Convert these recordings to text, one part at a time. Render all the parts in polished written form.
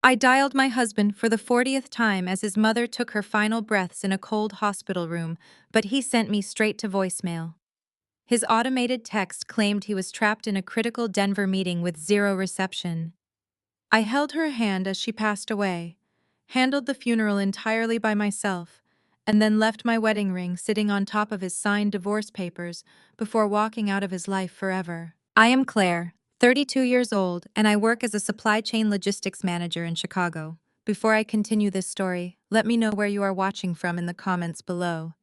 I dialed my husband for the 40th time as his mother took her final breaths in a cold hospital room, but he sent me straight to voicemail. His automated text claimed he was trapped in a critical Denver meeting with zero reception. I held her hand as she passed away, handled the funeral entirely by myself, and then left my wedding ring sitting on top of his signed divorce papers before walking out of his life forever. I am Claire, 32 years old, and I work as a supply chain logistics manager in Chicago. Before I continue this story, let me know where you are watching from in the comments below.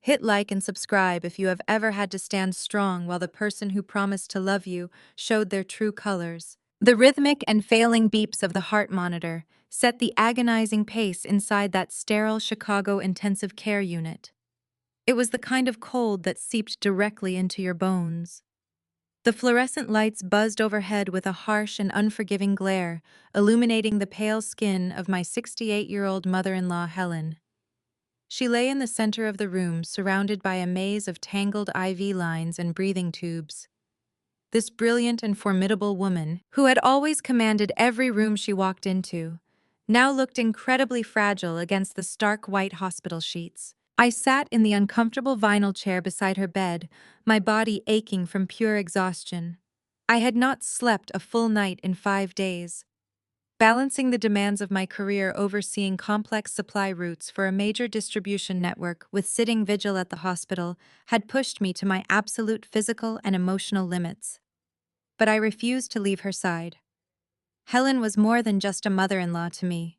Hit like and subscribe if you have ever had to stand strong while the person who promised to love you showed their true colors. The rhythmic and failing beeps of the heart monitor set the agonizing pace inside that sterile Chicago intensive care unit. It was the kind of cold that seeped directly into your bones. The fluorescent lights buzzed overhead with a harsh and unforgiving glare, illuminating the pale skin of my 68-year-old mother-in-law, Helen. She lay in the center of the room, surrounded by a maze of tangled IV lines and breathing tubes. This brilliant and formidable woman, who had always commanded every room she walked into, now looked incredibly fragile against the stark white hospital sheets. I sat in the uncomfortable vinyl chair beside her bed, my body aching from pure exhaustion. I had not slept a full night in 5 days. Balancing the demands of my career overseeing complex supply routes for a major distribution network with sitting vigil at the hospital had pushed me to my absolute physical and emotional limits. But I refused to leave her side. Helen was more than just a mother-in-law to me.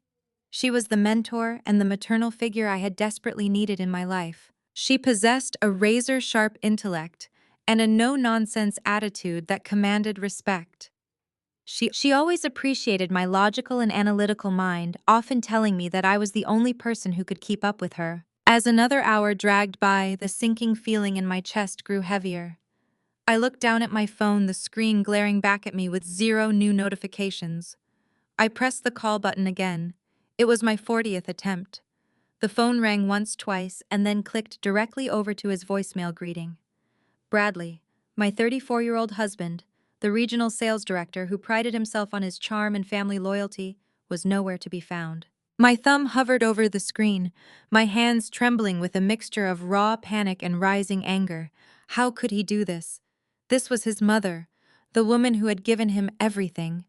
She was the mentor and the maternal figure I had desperately needed in my life. She possessed a razor-sharp intellect and a no-nonsense attitude that commanded respect. She always appreciated my logical and analytical mind, often telling me that I was the only person who could keep up with her. As another hour dragged by, the sinking feeling in my chest grew heavier. I looked down at my phone, the screen glaring back at me with 0 new notifications. I pressed the call button again. It was my 40th attempt. The phone rang once, twice, and then clicked directly over to his voicemail greeting. Bradley, my 34-year-old husband, the regional sales director who prided himself on his charm and family loyalty, was nowhere to be found. My thumb hovered over the screen, my hands trembling with a mixture of raw panic and rising anger. How could he do this? This was his mother, the woman who had given him everything.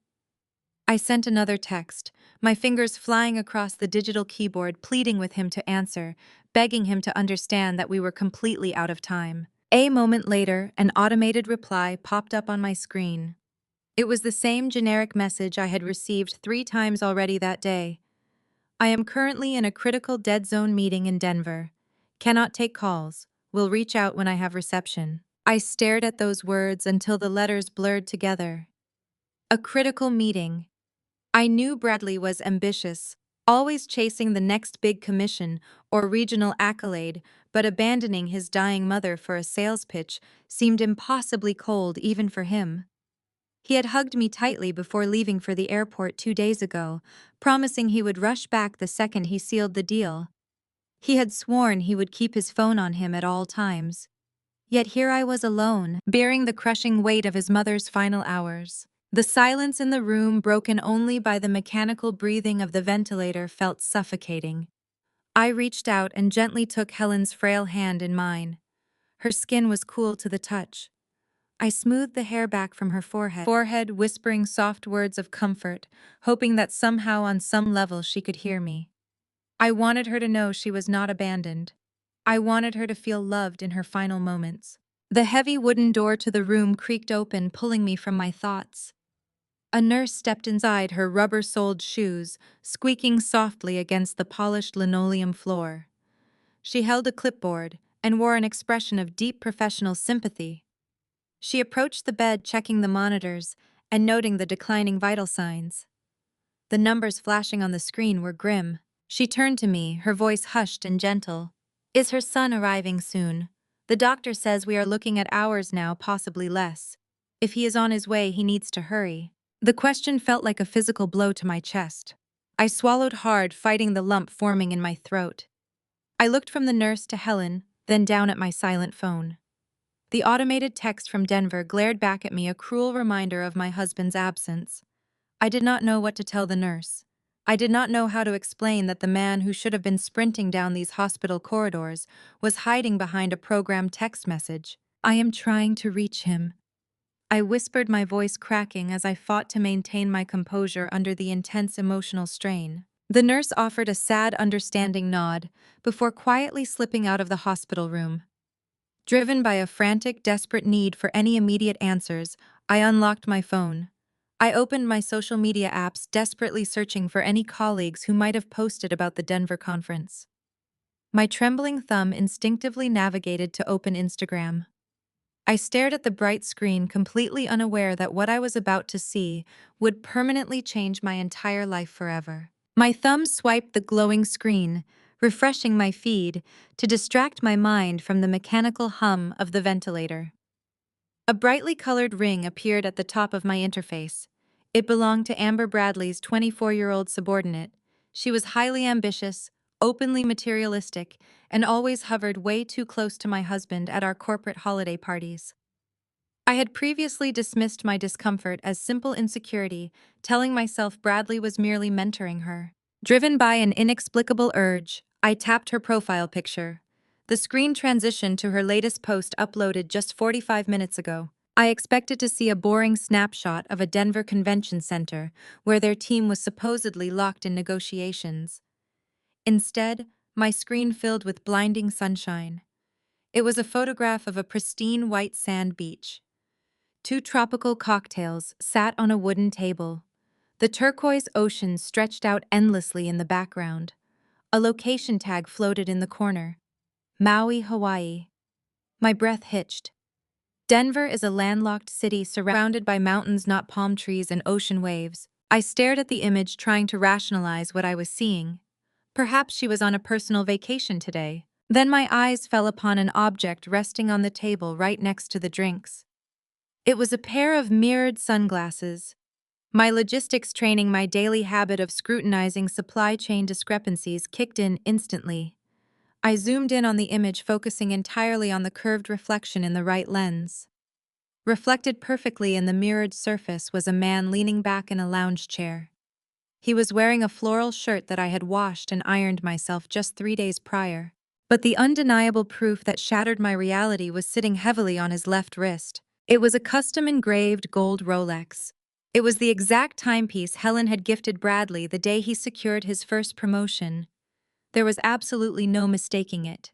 I sent another text, my fingers flying across the digital keyboard, pleading with him to answer, begging him to understand that we were completely out of time. A moment later, an automated reply popped up on my screen. It was the same generic message I had received 3 times already that day. I am currently in a critical dead zone meeting in Denver. Cannot take calls. Will reach out when I have reception. I stared at those words until the letters blurred together. A critical meeting. I knew Bradley was ambitious, always chasing the next big commission or regional accolade, but abandoning his dying mother for a sales pitch seemed impossibly cold even for him. He had hugged me tightly before leaving for the airport 2 days ago, promising he would rush back the second he sealed the deal. He had sworn he would keep his phone on him at all times. Yet here I was alone, bearing the crushing weight of his mother's final hours. The silence in the room, broken only by the mechanical breathing of the ventilator, felt suffocating. I reached out and gently took Helen's frail hand in mine. Her skin was cool to the touch. I smoothed the hair back from her forehead, whispering soft words of comfort, hoping that somehow on some level she could hear me. I wanted her to know she was not abandoned. I wanted her to feel loved in her final moments. The heavy wooden door to the room creaked open, pulling me from my thoughts. A nurse stepped inside, her rubber-soled shoes squeaking softly against the polished linoleum floor. She held a clipboard and wore an expression of deep professional sympathy. She approached the bed, checking the monitors and noting the declining vital signs. The numbers flashing on the screen were grim. She turned to me, her voice hushed and gentle. "Is her son arriving soon? The doctor says we are looking at hours now, possibly less. If he is on his way, he needs to hurry." The question felt like a physical blow to my chest. I swallowed hard, fighting the lump forming in my throat. I looked from the nurse to Helen, then down at my silent phone. The automated text from Denver glared back at me, a cruel reminder of my husband's absence. I did not know what to tell the nurse. I did not know how to explain that the man who should have been sprinting down these hospital corridors was hiding behind a programmed text message. I am trying to reach him. I whispered, my voice cracking as I fought to maintain my composure under the intense emotional strain. The nurse offered a sad, understanding nod before quietly slipping out of the hospital room. Driven by a frantic, desperate need for any immediate answers, I unlocked my phone. I opened my social media apps, desperately searching for any colleagues who might have posted about the Denver conference. My trembling thumb instinctively navigated to open Instagram. I stared at the bright screen, completely unaware that what I was about to see would permanently change my entire life forever. My thumb swiped the glowing screen, refreshing my feed to distract my mind from the mechanical hum of the ventilator. A brightly colored ring appeared at the top of my interface. It belonged to Amber Bradley's 24-year-old subordinate. She was highly ambitious, openly materialistic, and always hovered way too close to my husband at our corporate holiday parties. I had previously dismissed my discomfort as simple insecurity, telling myself Bradley was merely mentoring her. Driven by an inexplicable urge, I tapped her profile picture. The screen transitioned to her latest post uploaded just 45 minutes ago. I expected to see a boring snapshot of a Denver convention center where their team was supposedly locked in negotiations. Instead, my screen filled with blinding sunshine. It was a photograph of a pristine white sand beach. Two tropical cocktails sat on a wooden table. The turquoise ocean stretched out endlessly in the background. A location tag floated in the corner. Maui, Hawaii. My breath hitched. Denver is a landlocked city surrounded by mountains, not palm trees and ocean waves. I stared at the image, trying to rationalize what I was seeing. Perhaps she was on a personal vacation today. Then my eyes fell upon an object resting on the table right next to the drinks. It was a pair of mirrored sunglasses. My logistics training, my daily habit of scrutinizing supply chain discrepancies, kicked in instantly. I zoomed in on the image, focusing entirely on the curved reflection in the right lens. Reflected perfectly in the mirrored surface was a man leaning back in a lounge chair. He was wearing a floral shirt that I had washed and ironed myself just 3 days prior. But the undeniable proof that shattered my reality was sitting heavily on his left wrist. It was a custom-engraved gold Rolex. It was the exact timepiece Helen had gifted Bradley the day he secured his first promotion. There was absolutely no mistaking it.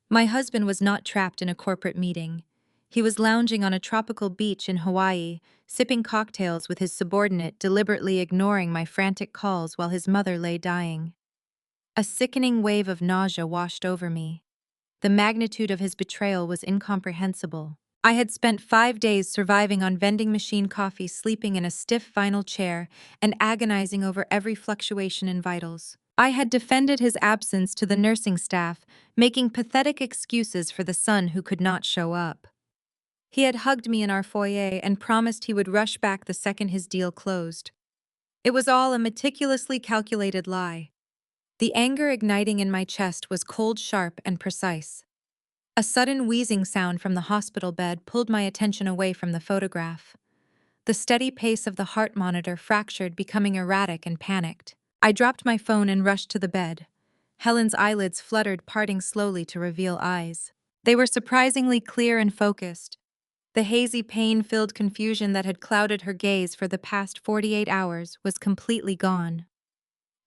My husband was not trapped in a corporate meeting. He was lounging on a tropical beach in Hawaii, sipping cocktails with his subordinate, deliberately ignoring my frantic calls while his mother lay dying. A sickening wave of nausea washed over me. The magnitude of his betrayal was incomprehensible. I had spent 5 days surviving on vending machine coffee, sleeping in a stiff vinyl chair, and agonizing over every fluctuation in vitals. I had defended his absence to the nursing staff, making pathetic excuses for the son who could not show up. He had hugged me in our foyer and promised he would rush back the second his deal closed. It was all a meticulously calculated lie. The anger igniting in my chest was cold, sharp, and precise. A sudden wheezing sound from the hospital bed pulled my attention away from the photograph. The steady pace of the heart monitor fractured, becoming erratic and panicked. I dropped my phone and rushed to the bed. Helen's eyelids fluttered, parting slowly to reveal eyes. They were surprisingly clear and focused. The hazy, pain-filled confusion that had clouded her gaze for the past 48 hours was completely gone.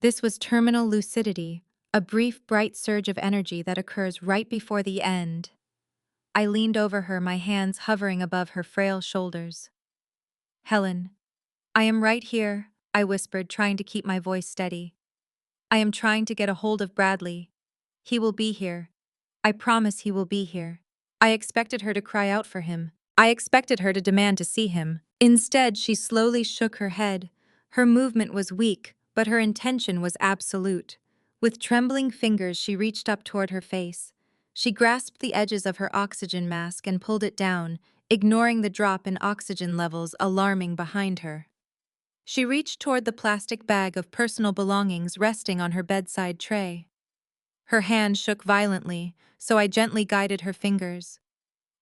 This was terminal lucidity, a brief, bright surge of energy that occurs right before the end. I leaned over her, my hands hovering above her frail shoulders. "Helen, I am right here," I whispered, trying to keep my voice steady. "I am trying to get a hold of Bradley. He will be here. I promise he will be here." I expected her to cry out for him. I expected her to demand to see him. Instead, she slowly shook her head. Her movement was weak, but her intention was absolute. With trembling fingers, she reached up toward her face. She grasped the edges of her oxygen mask and pulled it down, ignoring the drop in oxygen levels alarming behind her. She reached toward the plastic bag of personal belongings resting on her bedside tray. Her hand shook violently, so I gently guided her fingers.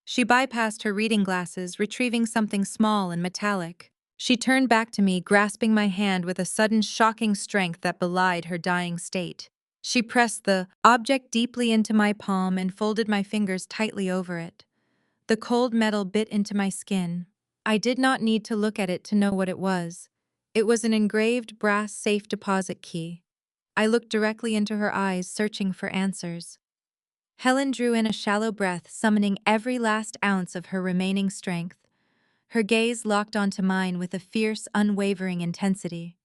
She bypassed her reading glasses, retrieving something small and metallic. She turned back to me, grasping my hand with a sudden shocking strength that belied her dying state. She pressed the object deeply into my palm and folded my fingers tightly over it. The cold metal bit into my skin. I did not need to look at it to know what it was. It was an engraved brass safe deposit key. I looked directly into her eyes, searching for answers. Helen drew in a shallow breath, summoning every last ounce of her remaining strength. Her gaze locked onto mine with a fierce, unwavering intensity.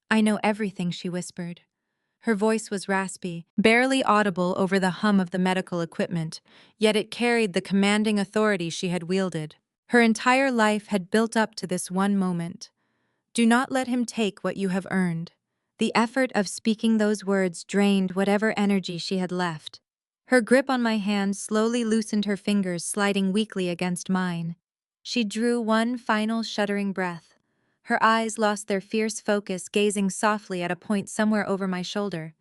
"I know everything," she whispered. Her voice was raspy, barely audible over the hum of the medical equipment, yet it carried the commanding authority she had wielded. Her entire life had built up to this one moment. "Do not let him take what you have earned." The effort of speaking those words drained whatever energy she had left. Her grip on my hand slowly loosened, her fingers sliding weakly against mine. She drew one final shuddering breath. Her eyes lost their fierce focus, gazing softly at a point somewhere over my shoulder.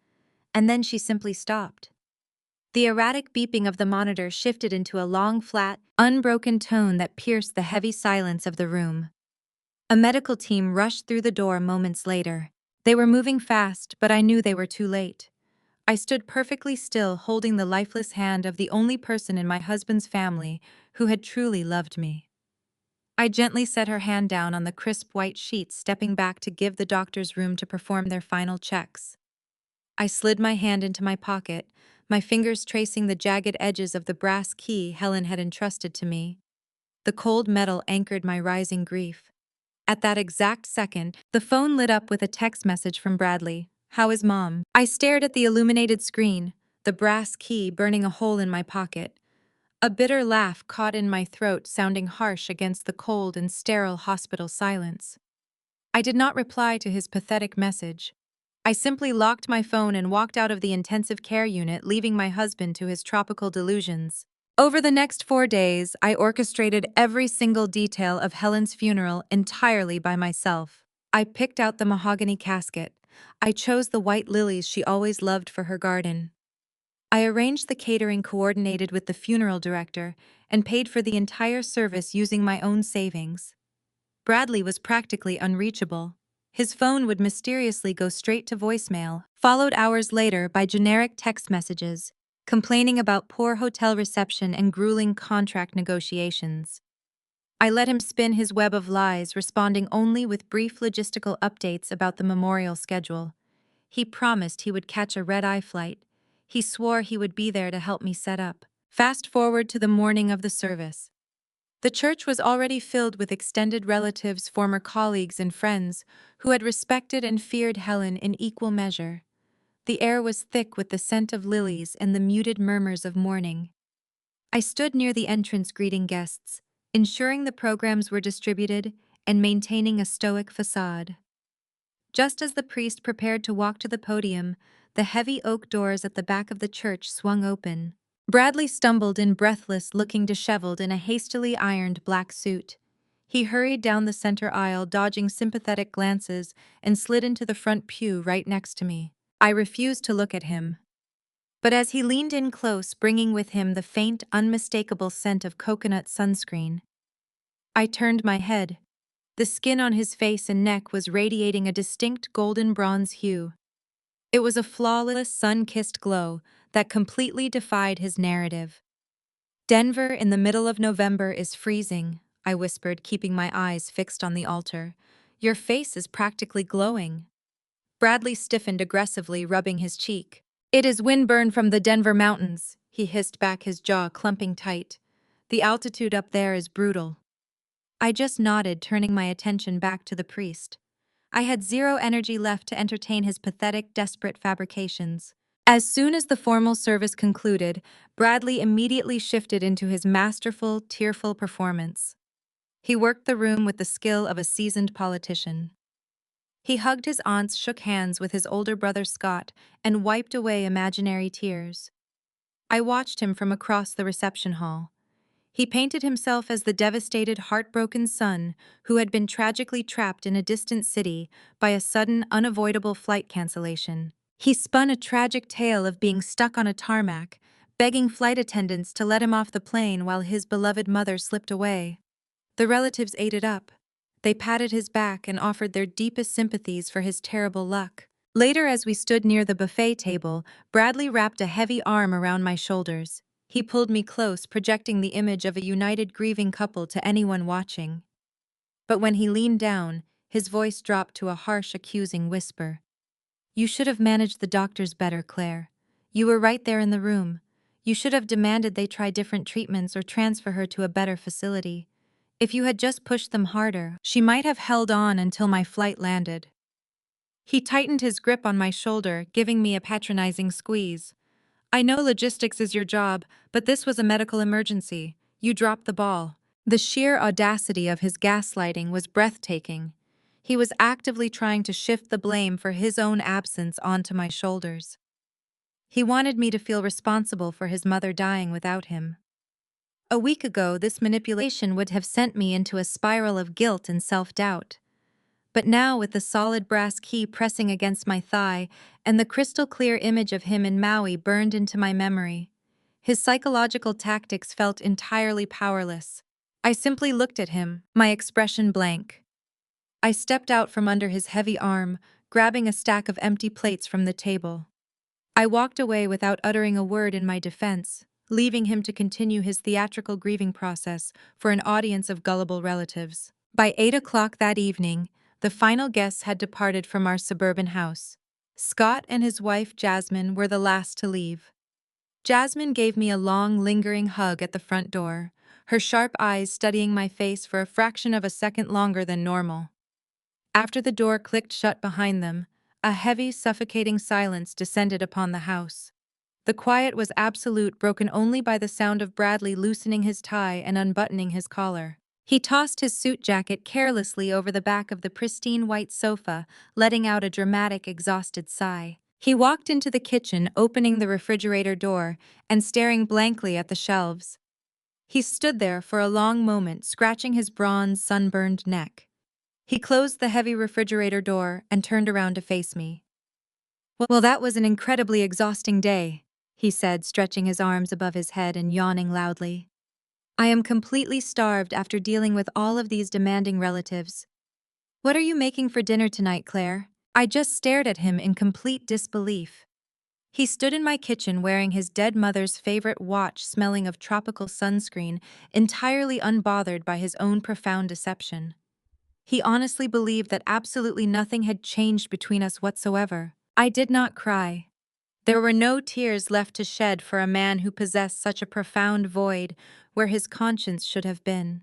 And then she simply stopped. The erratic beeping of the monitor shifted into a long, flat, unbroken tone that pierced the heavy silence of the room. A medical team rushed through the door moments later. They were moving fast, but I knew they were too late. I stood perfectly still, holding the lifeless hand of the only person in my husband's family who had truly loved me. I gently set her hand down on the crisp white sheets, stepping back to give the doctors room to perform their final checks. I slid my hand into my pocket, my fingers tracing the jagged edges of the brass key Helen had entrusted to me. The cold metal anchored my rising grief. At that exact second, the phone lit up with a text message from Bradley. "How is Mom?" I stared at the illuminated screen, the brass key burning a hole in my pocket. A bitter laugh caught in my throat, sounding harsh against the cold and sterile hospital silence. I did not reply to his pathetic message. I simply locked my phone and walked out of the intensive care unit, leaving my husband to his tropical delusions. Over the next 4 days, I orchestrated every single detail of Helen's funeral entirely by myself. I picked out the mahogany casket. I chose the white lilies she always loved for her garden. I arranged the catering, coordinated with the funeral director, and paid for the entire service using my own savings. Bradley was practically unreachable. His phone would mysteriously go straight to voicemail, followed hours later by generic text messages, complaining about poor hotel reception and grueling contract negotiations. I let him spin his web of lies, responding only with brief logistical updates about the memorial schedule. He promised he would catch a red-eye flight. He swore he would be there to help me set up. Fast forward to the morning of the service. The church was already filled with extended relatives, former colleagues, and friends who had respected and feared Helen in equal measure. The air was thick with the scent of lilies and the muted murmurs of mourning. I stood near the entrance greeting guests, ensuring the programs were distributed and maintaining a stoic facade. Just as the priest prepared to walk to the podium, the heavy oak doors at the back of the church swung open. Bradley stumbled in, breathless, looking disheveled in a hastily ironed black suit. He hurried down the center aisle, dodging sympathetic glances, and slid into the front pew right next to me. I refused to look at him. But as he leaned in close, bringing with him the faint, unmistakable scent of coconut sunscreen, I turned my head. The skin on his face and neck was radiating a distinct golden bronze hue. It was a flawless, sun-kissed glow that completely defied his narrative. "Denver in the middle of November is freezing," I whispered, keeping my eyes fixed on the altar. "Your face is practically glowing." Bradley stiffened aggressively, rubbing his cheek. "It is windburn from the Denver mountains," he hissed back, his jaw clumping tight. "The altitude up there is brutal." I just nodded, turning my attention back to the priest. I had zero energy left to entertain his pathetic, desperate fabrications. As soon as the formal service concluded, Bradley immediately shifted into his masterful, tearful performance. He worked the room with the skill of a seasoned politician. He hugged his aunts, shook hands with his older brother Scott, and wiped away imaginary tears. I watched him from across the reception hall. He painted himself as the devastated, heartbroken son who had been tragically trapped in a distant city by a sudden, unavoidable flight cancellation. He spun a tragic tale of being stuck on a tarmac, begging flight attendants to let him off the plane while his beloved mother slipped away. The relatives ate it up. They patted his back and offered their deepest sympathies for his terrible luck. Later, as we stood near the buffet table, Bradley wrapped a heavy arm around my shoulders. He pulled me close, projecting the image of a united grieving couple to anyone watching. But when he leaned down, his voice dropped to a harsh, accusing whisper. "You should have managed the doctors better, Claire. You were right there in the room. You should have demanded they try different treatments or transfer her to a better facility. If you had just pushed them harder, she might have held on until my flight landed." He tightened his grip on my shoulder, giving me a patronizing squeeze. "I know logistics is your job, but this was a medical emergency. You dropped the ball." The sheer audacity of his gaslighting was breathtaking. He was actively trying to shift the blame for his own absence onto my shoulders. He wanted me to feel responsible for his mother dying without him. A week ago, this manipulation would have sent me into a spiral of guilt and self-doubt. But now, with the solid brass key pressing against my thigh and the crystal-clear image of him in Maui burned into my memory, his psychological tactics felt entirely powerless. I simply looked at him, my expression blank. I stepped out from under his heavy arm, grabbing a stack of empty plates from the table. I walked away without uttering a word in my defense, leaving him to continue his theatrical grieving process for an audience of gullible relatives. By 8 o'clock that evening, the final guests had departed from our suburban house. Scott and his wife Jasmine were the last to leave. Jasmine gave me a long, lingering hug at the front door, her sharp eyes studying my face for a fraction of a second longer than normal. After the door clicked shut behind them, a heavy, suffocating silence descended upon the house. The quiet was absolute, broken only by the sound of Bradley loosening his tie and unbuttoning his collar. He tossed his suit jacket carelessly over the back of the pristine white sofa, letting out a dramatic, exhausted sigh. He walked into the kitchen, opening the refrigerator door and staring blankly at the shelves. He stood there for a long moment, scratching his bronze, sunburned neck. He closed the heavy refrigerator door and turned around to face me. "Well, that was an incredibly exhausting day," he said, stretching his arms above his head and yawning loudly. "I am completely starved after dealing with all of these demanding relatives. What are you making for dinner tonight, Claire?" I just stared at him in complete disbelief. He stood in my kitchen wearing his dead mother's favorite watch, smelling of tropical sunscreen, entirely unbothered by his own profound deception. He honestly believed that absolutely nothing had changed between us whatsoever. I did not cry. There were no tears left to shed for a man who possessed such a profound void where his conscience should have been.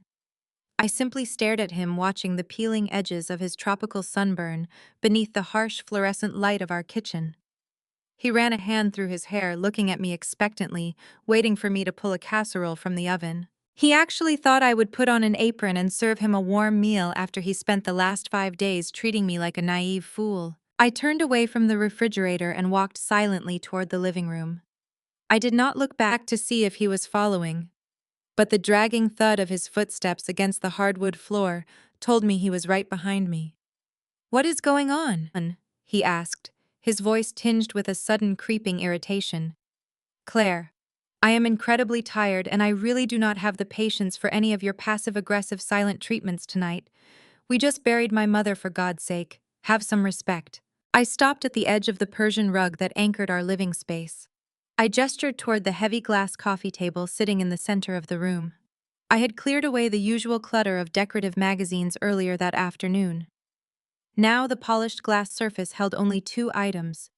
I simply stared at him, watching the peeling edges of his tropical sunburn beneath the harsh fluorescent light of our kitchen. He ran a hand through his hair, looking at me expectantly, waiting for me to pull a casserole from the oven. He actually thought I would put on an apron and serve him a warm meal after he spent the last 5 days treating me like a naive fool. I turned away from the refrigerator and walked silently toward the living room. I did not look back to see if he was following, but the dragging thud of his footsteps against the hardwood floor told me he was right behind me. "What is going on?" he asked, his voice tinged with a sudden creeping irritation. "Claire, I am incredibly tired and I really do not have the patience for any of your passive-aggressive silent treatments tonight. We just buried my mother, for God's sake. Have some respect." I stopped at the edge of the Persian rug that anchored our living space. I gestured toward the heavy glass coffee table sitting in the center of the room. I had cleared away the usual clutter of decorative magazines earlier that afternoon. Now the polished glass surface held only 2 items.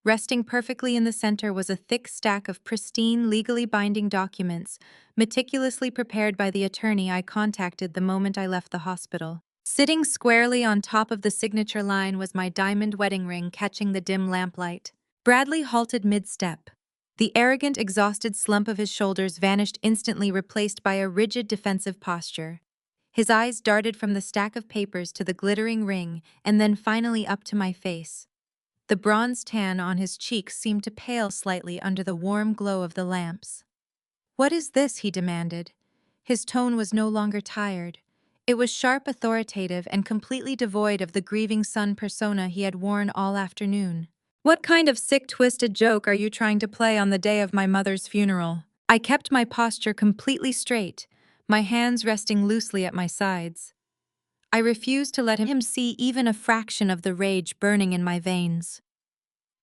Resting perfectly in the center was a thick stack of pristine, legally binding documents, meticulously prepared by the attorney I contacted the moment I left the hospital. Sitting squarely on top of the signature line was my diamond wedding ring, catching the dim lamplight. Bradley halted mid-step. The arrogant, exhausted slump of his shoulders vanished instantly, replaced by a rigid, defensive posture. His eyes darted from the stack of papers to the glittering ring and then finally up to my face. The bronze tan on his cheeks seemed to pale slightly under the warm glow of the lamps. "What is this?" he demanded. His tone was no longer tired. It was sharp, authoritative, and completely devoid of the grieving son persona he had worn all afternoon. "What kind of sick, twisted joke are you trying to play on the day of my mother's funeral?" I kept my posture completely straight, my hands resting loosely at my sides. I refused to let him see even a fraction of the rage burning in my veins.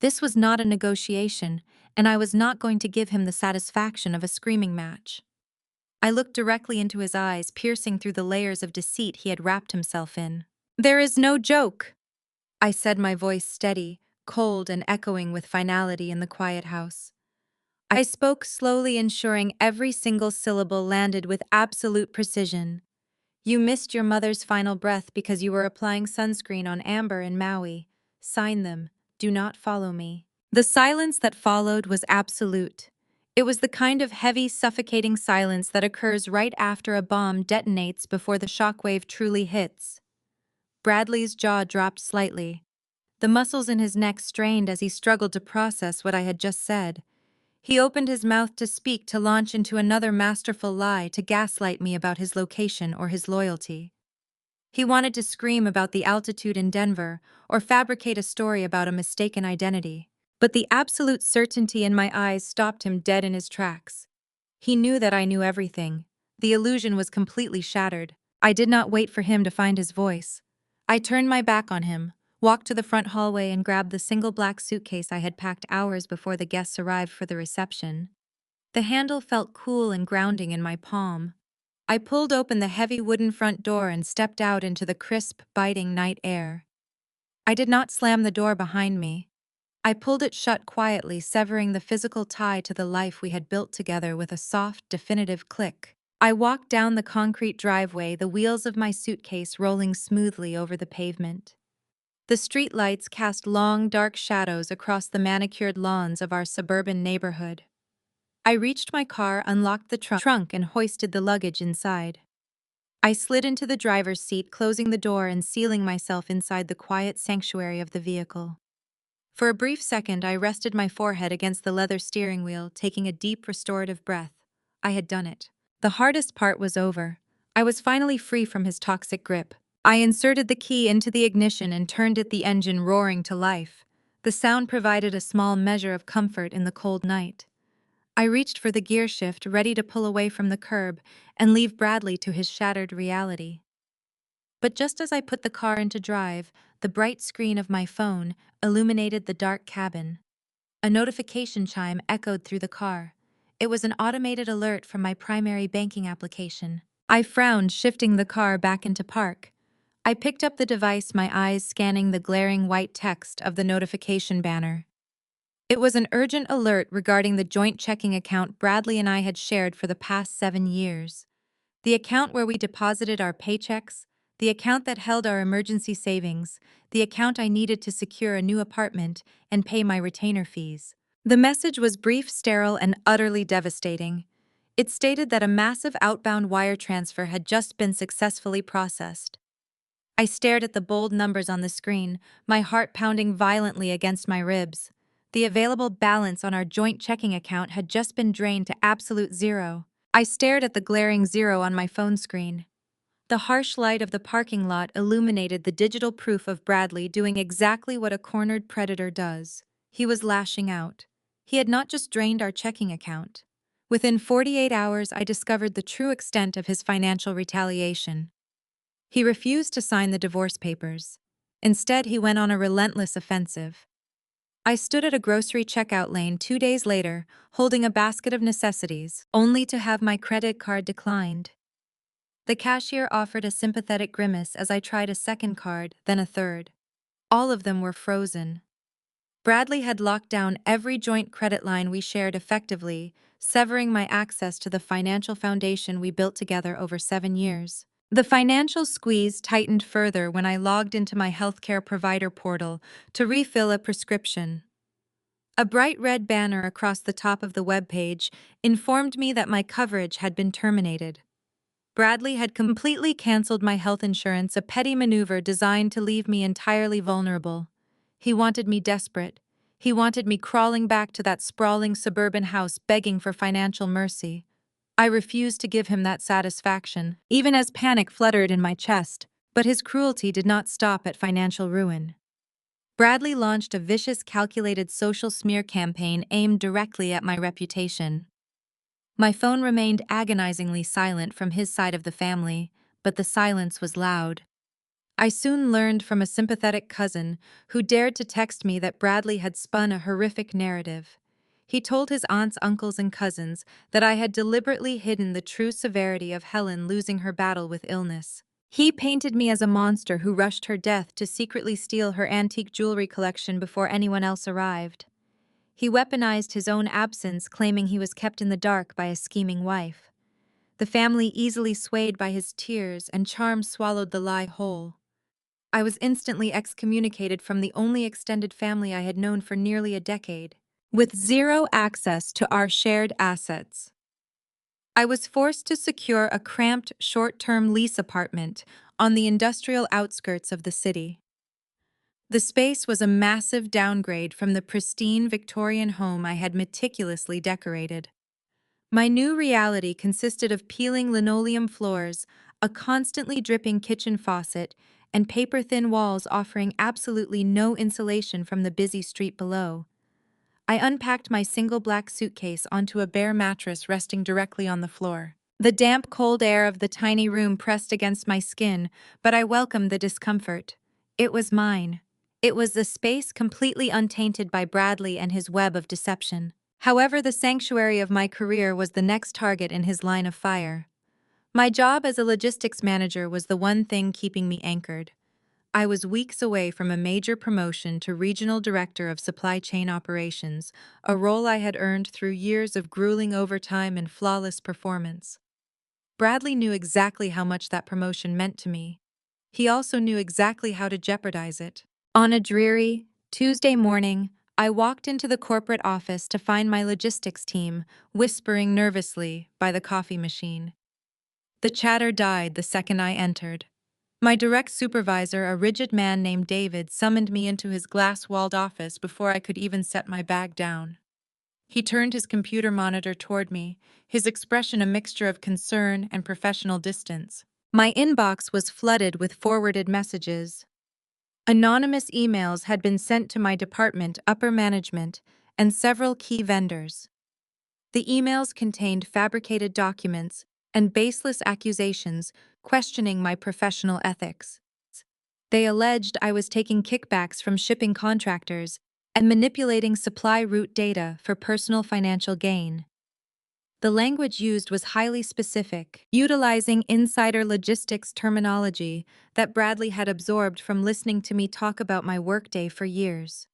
This was not a negotiation, and I was not going to give him the satisfaction of a screaming match. I looked directly into his eyes, piercing through the layers of deceit he had wrapped himself in. "There is no joke," I said, my voice steady, cold, and echoing with finality in the quiet house. I spoke slowly, ensuring every single syllable landed with absolute precision. "You missed your mother's final breath because you were applying sunscreen on Amber in Maui. Sign them. Do not follow me." The silence that followed was absolute. It was the kind of heavy, suffocating silence that occurs right after a bomb detonates before the shockwave truly hits. Bradley's jaw dropped slightly. The muscles in his neck strained as he struggled to process what I had just said. He opened his mouth to speak, to launch into another masterful lie, to gaslight me about his location or his loyalty. He wanted to scream about the altitude in Denver or fabricate a story about a mistaken identity. But the absolute certainty in my eyes stopped him dead in his tracks. He knew that I knew everything. The illusion was completely shattered. I did not wait for him to find his voice. I turned my back on him, walked to the front hallway, and grabbed the single black suitcase I had packed hours before the guests arrived for the reception. The handle felt cool and grounding in my palm. I pulled open the heavy wooden front door and stepped out into the crisp, biting night air. I did not slam the door behind me. I pulled it shut quietly, severing the physical tie to the life we had built together with a soft, definitive click. I walked down the concrete driveway, the wheels of my suitcase rolling smoothly over the pavement. The streetlights cast long, dark shadows across the manicured lawns of our suburban neighborhood. I reached my car, unlocked the trunk, and hoisted the luggage inside. I slid into the driver's seat, closing the door and sealing myself inside the quiet sanctuary of the vehicle. For a brief second, I rested my forehead against the leather steering wheel, taking a deep, restorative breath. I had done it. The hardest part was over. I was finally free from his toxic grip. I inserted the key into the ignition and turned it, the engine roaring to life. The sound provided a small measure of comfort in the cold night. I reached for the gear shift, ready to pull away from the curb and leave Bradley to his shattered reality. But just as I put the car into drive, the bright screen of my phone illuminated the dark cabin. A notification chime echoed through the car. It was an automated alert from my primary banking application. I frowned, shifting the car back into park. I picked up the device, my eyes scanning the glaring white text of the notification banner. It was an urgent alert regarding the joint checking account Bradley and I had shared for the past 7 years. The account where we deposited our paychecks, the account that held our emergency savings, the account I needed to secure a new apartment and pay my retainer fees. The message was brief, sterile, and utterly devastating. It stated that a massive outbound wire transfer had just been successfully processed. I stared at the bold numbers on the screen, my heart pounding violently against my ribs. The available balance on our joint checking account had just been drained to absolute zero. I stared at the glaring zero on my phone screen. The harsh light of the parking lot illuminated the digital proof of Bradley doing exactly what a cornered predator does. He was lashing out. He had not just drained our checking account. Within 48 hours, I discovered the true extent of his financial retaliation. He refused to sign the divorce papers. Instead, he went on a relentless offensive. I stood at a grocery checkout lane 2 days later, holding a basket of necessities, only to have my credit card declined. The cashier offered a sympathetic grimace as I tried a second card, then a third. All of them were frozen. Bradley had locked down every joint credit line we shared effectively, severing my access to the financial foundation we built together over 7 years. The financial squeeze tightened further when I logged into my healthcare provider portal to refill a prescription. A bright red banner across the top of the webpage informed me that my coverage had been terminated. Bradley had completely canceled my health insurance, a petty maneuver designed to leave me entirely vulnerable. He wanted me desperate. He wanted me crawling back to that sprawling suburban house begging for financial mercy. I refused to give him that satisfaction, even as panic fluttered in my chest, but his cruelty did not stop at financial ruin. Bradley launched a vicious, calculated social smear campaign aimed directly at my reputation. My phone remained agonizingly silent from his side of the family, but the silence was loud. I soon learned from a sympathetic cousin who dared to text me that Bradley had spun a horrific narrative. He told his aunts, uncles, and cousins that I had deliberately hidden the true severity of Helen losing her battle with illness. He painted me as a monster who rushed her death to secretly steal her antique jewelry collection before anyone else arrived. He weaponized his own absence, claiming he was kept in the dark by a scheming wife. The family easily swayed by his tears, and charm swallowed the lie whole. I was instantly excommunicated from the only extended family I had known for nearly a decade, with zero access to our shared assets. I was forced to secure a cramped, short-term lease apartment on the industrial outskirts of the city. The space was a massive downgrade from the pristine Victorian home I had meticulously decorated. My new reality consisted of peeling linoleum floors, a constantly dripping kitchen faucet, and paper-thin walls offering absolutely no insulation from the busy street below. I unpacked my single black suitcase onto a bare mattress resting directly on the floor. The damp, cold air of the tiny room pressed against my skin, but I welcomed the discomfort. It was mine. It was the space completely untainted by Bradley and his web of deception. However, the sanctuary of my career was the next target in his line of fire. My job as a logistics manager was the one thing keeping me anchored. I was weeks away from a major promotion to Regional Director of Supply Chain Operations, a role I had earned through years of grueling overtime and flawless performance. Bradley knew exactly how much that promotion meant to me. He also knew exactly how to jeopardize it. On a dreary Tuesday morning, I walked into the corporate office to find my logistics team whispering nervously by the coffee machine. The chatter died the second I entered. My direct supervisor, a rigid man named David, summoned me into his glass-walled office before I could even set my bag down. He turned his computer monitor toward me, his expression a mixture of concern and professional distance. My inbox was flooded with forwarded messages. Anonymous emails had been sent to my department, upper management, and several key vendors. The emails contained fabricated documents and baseless accusations questioning my professional ethics. They alleged I was taking kickbacks from shipping contractors and manipulating supply route data for personal financial gain. The language used was highly specific, utilizing insider logistics terminology that Bradley had absorbed from listening to me talk about my workday for years.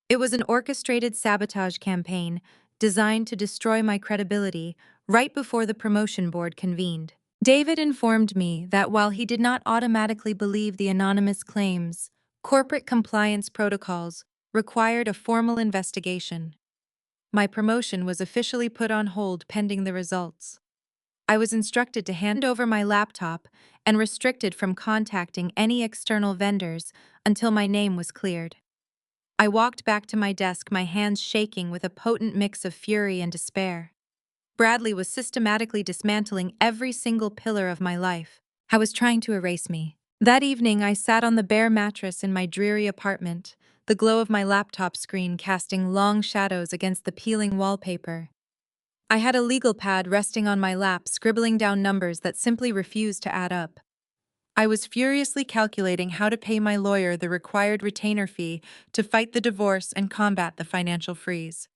It was an orchestrated sabotage campaign designed to destroy my credibility right before the promotion board convened. David informed me that while he did not automatically believe the anonymous claims, corporate compliance protocols required a formal investigation. My promotion was officially put on hold pending the results. I was instructed to hand over my laptop and restricted from contacting any external vendors until my name was cleared. I walked back to my desk, my hands shaking with a potent mix of fury and despair. Bradley was systematically dismantling every single pillar of my life. I was trying to erase me. That evening, I sat on the bare mattress in my dreary apartment, the glow of my laptop screen casting long shadows against the peeling wallpaper. I had a legal pad resting on my lap, scribbling down numbers that simply refused to add up. I was furiously calculating how to pay my lawyer the required retainer fee to fight the divorce and combat the financial freeze.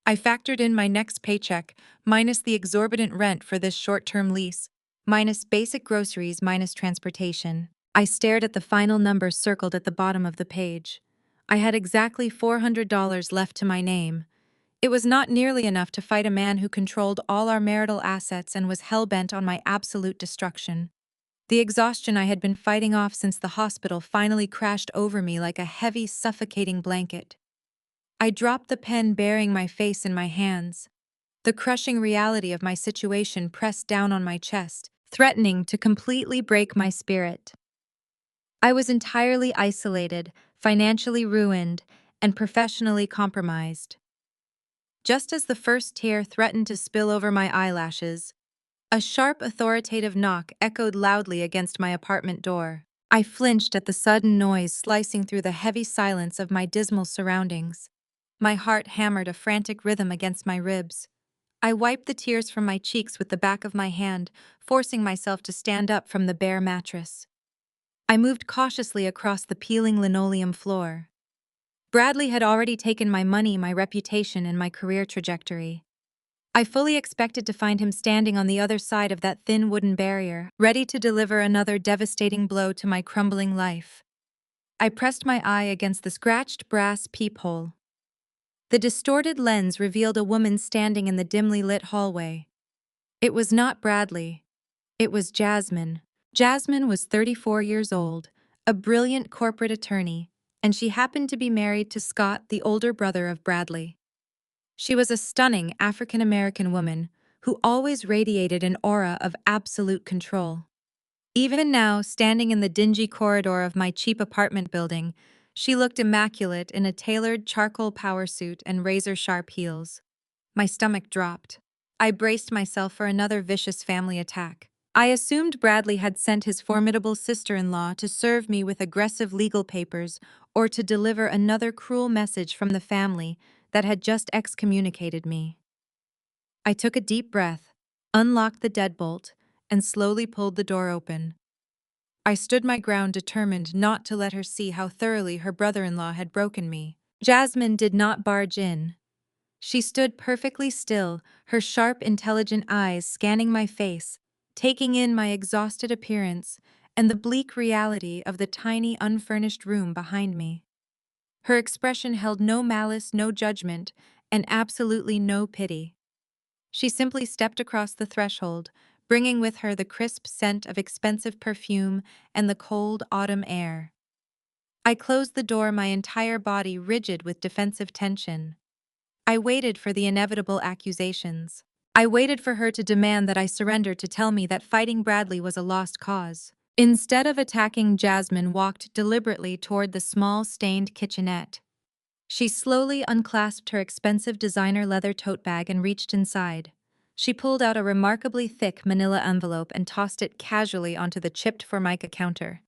I factored in my next paycheck, minus the exorbitant rent for this short-term lease, minus basic groceries, minus transportation. I stared at the final number circled at the bottom of the page. I had exactly $400 left to my name. It was not nearly enough to fight a man who controlled all our marital assets and was hell-bent on my absolute destruction. The exhaustion I had been fighting off since the hospital finally crashed over me like a heavy, suffocating blanket. I dropped the pen, burying my face in my hands. The crushing reality of my situation pressed down on my chest, threatening to completely break my spirit. I was entirely isolated, financially ruined, and professionally compromised. Just as the first tear threatened to spill over my eyelashes, a sharp, authoritative knock echoed loudly against my apartment door. I flinched at the sudden noise slicing through the heavy silence of my dismal surroundings. My heart hammered a frantic rhythm against my ribs. I wiped the tears from my cheeks with the back of my hand, forcing myself to stand up from the bare mattress. I moved cautiously across the peeling linoleum floor. Bradley had already taken my money, my reputation, and my career trajectory. I fully expected to find him standing on the other side of that thin wooden barrier, ready to deliver another devastating blow to my crumbling life. I pressed my eye against the scratched brass peephole. The distorted lens revealed a woman standing in the dimly lit hallway. It was not Bradley. It was Jasmine. Jasmine was 34 years old, a brilliant corporate attorney, and she happened to be married to Scott, the older brother of Bradley. She was a stunning African-American woman who always radiated an aura of absolute control. Even now, standing in the dingy corridor of my cheap apartment building, she looked immaculate in a tailored charcoal power suit and razor-sharp heels. My stomach dropped. I braced myself for another vicious family attack. I assumed Bradley had sent his formidable sister-in-law to serve me with aggressive legal papers or to deliver another cruel message from the family that had just excommunicated me. I took a deep breath, unlocked the deadbolt, and slowly pulled the door open. I stood my ground, determined not to let her see how thoroughly her brother-in-law had broken me. Jasmine did not barge in. She stood perfectly still, her sharp, intelligent eyes scanning my face, taking in my exhausted appearance and the bleak reality of the tiny, unfurnished room behind me. Her expression held no malice, no judgment, and absolutely no pity. She simply stepped across the threshold, bringing with her the crisp scent of expensive perfume and the cold autumn air. I closed the door, my entire body rigid with defensive tension. I waited for the inevitable accusations. I waited for her to demand that I surrender, to tell me that fighting Bradley was a lost cause. Instead of attacking, Jasmine walked deliberately toward the small, stained kitchenette. She slowly unclasped her expensive designer leather tote bag and reached inside. She pulled out a remarkably thick manila envelope and tossed it casually onto the chipped formica counter.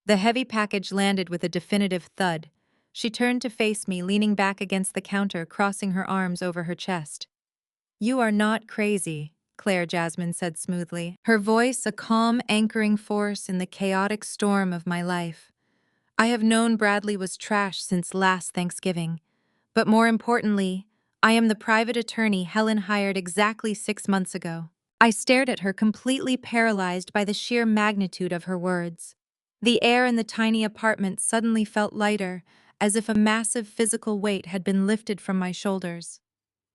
The heavy package landed with a definitive thud. She turned to face me, leaning back against the counter, crossing her arms over her chest. "You are not crazy," Claire Jasmine said smoothly, her voice a calm, anchoring force in the chaotic storm of my life. "I have known Bradley was trash since last Thanksgiving. But more importantly, I am the private attorney Helen hired exactly 6 months ago." I stared at her, completely paralyzed by the sheer magnitude of her words. The air in the tiny apartment suddenly felt lighter, as if a massive physical weight had been lifted from my shoulders.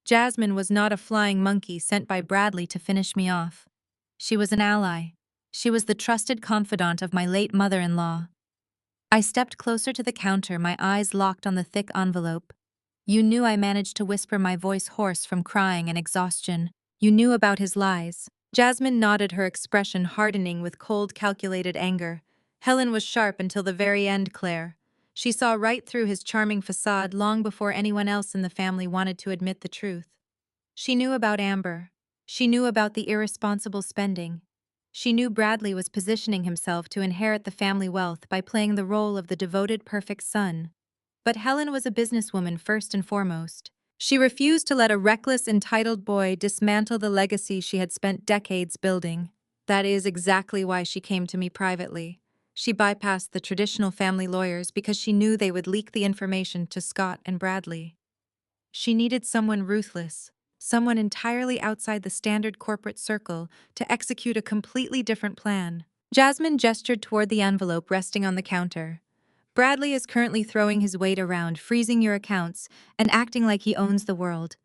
Jasmine was not a flying monkey sent by Bradley to finish me off. She was an ally. She was the trusted confidant of my late mother-in-law. I stepped closer to the counter, my eyes locked on the thick envelope. "You knew," I managed to whisper, my voice hoarse from crying and exhaustion. "You knew about his lies." Jasmine nodded, her expression hardening with cold, calculated anger. "Helen was sharp until the very end, Claire. She saw right through his charming facade long before anyone else in the family wanted to admit the truth. She knew about Amber. She knew about the irresponsible spending. She knew Bradley was positioning himself to inherit the family wealth by playing the role of the devoted, perfect son. But Helen was a businesswoman first and foremost. She refused to let a reckless, entitled boy dismantle the legacy she had spent decades building. That is exactly why she came to me privately. She bypassed the traditional family lawyers because she knew they would leak the information to Scott and Bradley. She needed someone ruthless, someone entirely outside the standard corporate circle, to execute a completely different plan. Jasmine gestured toward the envelope resting on the counter. "Bradley is currently throwing his weight around, freezing your accounts, and acting like he owns the world.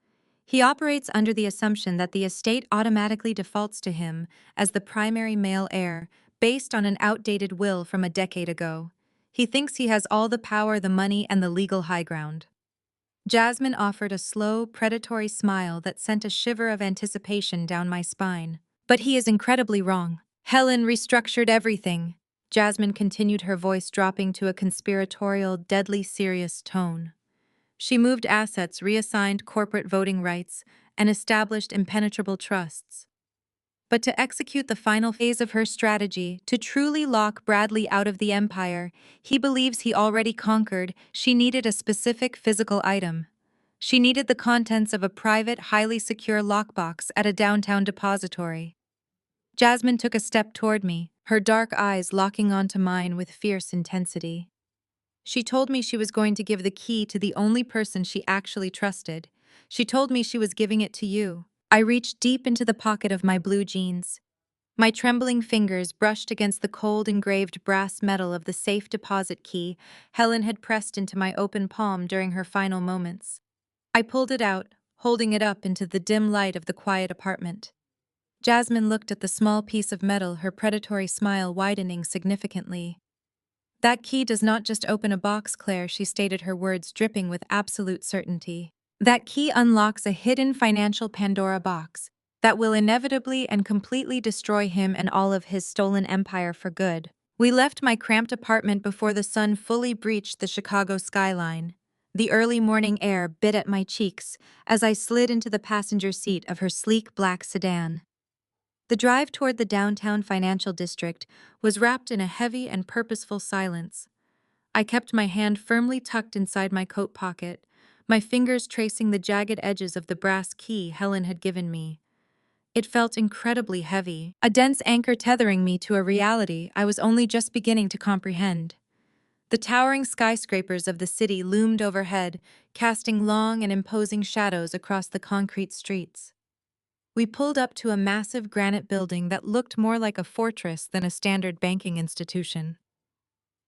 He operates under the assumption that the estate automatically defaults to him as the primary male heir, based on an outdated will from a decade ago. He thinks he has all the power, the money, and the legal high ground." Jasmine offered a slow, predatory smile that sent a shiver of anticipation down my spine. "But he is incredibly wrong. Helen restructured everything." Jasmine continued, her voice dropping to a conspiratorial, deadly serious tone. "She moved assets, reassigned corporate voting rights, and established impenetrable trusts. But to execute the final phase of her strategy, to truly lock Bradley out of the empire he believes he already conquered, she needed a specific physical item. She needed the contents of a private, highly secure lockbox at a downtown depository." Jasmine took a step toward me, her dark eyes locking onto mine with fierce intensity. She told me she was going to give the key to the only person she actually trusted. She told me she was giving it to you. I reached deep into the pocket of my blue jeans. My trembling fingers brushed against the cold engraved brass metal of the safe deposit key Helen had pressed into my open palm during her final moments. I pulled it out, holding it up into the dim light of the quiet apartment. Jasmine looked at the small piece of metal, her predatory smile widening significantly. That key does not just open a box, Claire, she stated, her words dripping with absolute certainty. That key unlocks a hidden financial Pandora box that will inevitably and completely destroy him and all of his stolen empire for good. We left my cramped apartment before the sun fully breached the Chicago skyline. The early morning air bit at my cheeks as I slid into the passenger seat of her sleek black sedan. The drive toward the downtown financial district was wrapped in a heavy and purposeful silence. I kept my hand firmly tucked inside my coat pocket, my fingers tracing the jagged edges of the brass key Helen had given me. It felt incredibly heavy, a dense anchor tethering me to a reality I was only just beginning to comprehend. The towering skyscrapers of the city loomed overhead, casting long and imposing shadows across the concrete streets. We pulled up to a massive granite building that looked more like a fortress than a standard banking institution.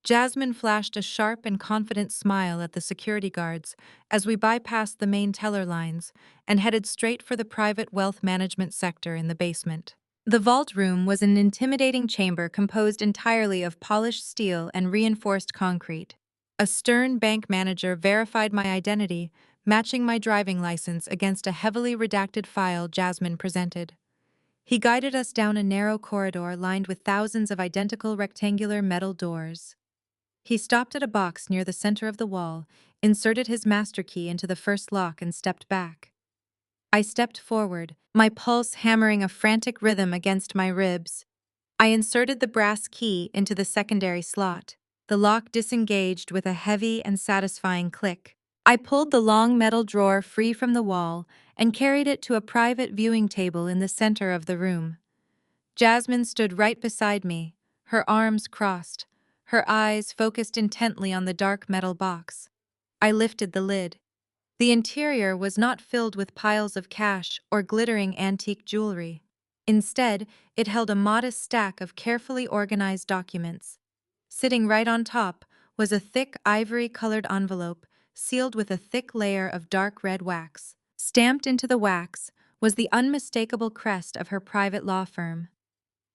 Jasmine flashed a sharp and confident smile at the security guards as we bypassed the main teller lines and headed straight for the private wealth management sector in the basement. The vault room was an intimidating chamber composed entirely of polished steel and reinforced concrete. A stern bank manager verified my identity, matching my driving license against a heavily redacted file Jasmine presented. He guided us down a narrow corridor lined with thousands of identical rectangular metal doors. He stopped at a box near the center of the wall, inserted his master key into the first lock, and stepped back. I stepped forward, my pulse hammering a frantic rhythm against my ribs. I inserted the brass key into the secondary slot. The lock disengaged with a heavy and satisfying click. I pulled the long metal drawer free from the wall and carried it to a private viewing table in the center of the room. Jasmine stood right beside me, her arms crossed, her eyes focused intently on the dark metal box. I lifted the lid. The interior was not filled with piles of cash or glittering antique jewelry. Instead, it held a modest stack of carefully organized documents. Sitting right on top was a thick ivory-colored envelope sealed with a thick layer of dark red wax. Stamped into the wax was the unmistakable crest of her private law firm.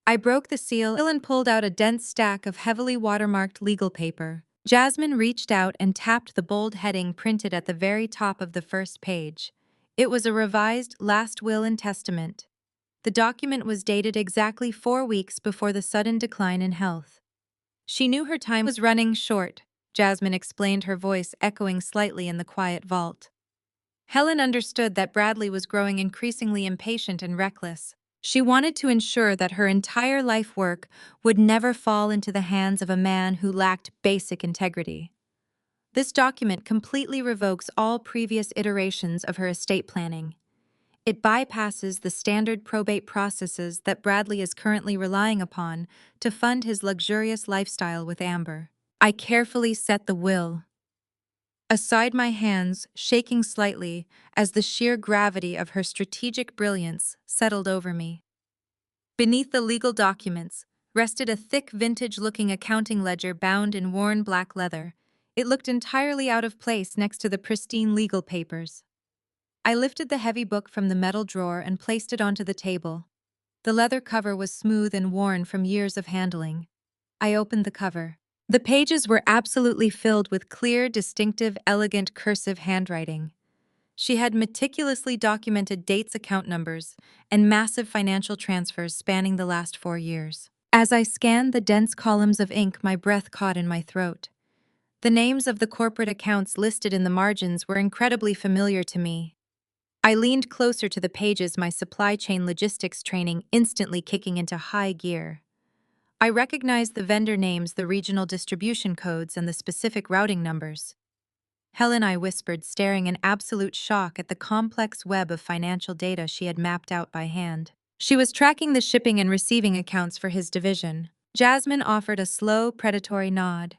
I broke the seal and pulled out a dense stack of heavily watermarked legal paper. Jasmine reached out and tapped the bold heading printed at the very top of the first page. It was a revised last will and testament. The document was dated exactly 4 weeks before the sudden decline in health. She knew her time was running short, Jasmine explained, her voice echoing slightly in the quiet vault. Helen understood that Bradley was growing increasingly impatient and reckless. She wanted to ensure that her entire life work would never fall into the hands of a man who lacked basic integrity. This document completely revokes all previous iterations of her estate planning. It bypasses the standard probate processes that Bradley is currently relying upon to fund his luxurious lifestyle with Amber. I carefully set the will aside, my hands shaking slightly as the sheer gravity of her strategic brilliance settled over me. Beneath the legal documents rested a thick vintage-looking accounting ledger bound in worn black leather. It looked entirely out of place next to the pristine legal papers. I lifted the heavy book from the metal drawer and placed it onto the table. The leather cover was smooth and worn from years of handling. I opened the cover. The pages were absolutely filled with clear, distinctive, elegant cursive handwriting. She had meticulously documented dates, account numbers, and massive financial transfers spanning the last 4 years. As I scanned the dense columns of ink, my breath caught in my throat. The names of the corporate accounts listed in the margins were incredibly familiar to me. I leaned closer to the pages, my supply chain logistics training instantly kicking into high gear. I recognized the vendor names, the regional distribution codes, and the specific routing numbers. Helen, I whispered, staring in absolute shock at the complex web of financial data she had mapped out by hand. She was tracking the shipping and receiving accounts for his division. Jasmine offered a slow, predatory nod.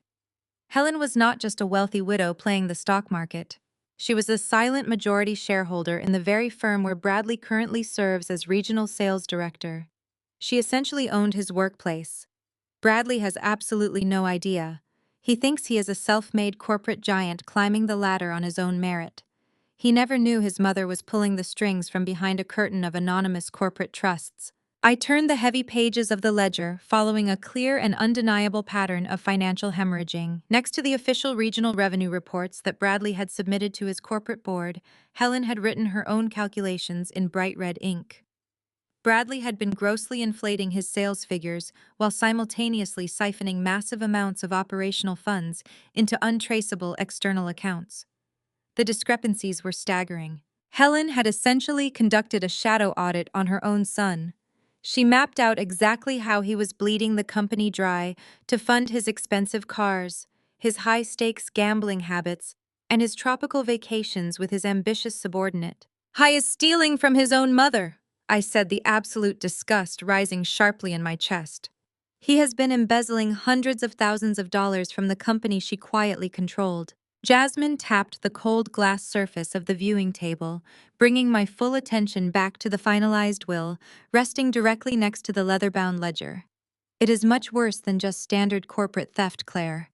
Helen was not just a wealthy widow playing the stock market. She was a silent majority shareholder in the very firm where Bradley currently serves as regional sales director. She essentially owned his workplace. Bradley has absolutely no idea. He thinks he is a self-made corporate giant climbing the ladder on his own merit. He never knew his mother was pulling the strings from behind a curtain of anonymous corporate trusts. I turned the heavy pages of the ledger, following a clear and undeniable pattern of financial hemorrhaging. Next to the official regional revenue reports that Bradley had submitted to his corporate board, Helen had written her own calculations in bright red ink. Bradley had been grossly inflating his sales figures while simultaneously siphoning massive amounts of operational funds into untraceable external accounts. The discrepancies were staggering. Helen had essentially conducted a shadow audit on her own son. She mapped out exactly how he was bleeding the company dry to fund his expensive cars, his high-stakes gambling habits, and his tropical vacations with his ambitious subordinate. "He is stealing from his own mother," I said, the absolute disgust rising sharply in my chest. "He has been embezzling hundreds of thousands of dollars from the company she quietly controlled." Jasmine tapped the cold glass surface of the viewing table, bringing my full attention back to the finalized will, resting directly next to the leather-bound ledger. "It is much worse than just standard corporate theft, Claire."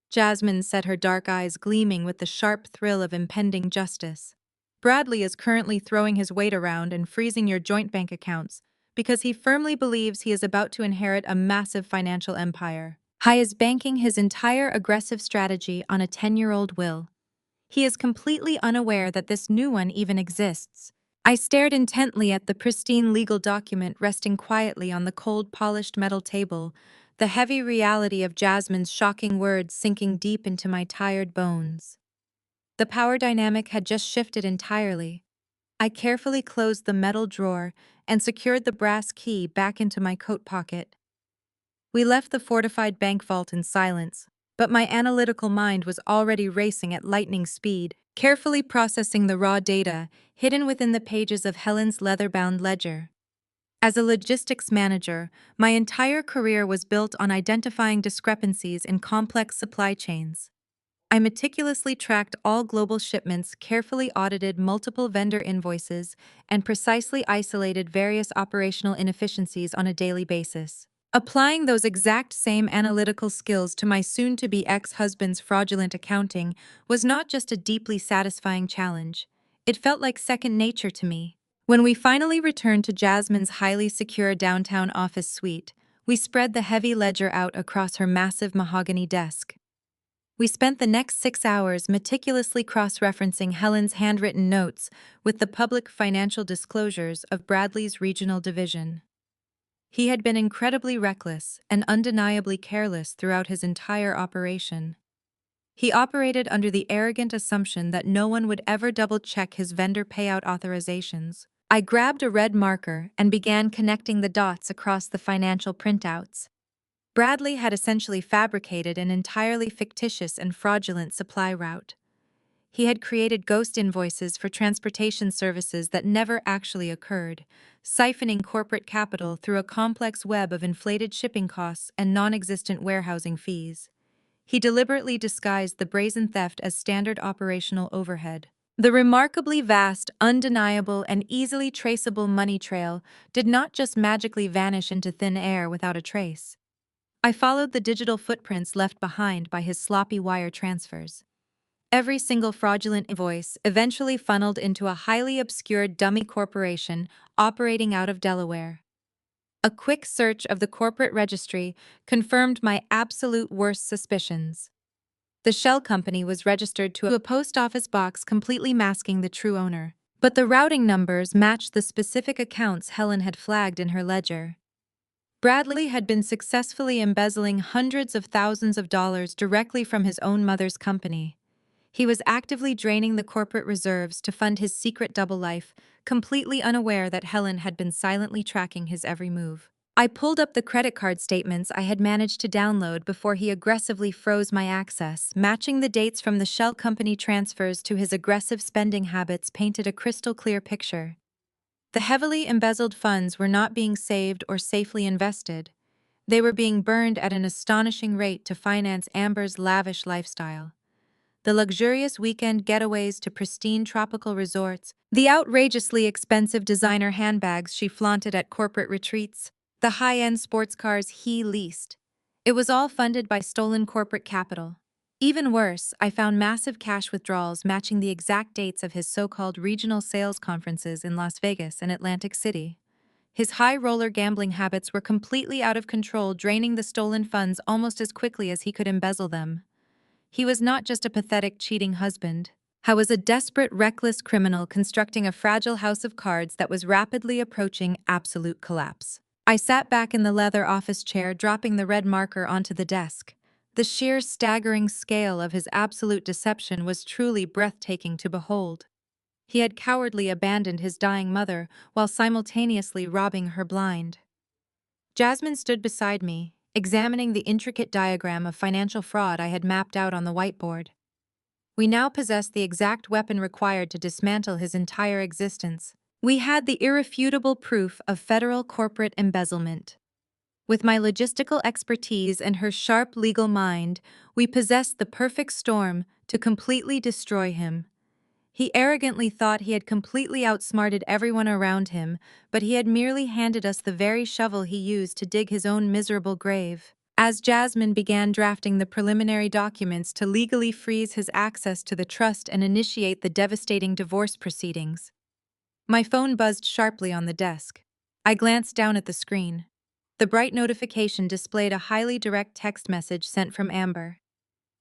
Jasmine said, her dark eyes gleaming with the sharp thrill of impending justice. "Bradley is currently throwing his weight around and freezing your joint bank accounts because he firmly believes he is about to inherit a massive financial empire. He is banking his entire aggressive strategy on a 10-year-old will. He is completely unaware that this new one even exists." I stared intently at the pristine legal document resting quietly on the cold, polished metal table, the heavy reality of Jasmine's shocking words sinking deep into my tired bones. The power dynamic had just shifted entirely. I carefully closed the metal drawer and secured the brass key back into my coat pocket. We left the fortified bank vault in silence, but my analytical mind was already racing at lightning speed, carefully processing the raw data hidden within the pages of Helen's leather-bound ledger. As a logistics manager, my entire career was built on identifying discrepancies in complex supply chains. I meticulously tracked all global shipments, carefully audited multiple vendor invoices, and precisely isolated various operational inefficiencies on a daily basis. Applying those exact same analytical skills to my soon-to-be ex-husband's fraudulent accounting was not just a deeply satisfying challenge. It felt like second nature to me. When we finally returned to Jasmine's highly secure downtown office suite, we spread the heavy ledger out across her massive mahogany desk. We spent the next 6 hours meticulously cross-referencing Helen's handwritten notes with the public financial disclosures of Bradley's regional division. He had been incredibly reckless and undeniably careless throughout his entire operation. He operated under the arrogant assumption that no one would ever double-check his vendor payout authorizations. I grabbed a red marker and began connecting the dots across the financial printouts. Bradley had essentially fabricated an entirely fictitious and fraudulent supply route. He had created ghost invoices for transportation services that never actually occurred, siphoning corporate capital through a complex web of inflated shipping costs and non-existent warehousing fees. He deliberately disguised the brazen theft as standard operational overhead. The remarkably vast, undeniable, and easily traceable money trail did not just magically vanish into thin air without a trace. I followed the digital footprints left behind by his sloppy wire transfers. Every single fraudulent invoice eventually funneled into a highly obscure dummy corporation operating out of Delaware. A quick search of the corporate registry confirmed my absolute worst suspicions. The shell company was registered to a post office box completely masking the true owner, but the routing numbers matched the specific accounts Helen had flagged in her ledger. Bradley had been successfully embezzling hundreds of thousands of dollars directly from his own mother's company. He was actively draining the corporate reserves to fund his secret double life, completely unaware that Helen had been silently tracking his every move. I pulled up the credit card statements I had managed to download before he aggressively froze my access. Matching the dates from the shell company transfers to his aggressive spending habits painted a crystal clear picture. The heavily embezzled funds were not being saved or safely invested. They were being burned at an astonishing rate to finance Amber's lavish lifestyle. The luxurious weekend getaways to pristine tropical resorts, the outrageously expensive designer handbags she flaunted at corporate retreats, the high-end sports cars he leased. It was all funded by stolen corporate capital. Even worse, I found massive cash withdrawals matching the exact dates of his so-called regional sales conferences in Las Vegas and Atlantic City. His high-roller gambling habits were completely out of control, draining the stolen funds almost as quickly as he could embezzle them. He was not just a pathetic, cheating husband. He was a desperate, reckless criminal constructing a fragile house of cards that was rapidly approaching absolute collapse. I sat back in the leather office chair, dropping the red marker onto the desk. The sheer staggering scale of his absolute deception was truly breathtaking to behold. He had cowardly abandoned his dying mother while simultaneously robbing her blind. Jasmine stood beside me, examining the intricate diagram of financial fraud I had mapped out on the whiteboard. We now possessed the exact weapon required to dismantle his entire existence. We had the irrefutable proof of federal corporate embezzlement. With my logistical expertise and her sharp legal mind, we possessed the perfect storm to completely destroy him. He arrogantly thought he had completely outsmarted everyone around him, but he had merely handed us the very shovel he used to dig his own miserable grave. As Jasmine began drafting the preliminary documents to legally freeze his access to the trust and initiate the devastating divorce proceedings, my phone buzzed sharply on the desk. I glanced down at the screen. The bright notification displayed a highly direct text message sent from Amber.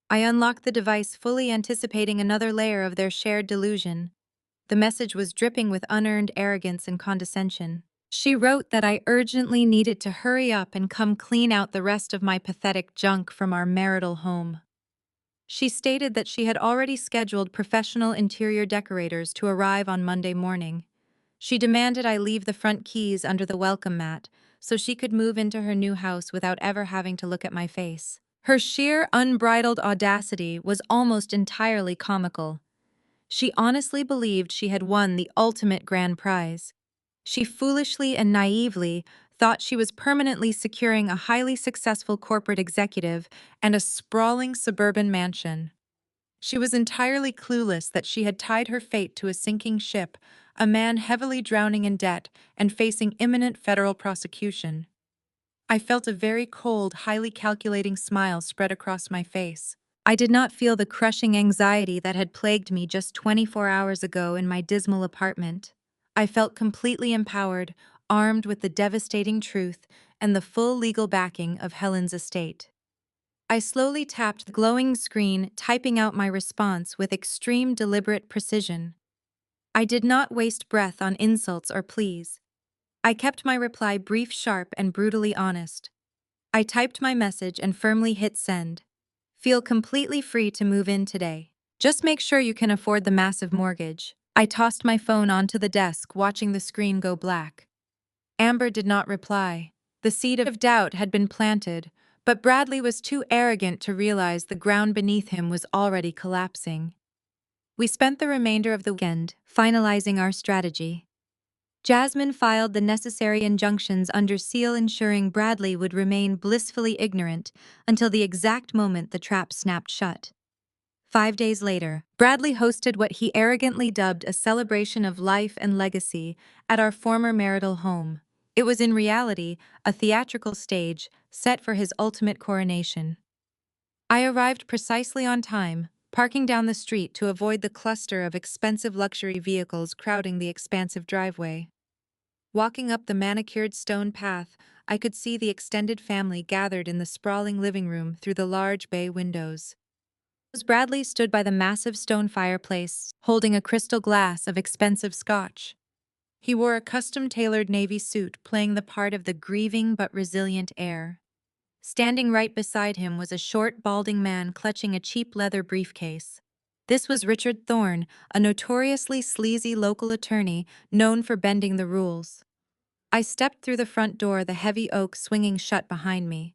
I unlocked the device, fully anticipating another layer of their shared delusion. The message was dripping with unearned arrogance and condescension. She wrote that I urgently needed to hurry up and come clean out the rest of my pathetic junk from our marital home. She stated that she had already scheduled professional interior decorators to arrive on Monday morning. She demanded I leave the front keys under the welcome mat so she could move into her new house without ever having to look at my face. Her sheer, unbridled audacity was almost entirely comical. She honestly believed she had won the ultimate grand prize. She foolishly and naively thought she was permanently securing a highly successful corporate executive and a sprawling suburban mansion. She was entirely clueless that she had tied her fate to a sinking ship, a man heavily drowning in debt and facing imminent federal prosecution. I felt a very cold, highly calculating smile spread across my face. I did not feel the crushing anxiety that had plagued me just 24 hours ago in my dismal apartment. I felt completely empowered, armed with the devastating truth and the full legal backing of Helen's estate. I slowly tapped the glowing screen, typing out my response with extreme deliberate precision. I did not waste breath on insults or pleas. I kept my reply brief, sharp, and brutally honest. I typed my message and firmly hit send. Feel completely free to move in today. Just make sure you can afford the massive mortgage. I tossed my phone onto the desk, watching the screen go black. Amber did not reply. The seed of doubt had been planted, but Bradley was too arrogant to realize the ground beneath him was already collapsing. We spent the remainder of the weekend finalizing our strategy. Jasmine filed the necessary injunctions under seal, ensuring Bradley would remain blissfully ignorant until the exact moment the trap snapped shut. 5 days later, Bradley hosted what he arrogantly dubbed a celebration of life and legacy at our former marital home. It was in reality a theatrical stage set for his ultimate coronation. I arrived precisely on time, parking down the street to avoid the cluster of expensive luxury vehicles crowding the expansive driveway. Walking up the manicured stone path, I could see the extended family gathered in the sprawling living room through the large bay windows. Bradley stood by the massive stone fireplace, holding a crystal glass of expensive scotch. He wore a custom-tailored navy suit, playing the part of the grieving but resilient heir. Standing right beside him was a short, balding man clutching a cheap leather briefcase. This was Richard Thorne, a notoriously sleazy local attorney known for bending the rules. I stepped through the front door, the heavy oak swinging shut behind me.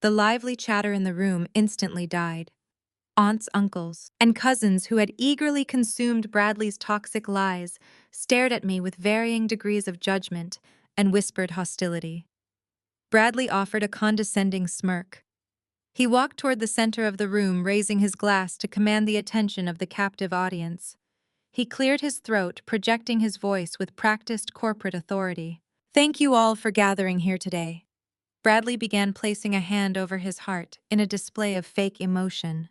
The lively chatter in the room instantly died. Aunts, uncles, and cousins who had eagerly consumed Bradley's toxic lies stared at me with varying degrees of judgment and whispered hostility. Bradley offered a condescending smirk. He walked toward the center of the room, raising his glass to command the attention of the captive audience. He cleared his throat, projecting his voice with practiced corporate authority. "Thank you all for gathering here today." Bradley began placing a hand over his heart in a display of fake emotion.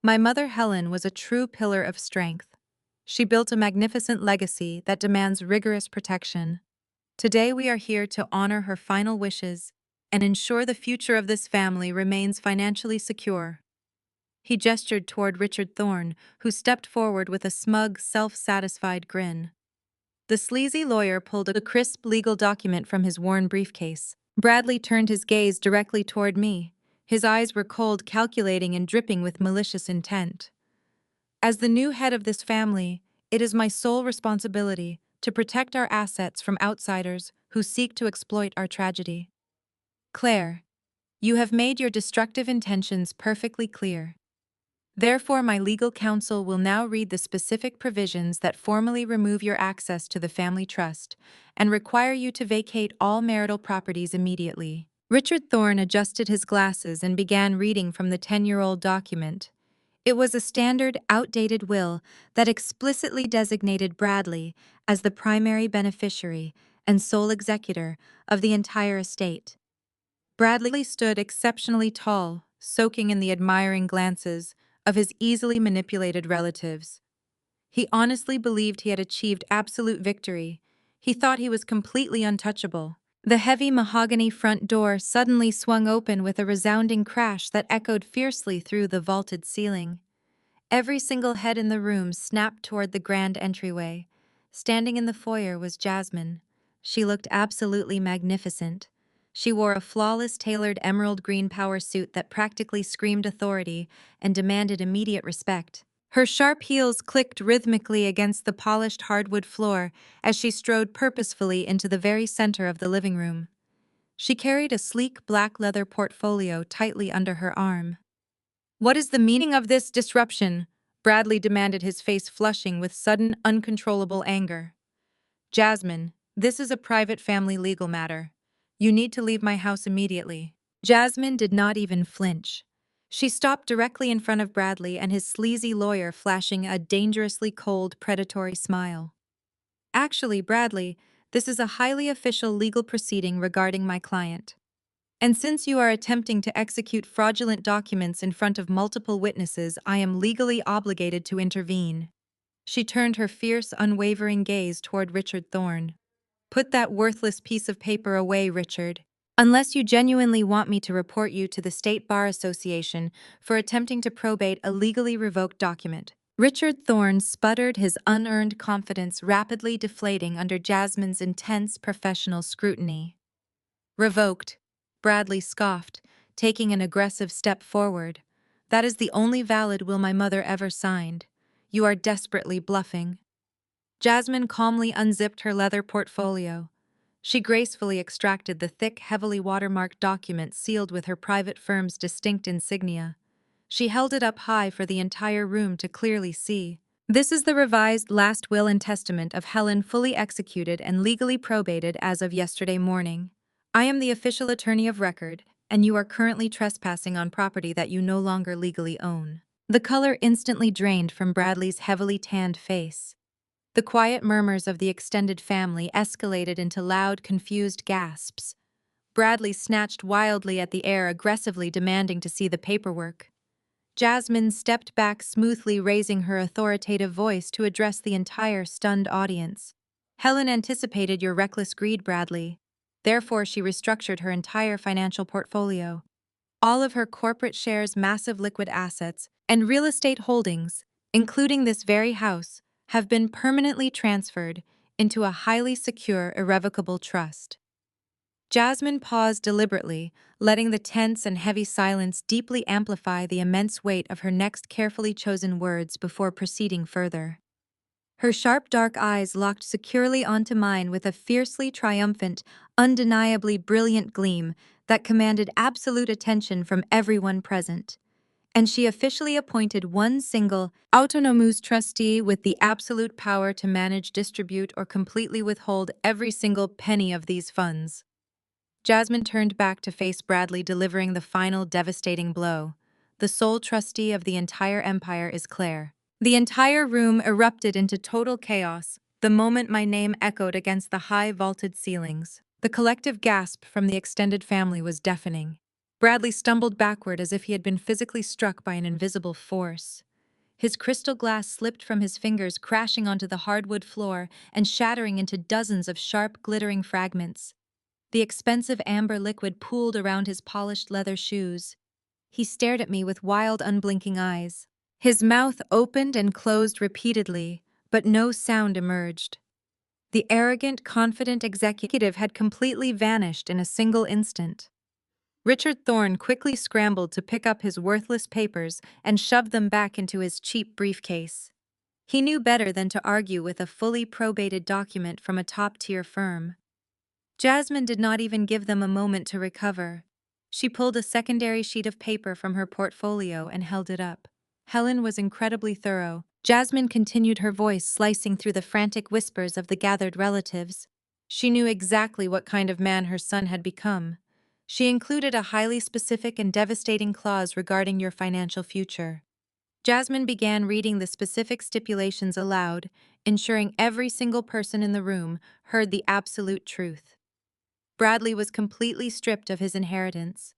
My mother Helen was a true pillar of strength. She built a magnificent legacy that demands rigorous protection. Today we are here to honor her final wishes and ensure the future of this family remains financially secure. He gestured toward Richard Thorne, who stepped forward with a smug, self-satisfied grin. The sleazy lawyer pulled a crisp legal document from his worn briefcase. Bradley turned his gaze directly toward me. His eyes were cold, calculating, and dripping with malicious intent. As the new head of this family, it is my sole responsibility to protect our assets from outsiders who seek to exploit our tragedy. Claire, you have made your destructive intentions perfectly clear. Therefore, my legal counsel will now read the specific provisions that formally remove your access to the family trust and require you to vacate all marital properties immediately. Richard Thorne adjusted his glasses and began reading from the 10-year-old document. It was a standard, outdated will that explicitly designated Bradley as the primary beneficiary and sole executor of the entire estate. Bradley stood exceptionally tall, soaking in the admiring glances of his easily manipulated relatives. He honestly believed he had achieved absolute victory. He thought he was completely untouchable. The heavy mahogany front door suddenly swung open with a resounding crash that echoed fiercely through the vaulted ceiling. Every single head in the room snapped toward the grand entryway. Standing in the foyer was Jasmine. She looked absolutely magnificent. She wore a flawless tailored emerald green power suit that practically screamed authority and demanded immediate respect. Her sharp heels clicked rhythmically against the polished hardwood floor as she strode purposefully into the very center of the living room. She carried a sleek black leather portfolio tightly under her arm. "What is the meaning of this disruption?" Bradley demanded, his face flushing with sudden, uncontrollable anger. "Jasmine, this is a private family legal matter. You need to leave my house immediately." Jasmine did not even flinch. She stopped directly in front of Bradley and his sleazy lawyer, flashing a dangerously cold, predatory smile. "Actually, Bradley, this is a highly official legal proceeding regarding my client. And since you are attempting to execute fraudulent documents in front of multiple witnesses, I am legally obligated to intervene." She turned her fierce, unwavering gaze toward Richard Thorne. "Put that worthless piece of paper away, Richard. Unless you genuinely want me to report you to the State Bar Association for attempting to probate a legally revoked document." Richard Thorne sputtered, his unearned confidence rapidly deflating under Jasmine's intense professional scrutiny. "Revoked," Bradley scoffed, taking an aggressive step forward. "That is the only valid will my mother ever signed. You are desperately bluffing." Jasmine calmly unzipped her leather portfolio. She gracefully extracted the thick, heavily watermarked document sealed with her private firm's distinct insignia. She held it up high for the entire room to clearly see. "This is the revised last will and testament of Helen, fully executed and legally probated as of yesterday morning. I am the official attorney of record, and you are currently trespassing on property that you no longer legally own." The color instantly drained from Bradley's heavily tanned face. The quiet murmurs of the extended family escalated into loud, confused gasps. Bradley snatched wildly at the air, aggressively demanding to see the paperwork. Jasmine stepped back smoothly, raising her authoritative voice to address the entire stunned audience. "Helen anticipated your reckless greed, Bradley. Therefore, she restructured her entire financial portfolio. All of her corporate shares, massive liquid assets, and real estate holdings, including this very house, have been permanently transferred into a highly secure, irrevocable trust." Jasmine paused deliberately, letting the tense and heavy silence deeply amplify the immense weight of her next carefully chosen words before proceeding further. Her sharp dark eyes locked securely onto mine with a fiercely triumphant, undeniably brilliant gleam that commanded absolute attention from everyone present. and she officially appointed one single autonomous trustee with the absolute power to manage, distribute, or completely withhold every single penny of these funds. Jasmine turned back to face Bradley, delivering the final devastating blow. The sole trustee of the entire empire is Claire. The entire room erupted into total chaos the moment my name echoed against the high vaulted ceilings. The collective gasp from the extended family was deafening. Bradley stumbled backward as if he had been physically struck by an invisible force. His crystal glass slipped from his fingers, crashing onto the hardwood floor and shattering into dozens of sharp, glittering fragments. The expensive amber liquid pooled around his polished leather shoes. He stared at me with wild, unblinking eyes. His mouth opened and closed repeatedly, but no sound emerged. The arrogant, confident executive had completely vanished in a single instant. Richard Thorne quickly scrambled to pick up his worthless papers and shoved them back into his cheap briefcase. He knew better than to argue with a fully probated document from a top-tier firm. Jasmine did not even give them a moment to recover. She pulled a secondary sheet of paper from her portfolio and held it up. Helen was incredibly thorough. Jasmine continued, her voice slicing through the frantic whispers of the gathered relatives. She knew exactly what kind of man her son had become. She included a highly specific and devastating clause regarding your financial future. Jasmine began reading the specific stipulations aloud, ensuring every single person in the room heard the absolute truth. Bradley was completely stripped of his inheritance.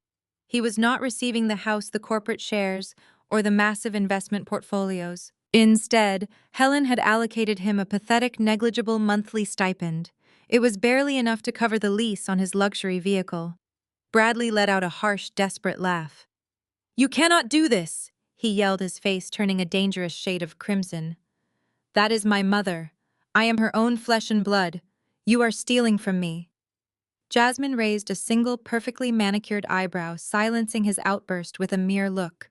He was not receiving the house, the corporate shares, or the massive investment portfolios. Instead, Helen had allocated him a pathetic, negligible monthly stipend. It was barely enough to cover the lease on his luxury vehicle. Bradley let out a harsh, desperate laugh. "You cannot do this!" he yelled, his face turning a dangerous shade of crimson. "That is my mother. I am her own flesh and blood. You are stealing from me." Jasmine raised a single perfectly manicured eyebrow, silencing his outburst with a mere look.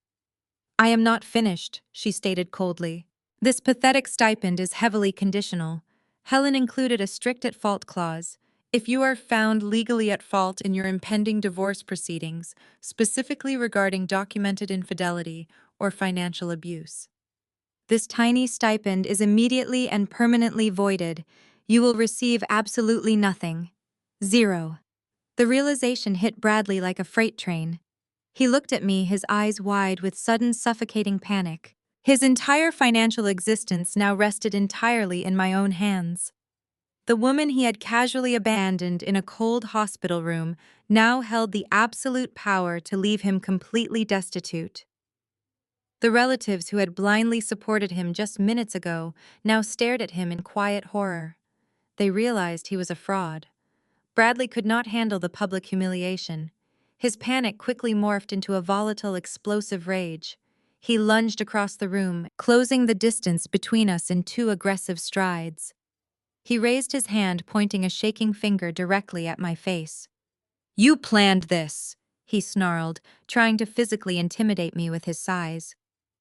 "I am not finished," she stated coldly. "This pathetic stipend is heavily conditional." Helen included a strict at-fault clause. If you are found legally at fault in your impending divorce proceedings, specifically regarding documented infidelity or financial abuse, this tiny stipend is immediately and permanently voided. You will receive absolutely nothing. Zero. The realization hit Bradley like a freight train. He looked at me, his eyes wide with sudden suffocating panic. His entire financial existence now rested entirely in my own hands. The woman he had casually abandoned in a cold hospital room now held the absolute power to leave him completely destitute. The relatives who had blindly supported him just minutes ago now stared at him in quiet horror. They realized he was a fraud. Bradley could not handle the public humiliation. His panic quickly morphed into a volatile, explosive rage. He lunged across the room, closing the distance between us in 2 aggressive strides. He raised his hand, pointing a shaking finger directly at my face. "You planned this," he snarled, trying to physically intimidate me with his size.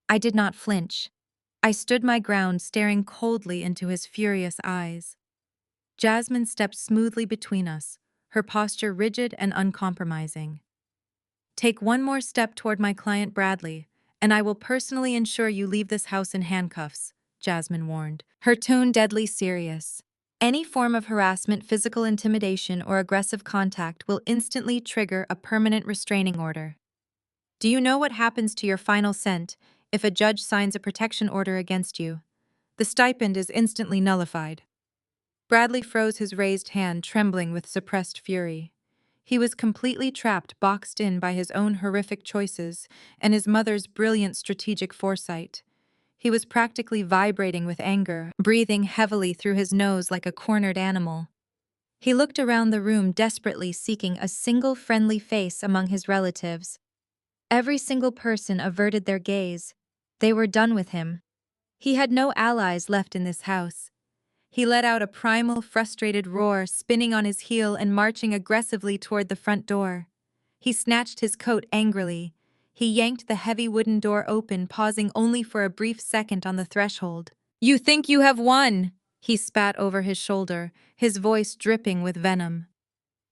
I did not flinch. I stood my ground, staring coldly into his furious eyes. Jasmine stepped smoothly between us, her posture rigid and uncompromising. "Take one more step toward my client Bradley, and I will personally ensure you leave this house in handcuffs," Jasmine warned, her tone deadly serious. "Any form of harassment, physical intimidation, or aggressive contact will instantly trigger a permanent restraining order. Do you know what happens to your final cent if a judge signs a protection order against you? The stipend is instantly nullified." Bradley froze, his raised hand trembling with suppressed fury. He was completely trapped, boxed in by his own horrific choices and his mother's brilliant strategic foresight. He was practically vibrating with anger, breathing heavily through his nose like a cornered animal. He looked around the room, desperately seeking a single friendly face among his relatives. Every single person averted their gaze. They were done with him. He had no allies left in this house. He let out a primal, frustrated roar, spinning on his heel and marching aggressively toward the front door. He snatched his coat angrily. He yanked the heavy wooden door open, pausing only for a brief second on the threshold. "You think you have won?" he spat over his shoulder, his voice dripping with venom.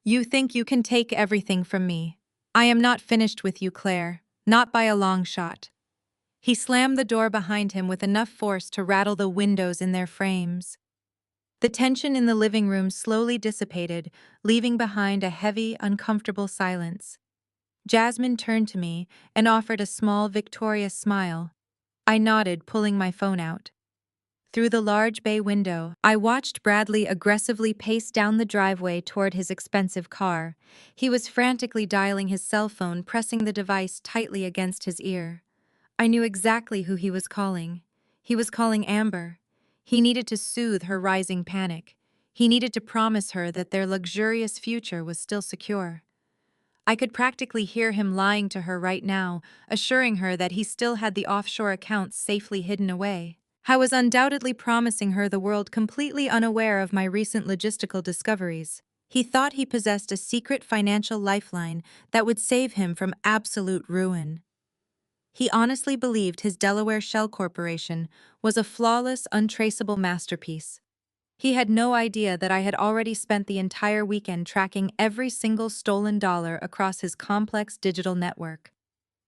"You think you can take everything from me? I am not finished with you, Claire. Not by a long shot." He slammed the door behind him with enough force to rattle the windows in their frames. The tension in the living room slowly dissipated, leaving behind a heavy, uncomfortable silence. Jasmine turned to me and offered a small, victorious smile. I nodded, pulling my phone out. Through the large bay window, I watched Bradley aggressively pace down the driveway toward his expensive car. He was frantically dialing his cell phone, pressing the device tightly against his ear. I knew exactly who he was calling. He was calling Amber. He needed to soothe her rising panic. He needed to promise her that their luxurious future was still secure. I could practically hear him lying to her right now, assuring her that he still had the offshore accounts safely hidden away. I was undoubtedly promising her the world, completely unaware of my recent logistical discoveries. He thought he possessed a secret financial lifeline that would save him from absolute ruin. He honestly believed his Delaware Shell Corporation was a flawless, untraceable masterpiece. He had no idea that I had already spent the entire weekend tracking every single stolen dollar across his complex digital network.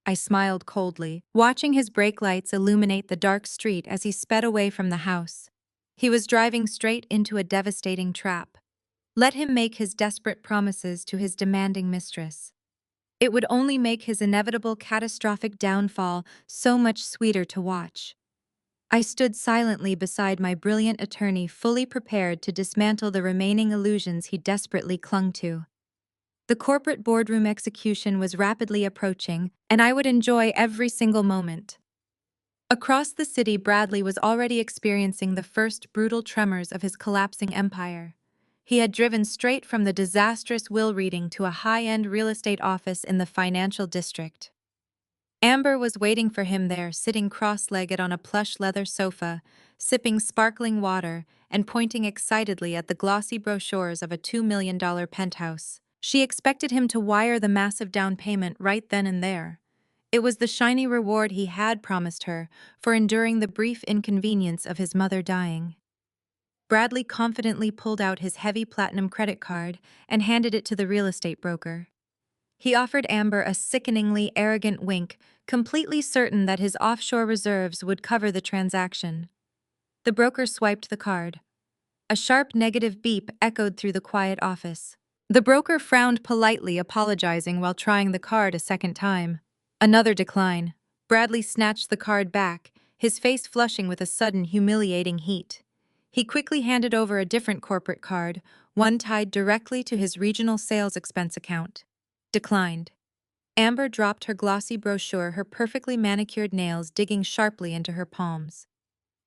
I smiled coldly, watching his brake lights illuminate the dark street as he sped away from the house. He was driving straight into a devastating trap. Let him make his desperate promises to his demanding mistress. It would only make his inevitable catastrophic downfall so much sweeter to watch. I stood silently beside my brilliant attorney, fully prepared to dismantle the remaining illusions he desperately clung to. The corporate boardroom execution was rapidly approaching, and I would enjoy every single moment. Across the city, Bradley was already experiencing the first brutal tremors of his collapsing empire. He had driven straight from the disastrous will reading to a high-end real estate office in the financial district. Amber was waiting for him there, sitting cross-legged on a plush leather sofa, sipping sparkling water and pointing excitedly at the glossy brochures of a $2 million penthouse. She expected him to wire the massive down payment right then and there. It was the shiny reward he had promised her for enduring the brief inconvenience of his mother dying. Bradley confidently pulled out his heavy platinum credit card and handed it to the real estate broker. He offered Amber a sickeningly arrogant wink, completely certain that his offshore reserves would cover the transaction. The broker swiped the card. A sharp negative beep echoed through the quiet office. The broker frowned politely, apologizing while trying the card a second time. Another decline. Bradley snatched the card back, his face flushing with a sudden, humiliating heat. He quickly handed over a different corporate card, one tied directly to his regional sales expense account. Declined. Amber dropped her glossy brochure, her perfectly manicured nails digging sharply into her palms.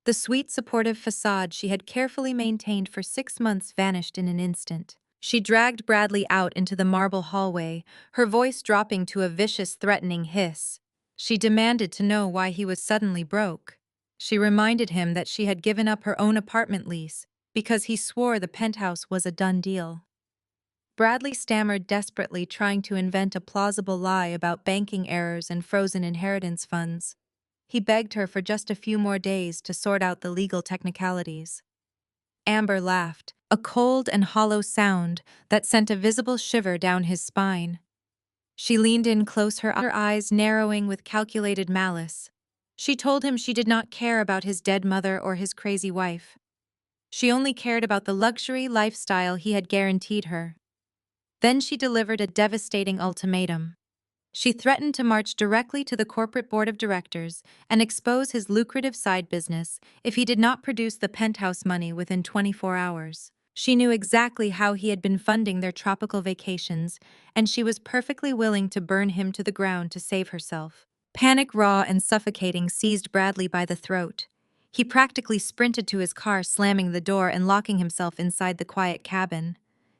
The sweet, supportive facade she had carefully maintained for 6 months vanished in an instant. She dragged Bradley out into the marble hallway, her voice dropping to a vicious, threatening hiss. She demanded to know why he was suddenly broke. She reminded him that she had given up her own apartment lease because he swore the penthouse was a done deal. Bradley stammered desperately, trying to invent a plausible lie about banking errors and frozen inheritance funds. He begged her for just a few more days to sort out the legal technicalities. Amber laughed, a cold and hollow sound that sent a visible shiver down his spine. She leaned in close, her eyes narrowing with calculated malice. She told him she did not care about his dead mother or his crazy wife. She only cared about the luxury lifestyle he had guaranteed her. Then she delivered a devastating ultimatum. She threatened to march directly to the corporate board of directors and expose his lucrative side business if he did not produce the penthouse money within 24 hours. She knew exactly how he had been funding their tropical vacations, and she was perfectly willing to burn him to the ground to save herself. Panic, raw and suffocating, seized Bradley by the throat. He practically sprinted to his car, slamming the door and locking himself inside the quiet cabin.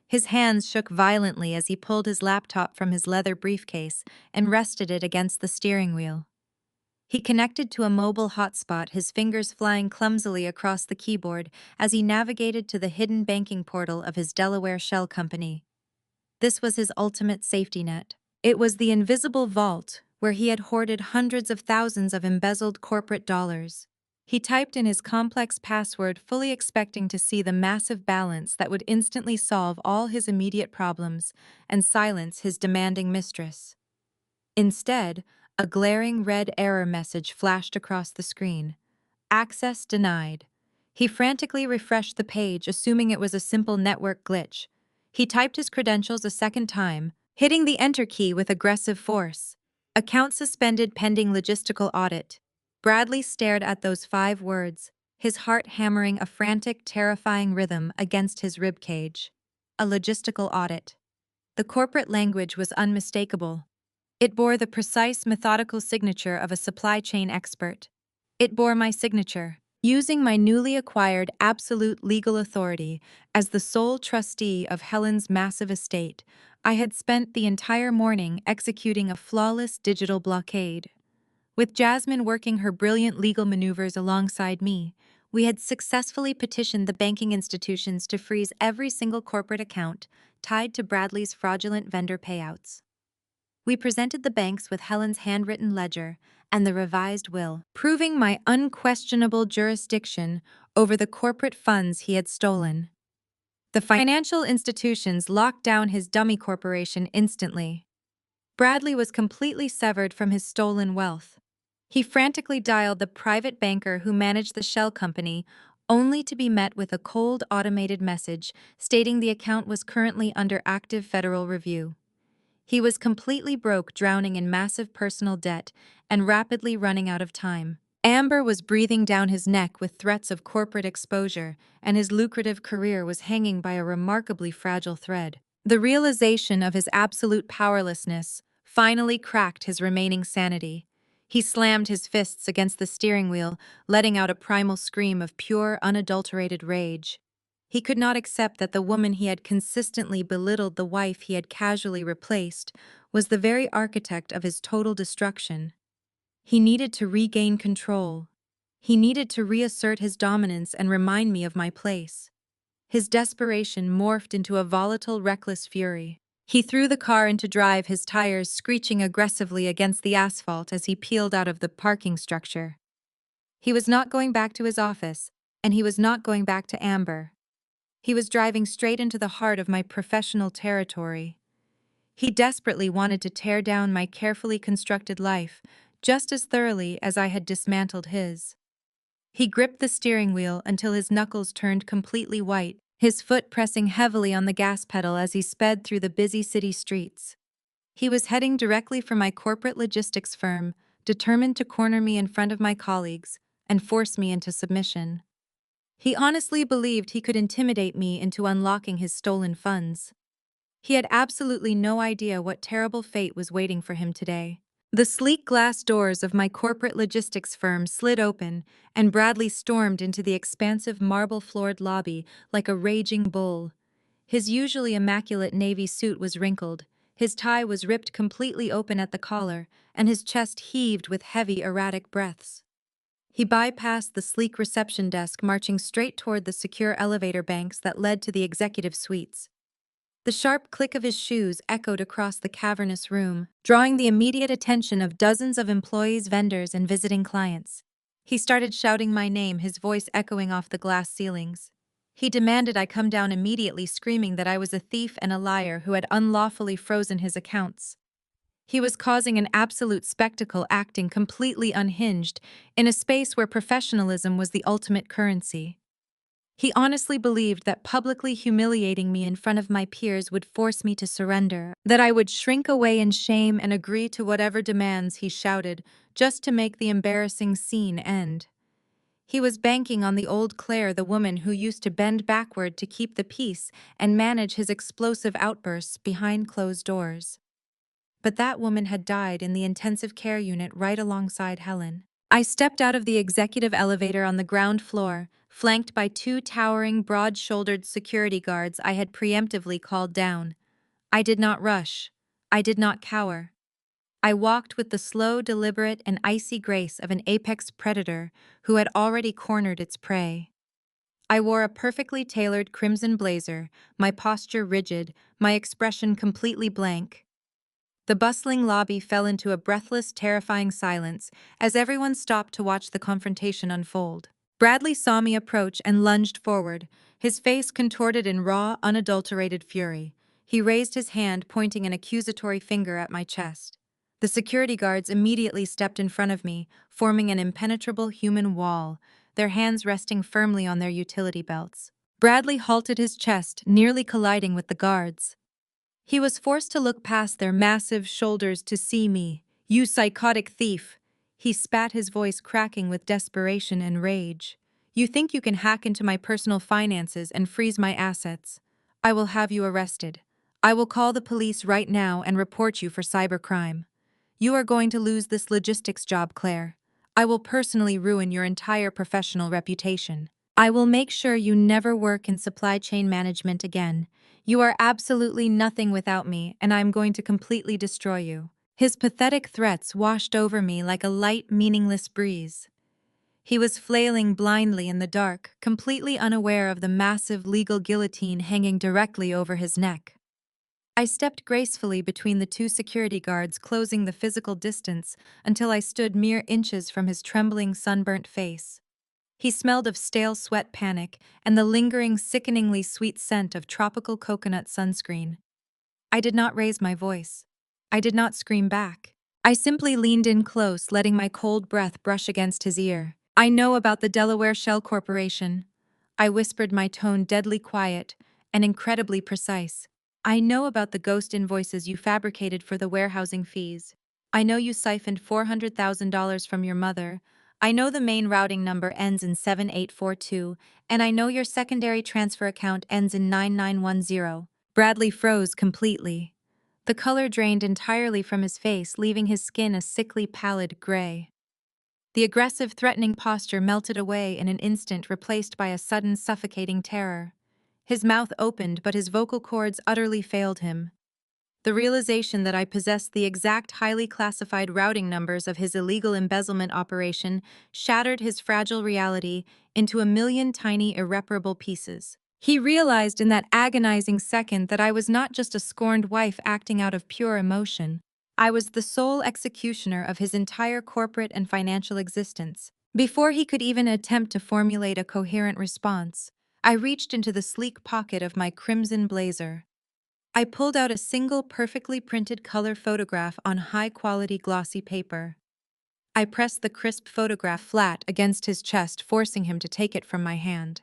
His hands shook violently as he pulled his laptop from his leather briefcase and rested it against the steering wheel. He connected to a mobile hotspot, his fingers flying clumsily across the keyboard as he navigated to the hidden banking portal of his Delaware shell company. This was his ultimate safety net. It was the invisible vault where he had hoarded hundreds of thousands of embezzled corporate dollars. He typed in his complex password, fully expecting to see the massive balance that would instantly solve all his immediate problems and silence his demanding mistress. Instead, A glaring red error message flashed across the screen. Access denied. He frantically refreshed the page, assuming it was a simple network glitch. He typed his credentials a second time, hitting the enter key with aggressive force. Account suspended pending logistical audit. Bradley stared at those 5 words, his heart hammering a frantic, terrifying rhythm against his ribcage. A logistical audit. The corporate language was unmistakable. It bore the precise, methodical signature of a supply chain expert. It bore my signature, using my newly acquired absolute legal authority as the sole trustee of Helen's massive estate. I had spent the entire morning executing a flawless digital blockade. With Jasmine working her brilliant legal maneuvers alongside me, we had successfully petitioned the banking institutions to freeze every single corporate account tied to Bradley's fraudulent vendor payouts. We presented the banks with Helen's handwritten ledger and the revised will, proving my unquestionable jurisdiction over the corporate funds he had stolen. The financial institutions locked down his dummy corporation instantly. Bradley was completely severed from his stolen wealth. He frantically dialed the private banker who managed the shell company, only to be met with a cold automated message stating the account was currently under active federal review. He was completely broke, drowning in massive personal debt and rapidly running out of time. Amber was breathing down his neck with threats of corporate exposure, and his lucrative career was hanging by a remarkably fragile thread. The realization of his absolute powerlessness finally cracked his remaining sanity. He slammed his fists against the steering wheel, letting out a primal scream of pure, unadulterated rage. He could not accept that the woman he had consistently belittled, the wife he had casually replaced, was the very architect of his total destruction. He needed to regain control. He needed to reassert his dominance and remind me of my place. His desperation morphed into a volatile, reckless fury. He threw the car into drive, his tires screeching aggressively against the asphalt as he peeled out of the parking structure. He was not going back to his office, and he was not going back to Amber. He was driving straight into the heart of my professional territory. He desperately wanted to tear down my carefully constructed life, just as thoroughly as I had dismantled his. He gripped the steering wheel until his knuckles turned completely white, his foot pressing heavily on the gas pedal as he sped through the busy city streets. He was heading directly for my corporate logistics firm, determined to corner me in front of my colleagues and force me into submission. He honestly believed he could intimidate me into unlocking his stolen funds. He had absolutely no idea what terrible fate was waiting for him today. The sleek glass doors of my corporate logistics firm slid open, and Bradley stormed into the expansive marble-floored lobby like a raging bull. His usually immaculate navy suit was wrinkled, his tie was ripped completely open at the collar, and his chest heaved with heavy, erratic breaths. He bypassed the sleek reception desk, marching straight toward the secure elevator banks that led to the executive suites. The sharp click of his shoes echoed across the cavernous room, drawing the immediate attention of dozens of employees, vendors, and visiting clients. He started shouting my name, his voice echoing off the glass ceilings. He demanded I come down immediately, screaming that I was a thief and a liar who had unlawfully frozen his accounts. He was causing an absolute spectacle, acting completely unhinged, in a space where professionalism was the ultimate currency. He honestly believed that publicly humiliating me in front of my peers would force me to surrender, that I would shrink away in shame and agree to whatever demands he shouted, just to make the embarrassing scene end. He was banking on the old Claire, the woman who used to bend backward to keep the peace and manage his explosive outbursts behind closed doors. But that woman had died in the intensive care unit right alongside Helen. I stepped out of the executive elevator on the ground floor, flanked by 2 towering, broad-shouldered security guards I had preemptively called down. I did not rush. I did not cower. I walked with the slow, deliberate, and icy grace of an apex predator who had already cornered its prey. I wore a perfectly tailored crimson blazer, my posture rigid, my expression completely blank. The bustling lobby fell into a breathless, terrifying silence as everyone stopped to watch the confrontation unfold. Bradley saw me approach and lunged forward, his face contorted in raw, unadulterated fury. He raised his hand, pointing an accusatory finger at my chest. The security guards immediately stepped in front of me, forming an impenetrable human wall, their hands resting firmly on their utility belts. Bradley halted his chest, nearly colliding with the guards. He was forced to look past their massive shoulders to see me. "You psychotic thief!" He spat, his voice cracking with desperation and rage. "You think you can hack into my personal finances and freeze my assets? I will have you arrested. I will call the police right now and report you for cybercrime. You are going to lose this logistics job, Claire. I will personally ruin your entire professional reputation. I will make sure you never work in supply chain management again. You are absolutely nothing without me, and I am going to completely destroy you." His pathetic threats washed over me like a light, meaningless breeze. He was flailing blindly in the dark, completely unaware of the massive legal guillotine hanging directly over his neck. I stepped gracefully between the two security guards, closing the physical distance until I stood mere inches from his trembling, sunburnt face. He smelled of stale sweat, panic, and the lingering, sickeningly sweet scent of tropical coconut sunscreen. I did not raise my voice. I did not scream back. I simply leaned in close, letting my cold breath brush against his ear. "I know about the Delaware Shell Corporation." I whispered, my tone deadly quiet and incredibly precise. "I know about the ghost invoices you fabricated for the warehousing fees. I know you siphoned $400,000 from your mother. I know the main routing number ends in 7842, and I know your secondary transfer account ends in 9910. Bradley froze completely. The color drained entirely from his face, leaving his skin a sickly pallid gray. The aggressive, threatening posture melted away in an instant, replaced by a sudden, suffocating terror. His mouth opened, but his vocal cords utterly failed him. The realization that I possessed the exact highly classified routing numbers of his illegal embezzlement operation shattered his fragile reality into a million tiny, irreparable pieces. He realized in that agonizing second that I was not just a scorned wife acting out of pure emotion. I was the sole executioner of his entire corporate and financial existence. Before he could even attempt to formulate a coherent response, I reached into the sleek pocket of my crimson blazer. I pulled out a single perfectly printed color photograph on high-quality glossy paper. I pressed the crisp photograph flat against his chest, forcing him to take it from my hand.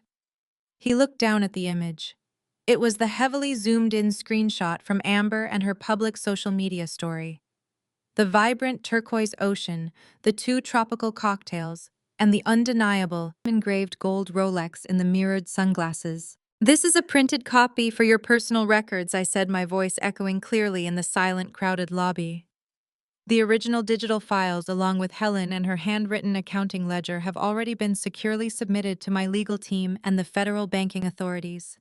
He looked down at the image. It was the heavily zoomed-in screenshot from Amber and her public social media story. The vibrant turquoise ocean, the two tropical cocktails, and the undeniable, engraved gold Rolex in the mirrored sunglasses. "This is a printed copy for your personal records," I said, my voice echoing clearly in the silent, crowded lobby. "The original digital files, along with Helen and her handwritten accounting ledger, have already been securely submitted to my legal team and the federal banking authorities.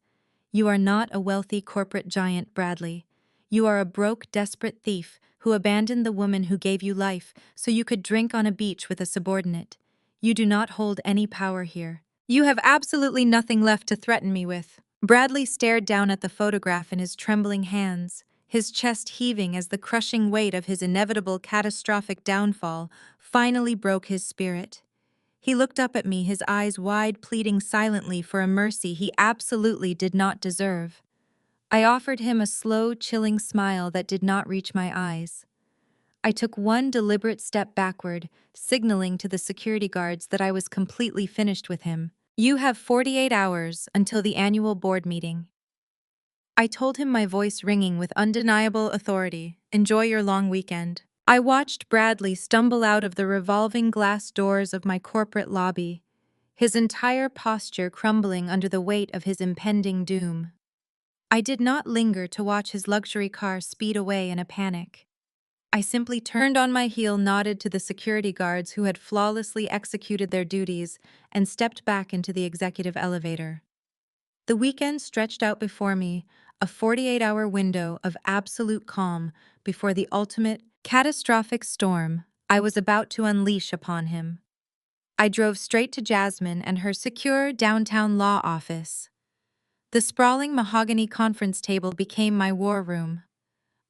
You are not a wealthy corporate giant, Bradley. You are a broke, desperate thief who abandoned the woman who gave you life so you could drink on a beach with a subordinate. You do not hold any power here. You have absolutely nothing left to threaten me with." Bradley stared down at the photograph in his trembling hands, his chest heaving as the crushing weight of his inevitable catastrophic downfall finally broke his spirit. He looked up at me, his eyes wide, pleading silently for a mercy he absolutely did not deserve. I offered him a slow, chilling smile that did not reach my eyes. I took one deliberate step backward, signaling to the security guards that I was completely finished with him. "You have 48 hours until the annual board meeting." I told him, my voice ringing with undeniable authority. "Enjoy your long weekend." I watched Bradley stumble out of the revolving glass doors of my corporate lobby, his entire posture crumbling under the weight of his impending doom. I did not linger to watch his luxury car speed away in a panic. I simply turned on my heel, nodded to the security guards who had flawlessly executed their duties, and stepped back into the executive elevator. The weekend stretched out before me, a 48-hour window of absolute calm before the ultimate, catastrophic storm I was about to unleash upon him. I drove straight to Jasmine and her secure downtown law office. The sprawling mahogany conference table became my war room.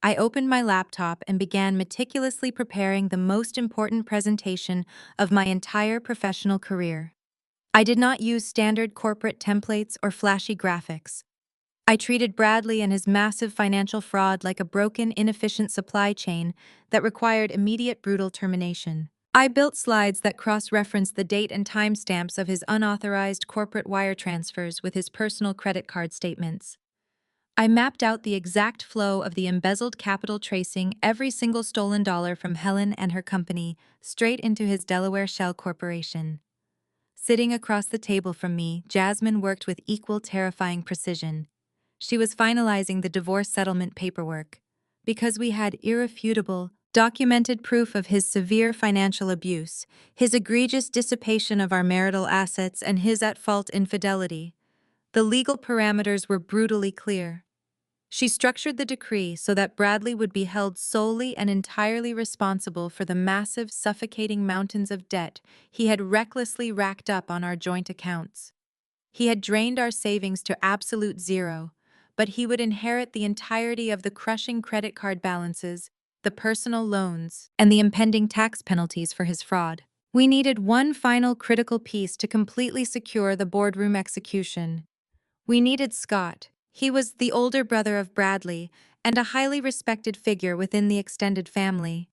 I opened my laptop and began meticulously preparing the most important presentation of my entire professional career. I did not use standard corporate templates or flashy graphics. I treated Bradley and his massive financial fraud like a broken, inefficient supply chain that required immediate, brutal termination. I built slides that cross-referenced the date and timestamps of his unauthorized corporate wire transfers with his personal credit card statements. I mapped out the exact flow of the embezzled capital, tracing every single stolen dollar from Helen and her company straight into his Delaware shell corporation. Sitting across the table from me, Jasmine worked with equal terrifying precision. She was finalizing the divorce settlement paperwork. Because we had irrefutable, documented proof of his severe financial abuse, his egregious dissipation of our marital assets, and his at-fault infidelity, the legal parameters were brutally clear. She structured the decree so that Bradley would be held solely and entirely responsible for the massive, suffocating mountains of debt he had recklessly racked up on our joint accounts. He had drained our savings to absolute zero, but he would inherit the entirety of the crushing credit card balances, the personal loans, and the impending tax penalties for his fraud. We needed one final critical piece to completely secure the boardroom execution. We needed Scott. He was the older brother of Bradley and a highly respected figure within the extended family.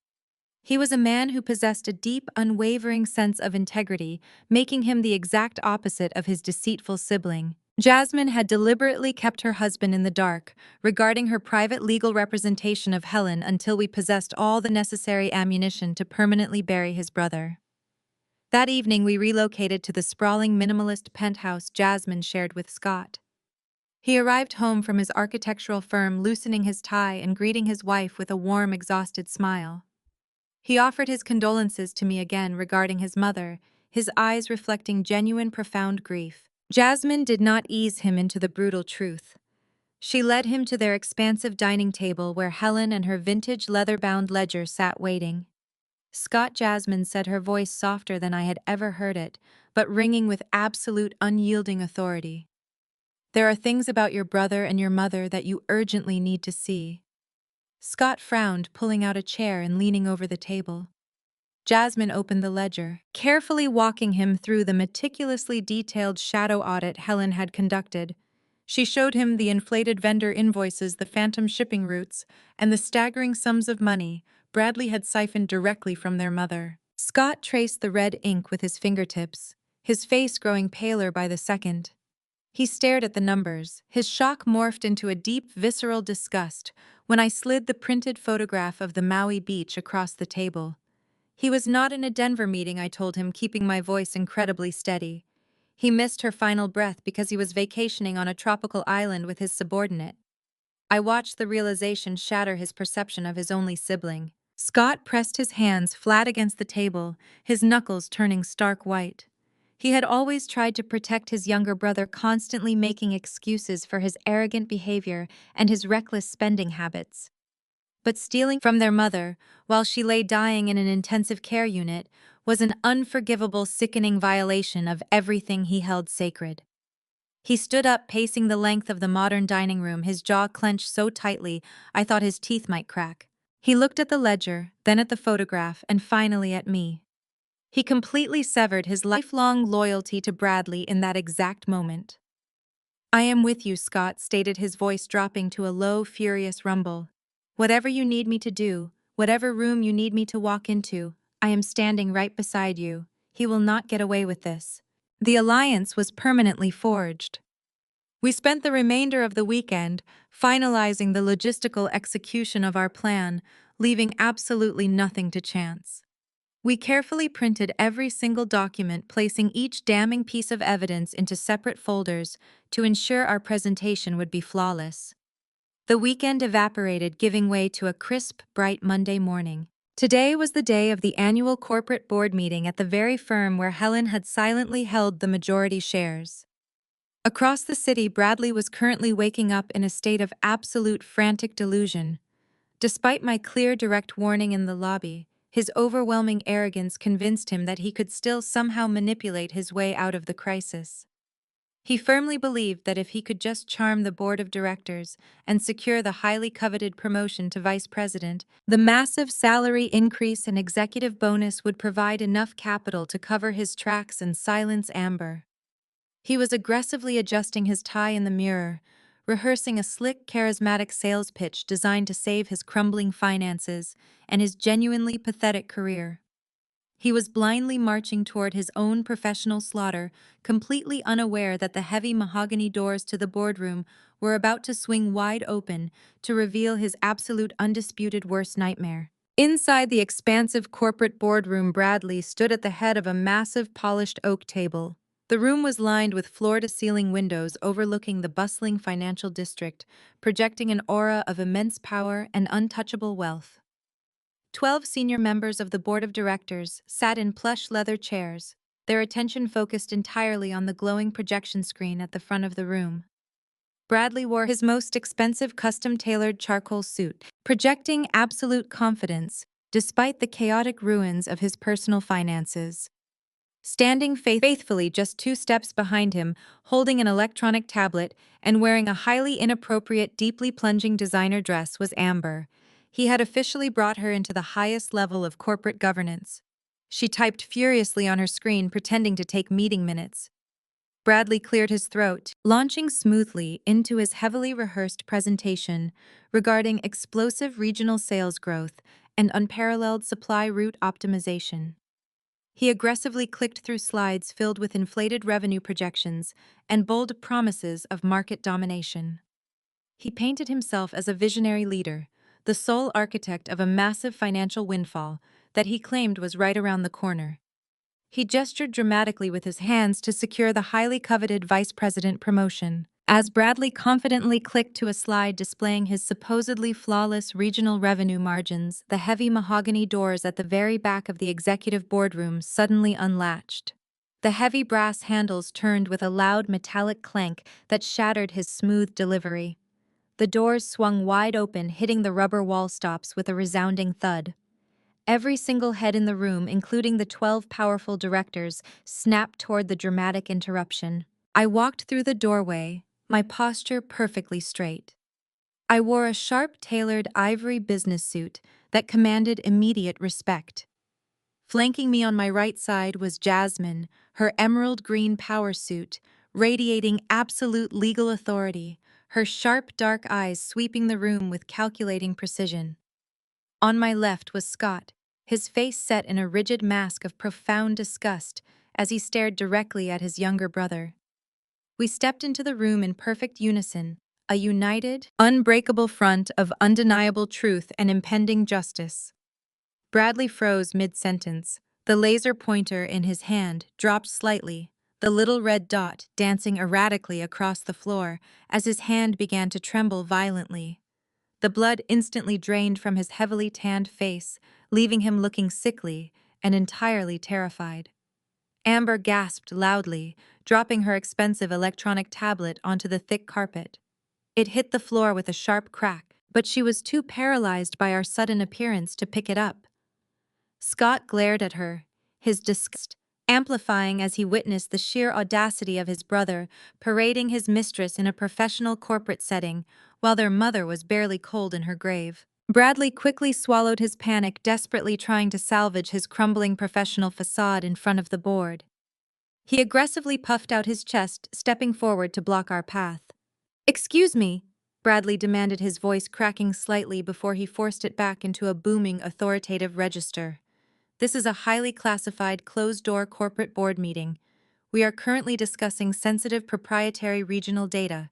He was a man who possessed a deep, unwavering sense of integrity, making him the exact opposite of his deceitful sibling. Jasmine had deliberately kept her husband in the dark regarding her private legal representation of Helen until we possessed all the necessary ammunition to permanently bury his brother. That evening, we relocated to the sprawling minimalist penthouse Jasmine shared with Scott. He arrived home from his architectural firm, loosening his tie and greeting his wife with a warm, exhausted smile. He offered his condolences to me again regarding his mother, his eyes reflecting genuine, profound grief. Jasmine did not ease him into the brutal truth. She led him to their expansive dining table where Helen and her vintage leather-bound ledger sat waiting. Scott, Jasmine said, her voice softer than I had ever heard it, but ringing with absolute, unyielding authority. "There are things about your brother and your mother that you urgently need to see." Scott frowned, pulling out a chair and leaning over the table. Jasmine opened the ledger, carefully walking him through the meticulously detailed shadow audit Helen had conducted. She showed him the inflated vendor invoices, the phantom shipping routes, and the staggering sums of money Bradley had siphoned directly from their mother. Scott traced the red ink with his fingertips, his face growing paler by the second. He stared at the numbers, his shock morphed into a deep, visceral disgust when I slid the printed photograph of the Maui beach across the table. He was not in a Denver meeting, I told him, keeping my voice incredibly steady. He missed her final breath because he was vacationing on a tropical island with his subordinate. I watched the realization shatter his perception of his only sibling. Scott pressed his hands flat against the table, his knuckles turning stark white. He had always tried to protect his younger brother, constantly making excuses for his arrogant behavior and his reckless spending habits. But stealing from their mother, while she lay dying in an intensive care unit, was an unforgivable, sickening violation of everything he held sacred. He stood up, pacing the length of the modern dining room, his jaw clenched so tightly I thought his teeth might crack. He looked at the ledger, then at the photograph, and finally at me. He completely severed his lifelong loyalty to Bradley in that exact moment. "I am with you," Scott stated, his voice dropping to a low, furious rumble. "Whatever you need me to do, whatever room you need me to walk into, I am standing right beside you. He will not get away with this." The alliance was permanently forged. We spent the remainder of the weekend finalizing the logistical execution of our plan, leaving absolutely nothing to chance. We carefully printed every single document, placing each damning piece of evidence into separate folders to ensure our presentation would be flawless. The weekend evaporated, giving way to a crisp, bright Monday morning. Today was the day of the annual corporate board meeting at the very firm where Helen had silently held the majority shares. Across the city, Bradley was currently waking up in a state of absolute frantic delusion. Despite my clear, direct warning in the lobby, his overwhelming arrogance convinced him that he could still somehow manipulate his way out of the crisis. He firmly believed that if he could just charm the board of directors and secure the highly coveted promotion to vice president, the massive salary increase and executive bonus would provide enough capital to cover his tracks and silence Amber. He was aggressively adjusting his tie in the mirror, rehearsing a slick, charismatic sales pitch designed to save his crumbling finances and his genuinely pathetic career. He was blindly marching toward his own professional slaughter, completely unaware that the heavy mahogany doors to the boardroom were about to swing wide open to reveal his absolute undisputed worst nightmare. Inside the expansive corporate boardroom, Bradley stood at the head of a massive polished oak table. The room was lined with floor-to-ceiling windows overlooking the bustling financial district, projecting an aura of immense power and untouchable wealth. 12 senior members of the board of directors sat in plush leather chairs, their attention focused entirely on the glowing projection screen at the front of the room. Bradley wore his most expensive custom-tailored charcoal suit, projecting absolute confidence despite the chaotic ruins of his personal finances. Standing faithfully just 2 steps behind him, holding an electronic tablet and wearing a highly inappropriate, deeply plunging designer dress was Amber. He had officially brought her into the highest level of corporate governance. She typed furiously on her screen, pretending to take meeting minutes. Bradley cleared his throat, launching smoothly into his heavily rehearsed presentation regarding explosive regional sales growth and unparalleled supply route optimization. He aggressively clicked through slides filled with inflated revenue projections and bold promises of market domination. He painted himself as a visionary leader, the sole architect of a massive financial windfall that he claimed was right around the corner. He gestured dramatically with his hands to secure the highly coveted vice president promotion. As Bradley confidently clicked to a slide displaying his supposedly flawless regional revenue margins, the heavy mahogany doors at the very back of the executive boardroom suddenly unlatched. The heavy brass handles turned with a loud metallic clank that shattered his smooth delivery. The doors swung wide open, hitting the rubber wall stops with a resounding thud. Every single head in the room, including the 12 powerful directors, snapped toward the dramatic interruption. I walked through the doorway, my posture perfectly straight. I wore a sharp-tailored ivory business suit that commanded immediate respect. Flanking me on my right side was Jasmine, her emerald green power suit, radiating absolute legal authority, her sharp dark eyes sweeping the room with calculating precision. On my left was Scott, his face set in a rigid mask of profound disgust as he stared directly at his younger brother. We stepped into the room in perfect unison, a united, unbreakable front of undeniable truth and impending justice. Bradley froze mid-sentence. The laser pointer in his hand dropped slightly, the little red dot dancing erratically across the floor as his hand began to tremble violently. The blood instantly drained from his heavily tanned face, leaving him looking sickly and entirely terrified. Amber gasped loudly, dropping her expensive electronic tablet onto the thick carpet. It hit the floor with a sharp crack, but she was too paralyzed by our sudden appearance to pick it up. Scott glared at her, his disgust amplifying as he witnessed the sheer audacity of his brother parading his mistress in a professional corporate setting while their mother was barely cold in her grave. Bradley quickly swallowed his panic, desperately trying to salvage his crumbling professional facade in front of the board. He aggressively puffed out his chest, stepping forward to block our path. "Excuse me," Bradley demanded, his voice cracking slightly before he forced it back into a booming, authoritative register. "This is a highly classified, closed-door corporate board meeting. We are currently discussing sensitive proprietary regional data.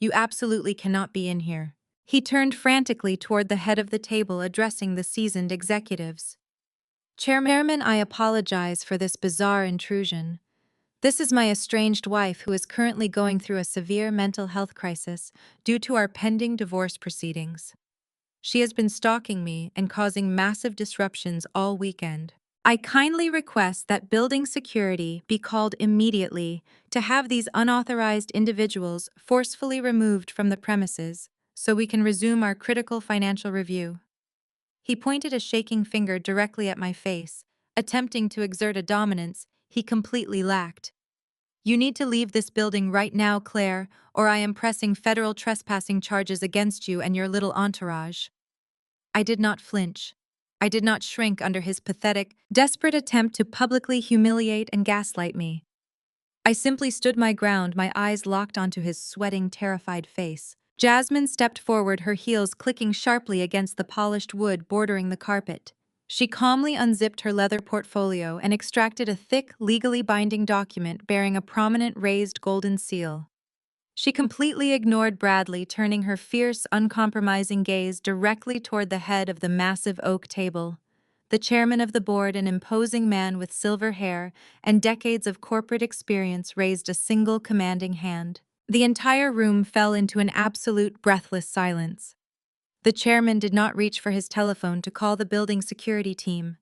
You absolutely cannot be in here." He turned frantically toward the head of the table, addressing the seasoned executives. "Chairman, I apologize for this bizarre intrusion. This is my estranged wife who is currently going through a severe mental health crisis due to our pending divorce proceedings. She has been stalking me and causing massive disruptions all weekend. I kindly request that building security be called immediately to have these unauthorized individuals forcefully removed from the premises so we can resume our critical financial review." He pointed a shaking finger directly at my face, attempting to exert a dominance he completely lacked. "You need to leave this building right now, Claire, or I am pressing federal trespassing charges against you and your little entourage." I did not flinch. I did not shrink under his pathetic, desperate attempt to publicly humiliate and gaslight me. I simply stood my ground, my eyes locked onto his sweating, terrified face. Jasmine stepped forward, her heels clicking sharply against the polished wood bordering the carpet. She calmly unzipped her leather portfolio and extracted a thick, legally binding document bearing a prominent raised golden seal. She completely ignored Bradley, turning her fierce, uncompromising gaze directly toward the head of the massive oak table. The chairman of the board, an imposing man with silver hair and decades of corporate experience, raised a single commanding hand. The entire room fell into an absolute, breathless silence. The chairman did not reach for his telephone to call the building security team.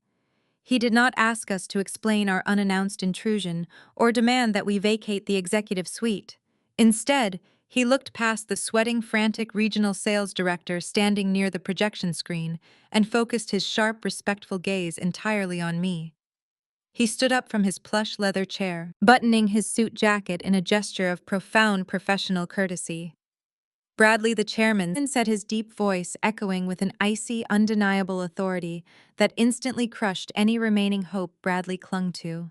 He did not ask us to explain our unannounced intrusion or demand that we vacate the executive suite. Instead, he looked past the sweating, frantic regional sales director standing near the projection screen and focused his sharp, respectful gaze entirely on me. He stood up from his plush leather chair, buttoning his suit jacket in a gesture of profound professional courtesy. Bradley, the chairman, said, his deep voice echoing with an icy, undeniable authority that instantly crushed any remaining hope Bradley clung to.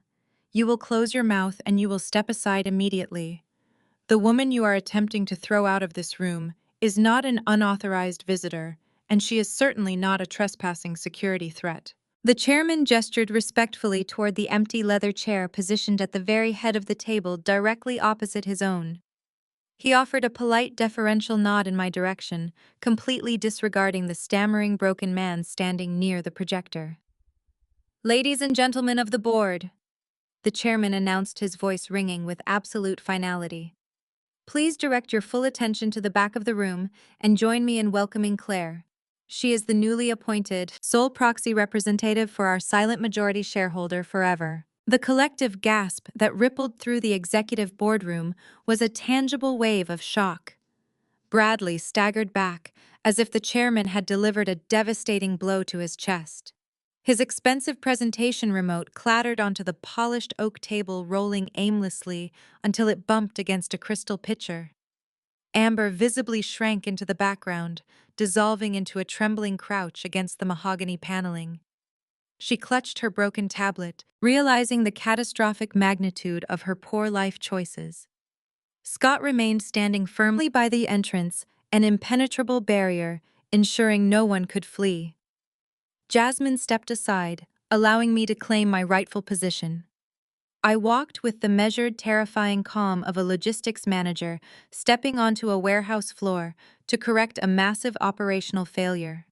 "You will close your mouth and you will step aside immediately. The woman you are attempting to throw out of this room is not an unauthorized visitor, and she is certainly not a trespassing security threat." The chairman gestured respectfully toward the empty leather chair positioned at the very head of the table directly opposite his own. He offered a polite, deferential nod in my direction, completely disregarding the stammering, broken man standing near the projector. "Ladies and gentlemen of the board," the chairman announced, his voice ringing with absolute finality. "Please direct your full attention to the back of the room and join me in welcoming Claire. She is the newly appointed sole proxy representative for our silent majority shareholder forever." The collective gasp that rippled through the executive boardroom was a tangible wave of shock. Bradley staggered back, as if the chairman had delivered a devastating blow to his chest. His expensive presentation remote clattered onto the polished oak table, rolling aimlessly until it bumped against a crystal pitcher. Amber visibly shrank into the background, dissolving into a trembling crouch against the mahogany paneling. She clutched her broken tablet, realizing the catastrophic magnitude of her poor life choices. Scott remained standing firmly by the entrance, an impenetrable barrier, ensuring no one could flee. Jasmine stepped aside, allowing me to claim my rightful position. I walked with the measured, terrifying calm of a logistics manager stepping onto a warehouse floor to correct a massive operational failure.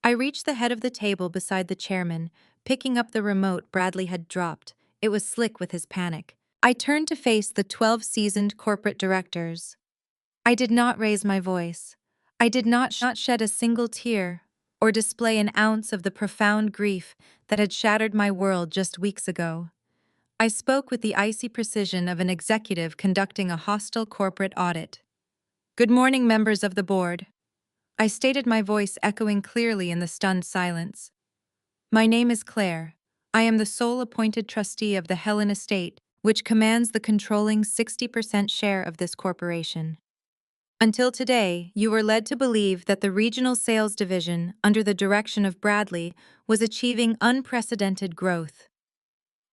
I reached the head of the table beside the chairman, picking up the remote Bradley had dropped. It was slick with his panic. I turned to face the 12 seasoned corporate directors. I did not raise my voice. I did not shed a single tear or display an ounce of the profound grief that had shattered my world just weeks ago. I spoke with the icy precision of an executive conducting a hostile corporate audit. "Good morning, members of the board." I stated, my voice echoing clearly in the stunned silence. "My name is Claire. I am the sole appointed trustee of the Helen Estate, which commands the controlling 60% share of this corporation. Until today, you were led to believe that the regional sales division, under the direction of Bradley, was achieving unprecedented growth.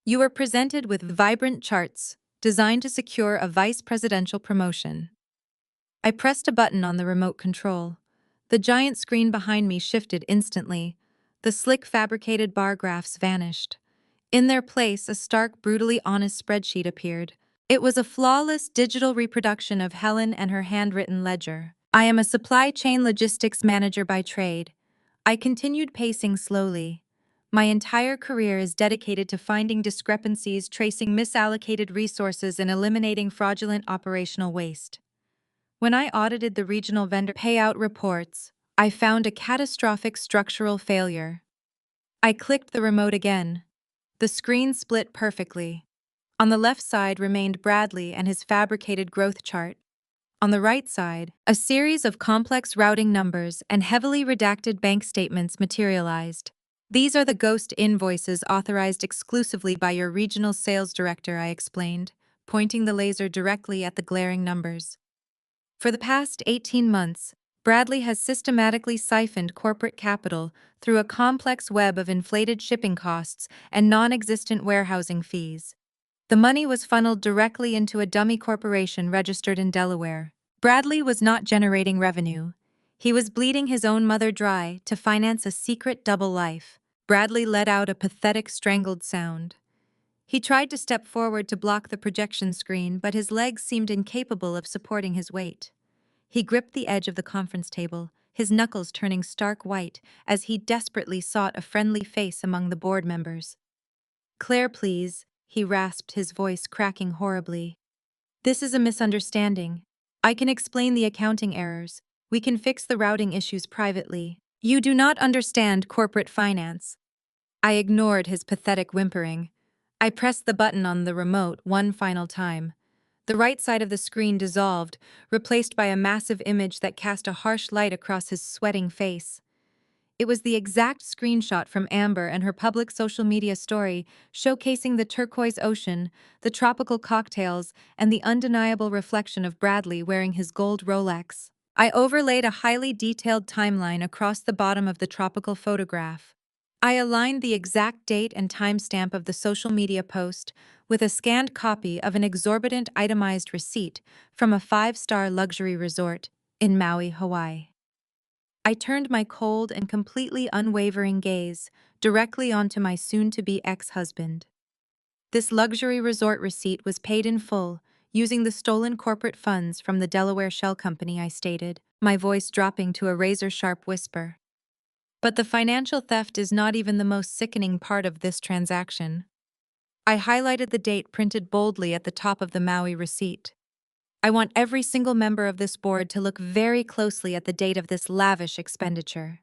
You were presented with vibrant charts designed to secure a vice presidential promotion." I pressed a button on the remote control. The giant screen behind me shifted instantly. The slick, fabricated bar graphs vanished. In their place, a stark, brutally honest spreadsheet appeared. It was a flawless digital reproduction of Helen and her handwritten ledger. "I am a supply chain logistics manager by trade." I continued, pacing slowly. "My entire career is dedicated to finding discrepancies, tracing misallocated resources, and eliminating fraudulent operational waste. When I audited the regional vendor payout reports, I found a catastrophic structural failure." I clicked the remote again. The screen split perfectly. On the left side remained Bradley and his fabricated growth chart. On the right side, a series of complex routing numbers and heavily redacted bank statements materialized. "These are the ghost invoices authorized exclusively by your regional sales director," I explained, pointing the laser directly at the glaring numbers. "For the past 18 months, Bradley has systematically siphoned corporate capital through a complex web of inflated shipping costs and non-existent warehousing fees. The money was funneled directly into a dummy corporation registered in Delaware. Bradley was not generating revenue. He was bleeding his own mother dry to finance a secret double life. Bradley let out a pathetic strangled sound. He tried to step forward to block the projection screen, but his legs seemed incapable of supporting his weight. He gripped the edge of the conference table, his knuckles turning stark white as he desperately sought a friendly face among the board members. "Claire, please," he rasped, his voice cracking horribly. "This is a misunderstanding. I can explain the accounting errors. We can fix the routing issues privately. You do not understand corporate finance." I ignored his pathetic whimpering. I pressed the button on the remote one final time. The right side of the screen dissolved, replaced by a massive image that cast a harsh light across his sweating face. It was the exact screenshot from Amber and her public social media story, showcasing the turquoise ocean, the tropical cocktails, and the undeniable reflection of Bradley wearing his gold Rolex. I overlaid a highly detailed timeline across the bottom of the tropical photograph. I aligned the exact date and timestamp of the social media post with a scanned copy of an exorbitant itemized receipt from a five-star luxury resort in Maui, Hawaii. I turned my cold and completely unwavering gaze directly onto my soon-to-be ex-husband. This luxury resort receipt was paid in full, using the stolen corporate funds from the Delaware shell company, I stated, my voice dropping to a razor-sharp whisper. But the financial theft is not even the most sickening part of this transaction. I highlighted the date printed boldly at the top of the Maui receipt. I want every single member of this board to look very closely at the date of this lavish expenditure.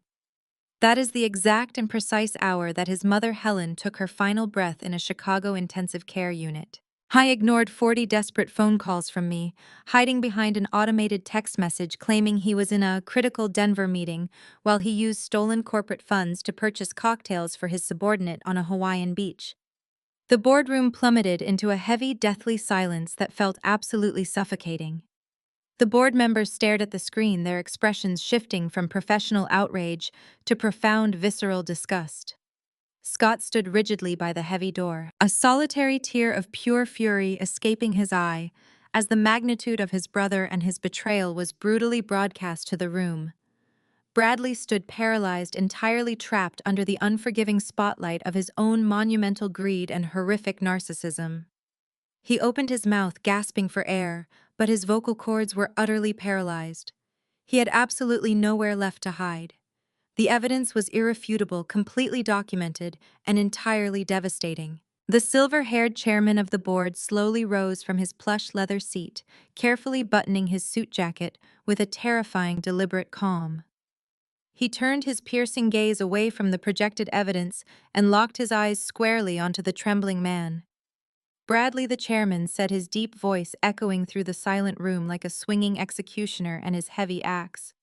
That is the exact and precise hour that his mother Helen took her final breath in a Chicago intensive care unit. I ignored 40 desperate phone calls from me, hiding behind an automated text message claiming he was in a critical Denver meeting while he used stolen corporate funds to purchase cocktails for his subordinate on a Hawaiian beach. The boardroom plummeted into a heavy, deathly silence that felt absolutely suffocating. The board members stared at the screen, their expressions shifting from professional outrage to profound, visceral disgust. Scott stood rigidly by the heavy door, a solitary tear of pure fury escaping his eye as the magnitude of his brother and his betrayal was brutally broadcast to the room. Bradley stood paralyzed, entirely trapped under the unforgiving spotlight of his own monumental greed and horrific narcissism. He opened his mouth, gasping for air, but his vocal cords were utterly paralyzed. He had absolutely nowhere left to hide. The evidence was irrefutable, completely documented, and entirely devastating. The silver-haired chairman of the board slowly rose from his plush leather seat, carefully buttoning his suit jacket with a terrifying, deliberate calm. He turned his piercing gaze away from the projected evidence and locked his eyes squarely onto the trembling man. Bradley, the chairman, said, his deep voice echoing through the silent room like a swinging executioner and his heavy axe.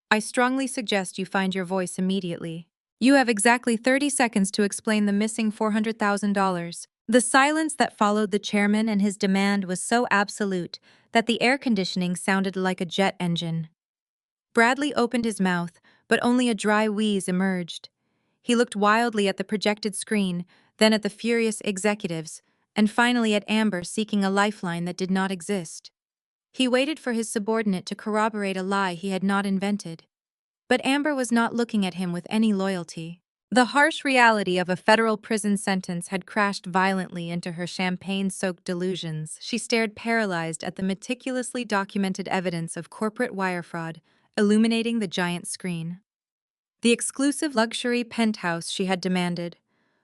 "I strongly suggest you find your voice immediately. You have exactly 30 seconds to explain the missing $400,000. The silence that followed the chairman and his demand was so absolute that the air conditioning sounded like a jet engine. Bradley opened his mouth, but only a dry wheeze emerged. He looked wildly at the projected screen, then at the furious executives, and finally at Amber, seeking a lifeline that did not exist. He waited for his subordinate to corroborate a lie he had not invented. But Amber was not looking at him with any loyalty. The harsh reality of a federal prison sentence had crashed violently into her champagne-soaked delusions. She stared paralyzed at the meticulously documented evidence of corporate wire fraud, illuminating the giant screen. The exclusive luxury penthouse she had demanded,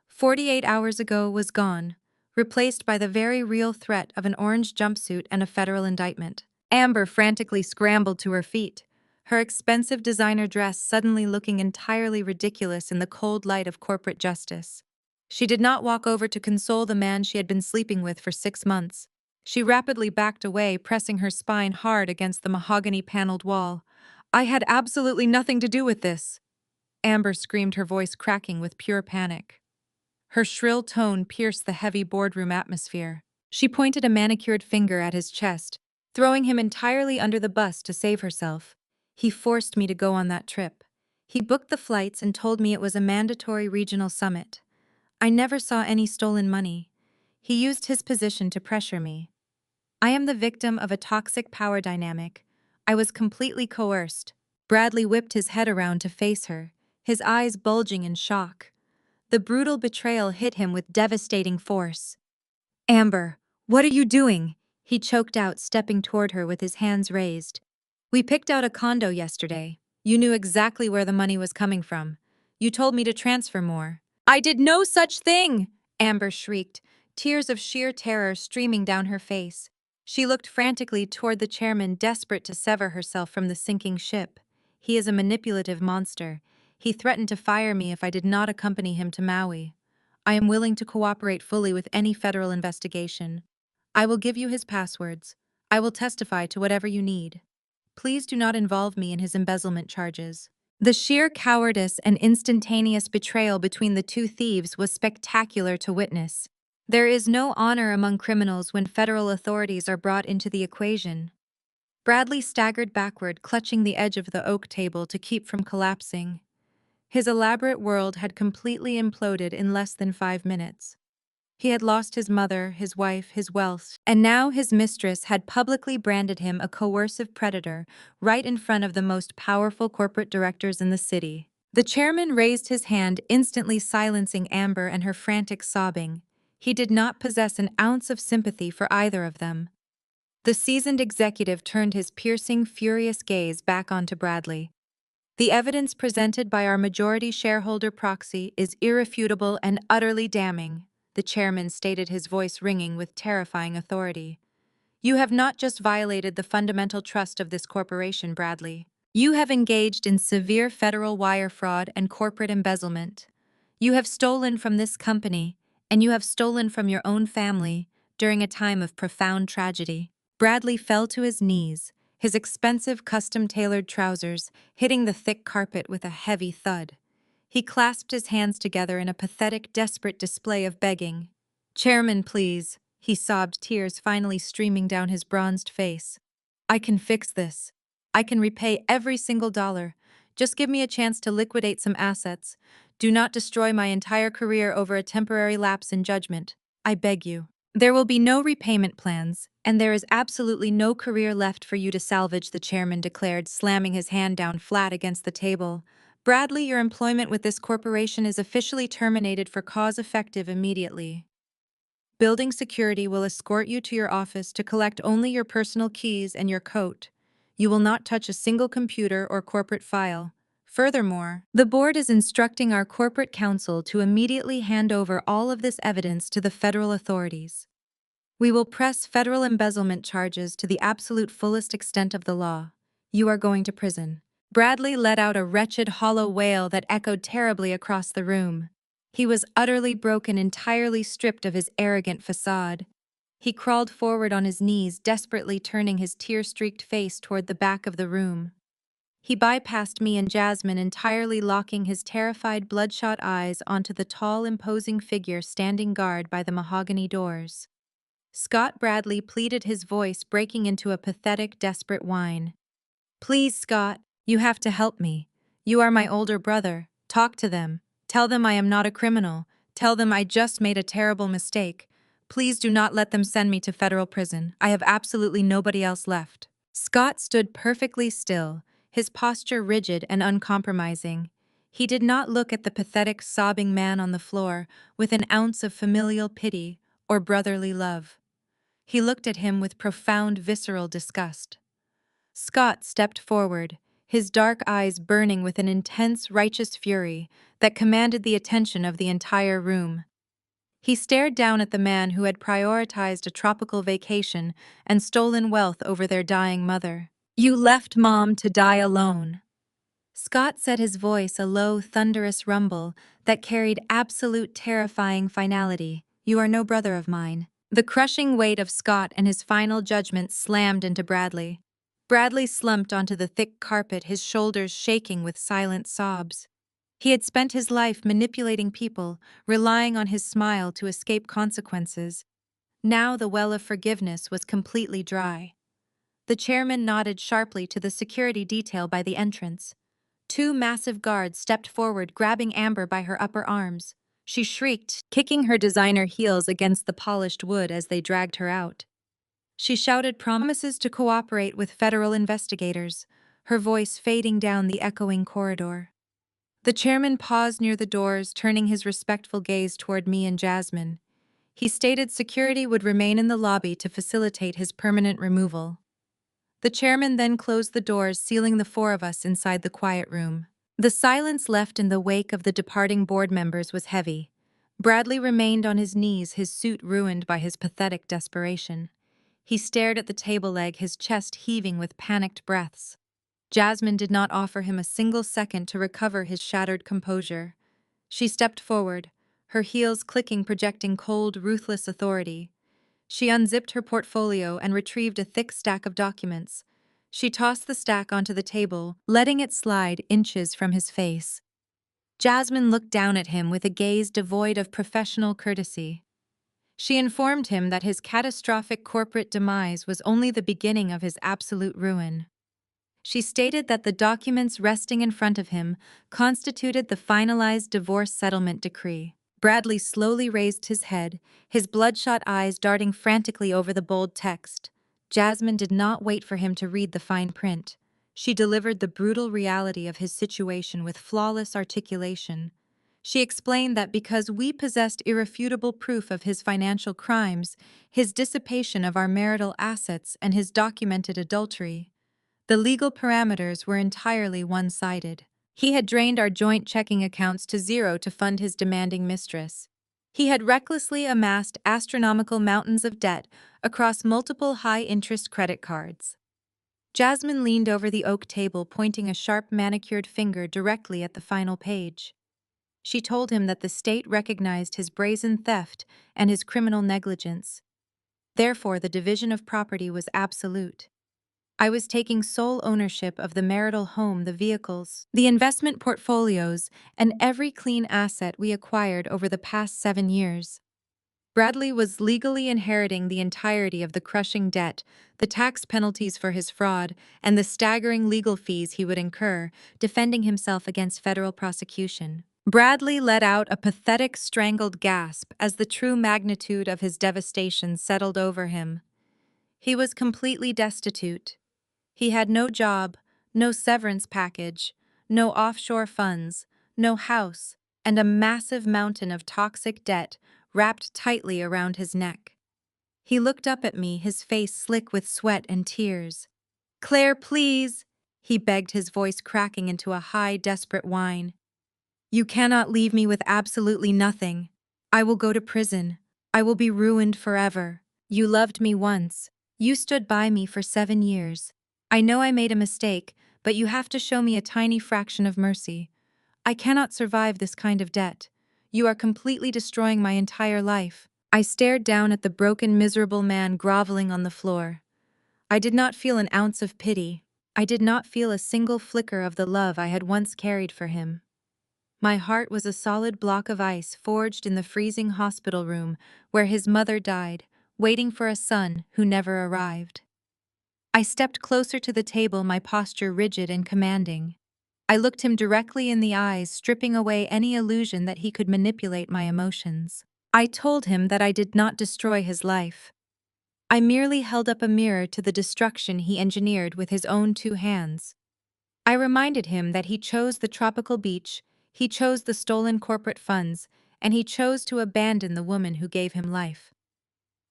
48 hours ago, was gone, replaced by the very real threat of an orange jumpsuit and a federal indictment. Amber frantically scrambled to her feet, her expensive designer dress suddenly looking entirely ridiculous in the cold light of corporate justice. She did not walk over to console the man she had been sleeping with for 6 months. She rapidly backed away, pressing her spine hard against the mahogany-paneled wall. "I had absolutely nothing to do with this," Amber screamed, her voice cracking with pure panic. Her shrill tone pierced the heavy boardroom atmosphere. She pointed a manicured finger at his chest, throwing him entirely under the bus to save herself. "He forced me to go on that trip. He booked the flights and told me it was a mandatory regional summit. I never saw any stolen money. He used his position to pressure me. I am the victim of a toxic power dynamic, I was completely coerced. Bradley whipped his head around to face her, his eyes bulging in shock. The brutal betrayal hit him with devastating force. Amber, what are you doing? He choked out, stepping toward her with his hands raised. We picked out a condo yesterday. You knew exactly where the money was coming from. You told me to transfer more. I did no such thing! Amber shrieked, tears of sheer terror streaming down her face. She looked frantically toward the chairman, desperate to sever herself from the sinking ship. He is a manipulative monster. He threatened to fire me if I did not accompany him to Maui. I am willing to cooperate fully with any federal investigation. I will give you his passwords. I will testify to whatever you need. Please do not involve me in his embezzlement charges. The sheer cowardice and instantaneous betrayal between the two thieves was spectacular to witness. There is no honor among criminals when federal authorities are brought into the equation. Bradley staggered backward, clutching the edge of the oak table to keep from collapsing. His elaborate world had completely imploded in less than 5 minutes. He had lost his mother, his wife, his wealth, and now his mistress had publicly branded him a coercive predator right in front of the most powerful corporate directors in the city. The chairman raised his hand, instantly silencing Amber and her frantic sobbing. He did not possess an ounce of sympathy for either of them. The seasoned executive turned his piercing, furious gaze back onto Bradley. The evidence presented by our majority shareholder proxy is irrefutable and utterly damning, the chairman stated, his voice ringing with terrifying authority. You have not just violated the fundamental trust of this corporation, Bradley. You have engaged in severe federal wire fraud and corporate embezzlement. You have stolen from this company, and you have stolen from your own family during a time of profound tragedy. Bradley fell to his knees, his expensive custom-tailored trousers hitting the thick carpet with a heavy thud. He clasped his hands together in a pathetic, desperate display of begging. Chairman, please, he sobbed, tears finally streaming down his bronzed face. I can fix this. I can repay every single dollar. Just give me a chance to liquidate some assets. Do not destroy my entire career over a temporary lapse in judgment. I beg you. There will be no repayment plans, and there is absolutely no career left for you to salvage, the chairman declared, slamming his hand down flat against the table. Bradley, your employment with this corporation is officially terminated for cause effective immediately. Building security will escort you to your office to collect only your personal keys and your coat. You will not touch a single computer or corporate file. Furthermore, the board is instructing our corporate counsel to immediately hand over all of this evidence to the federal authorities. We will press federal embezzlement charges to the absolute fullest extent of the law. You are going to prison. Bradley let out a wretched, hollow wail that echoed terribly across the room. He was utterly broken, entirely stripped of his arrogant facade. He crawled forward on his knees, desperately turning his tear-streaked face toward the back of the room. He bypassed me and Jasmine, entirely locking his terrified, bloodshot eyes onto the tall, imposing figure standing guard by the mahogany doors. Scott, Bradley pleaded, his voice breaking into a pathetic, desperate whine. Please, Scott, you have to help me. You are my older brother. Talk to them. Tell them I am not a criminal. Tell them I just made a terrible mistake. Please do not let them send me to federal prison. I have absolutely nobody else left. Scott stood perfectly still, his posture rigid and uncompromising. He did not look at the pathetic, sobbing man on the floor with an ounce of familial pity or brotherly love. He looked at him with profound, visceral disgust. Scott stepped forward, his dark eyes burning with an intense, righteous fury that commanded the attention of the entire room. He stared down at the man who had prioritized a tropical vacation and stolen wealth over their dying mother. You left Mom to die alone. Scott said, his voice a low, thunderous rumble that carried absolute terrifying finality. You are no brother of mine. The crushing weight of Scott and his final judgment slammed into Bradley. Bradley slumped onto the thick carpet, his shoulders shaking with silent sobs. He had spent his life manipulating people, relying on his smile to escape consequences. Now the well of forgiveness was completely dry. The chairman nodded sharply to the security detail by the entrance. 2 massive guards stepped forward, grabbing Amber by her upper arms. She shrieked, kicking her designer heels against the polished wood as they dragged her out. She shouted promises to cooperate with federal investigators, her voice fading down the echoing corridor. The chairman paused near the doors, turning his respectful gaze toward me and Jasmine. He stated security would remain in the lobby to facilitate his permanent removal. The chairman then closed the doors, sealing the four of us inside the quiet room. The silence left in the wake of the departing board members was heavy. Bradley remained on his knees, his suit ruined by his pathetic desperation. He stared at the table leg, his chest heaving with panicked breaths. Jasmine did not offer him a single second to recover his shattered composure. She stepped forward, her heels clicking, projecting cold, ruthless authority. She unzipped her portfolio and retrieved a thick stack of documents. She tossed the stack onto the table, letting it slide inches from his face. Jasmine looked down at him with a gaze devoid of professional courtesy. She informed him that his catastrophic corporate demise was only the beginning of his absolute ruin. She stated that the documents resting in front of him constituted the finalized divorce settlement decree. Bradley slowly raised his head, his bloodshot eyes darting frantically over the bold text. Jasmine did not wait for him to read the fine print. She delivered the brutal reality of his situation with flawless articulation. She explained that because we possessed irrefutable proof of his financial crimes, his dissipation of our marital assets, and his documented adultery, the legal parameters were entirely one-sided. He had drained our joint checking accounts to zero to fund his demanding mistress. He had recklessly amassed astronomical mountains of debt across multiple high-interest credit cards. Jasmine leaned over the oak table, pointing a sharp manicured finger directly at the final page. She told him that the state recognized his brazen theft and his criminal negligence. Therefore, the division of property was absolute. I was taking sole ownership of the marital home, the vehicles, the investment portfolios, and every clean asset we acquired over the past 7 years. Bradley was legally inheriting the entirety of the crushing debt, the tax penalties for his fraud, and the staggering legal fees he would incur, defending himself against federal prosecution. Bradley let out a pathetic, strangled gasp as the true magnitude of his devastation settled over him. He was completely destitute. He had no job, no severance package, no offshore funds, no house, and a massive mountain of toxic debt wrapped tightly around his neck. He looked up at me, his face slick with sweat and tears. "Claire, please," he begged, his voice cracking into a high, desperate whine. "You cannot leave me with absolutely nothing. I will go to prison. I will be ruined forever. You loved me once. You stood by me for 7 years. I know I made a mistake, but you have to show me a tiny fraction of mercy. I cannot survive this kind of debt. You are completely destroying my entire life." I stared down at the broken, miserable man groveling on the floor. I did not feel an ounce of pity. I did not feel a single flicker of the love I had once carried for him. My heart was a solid block of ice forged in the freezing hospital room where his mother died, waiting for a son who never arrived. I stepped closer to the table, my posture rigid and commanding. I looked him directly in the eyes, stripping away any illusion that he could manipulate my emotions. I told him that I did not destroy his life. I merely held up a mirror to the destruction he engineered with his own 2 hands. I reminded him that he chose the tropical beach, he chose the stolen corporate funds, and he chose to abandon the woman who gave him life.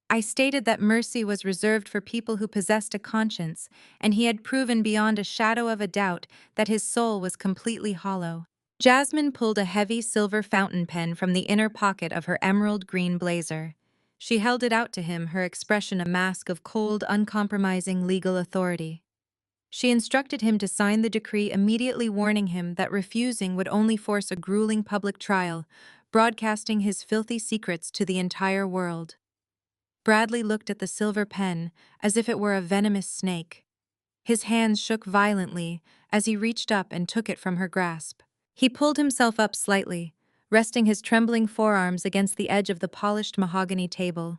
I stated that mercy was reserved for people who possessed a conscience, and he had proven beyond a shadow of a doubt that his soul was completely hollow. Jasmine pulled a heavy silver fountain pen from the inner pocket of her emerald green blazer. She held it out to him, her expression a mask of cold, uncompromising legal authority. She instructed him to sign the decree, immediately warning him that refusing would only force a grueling public trial, broadcasting his filthy secrets to the entire world. Bradley looked at the silver pen as if it were a venomous snake. His hands shook violently as he reached up and took it from her grasp. He pulled himself up slightly, resting his trembling forearms against the edge of the polished mahogany table.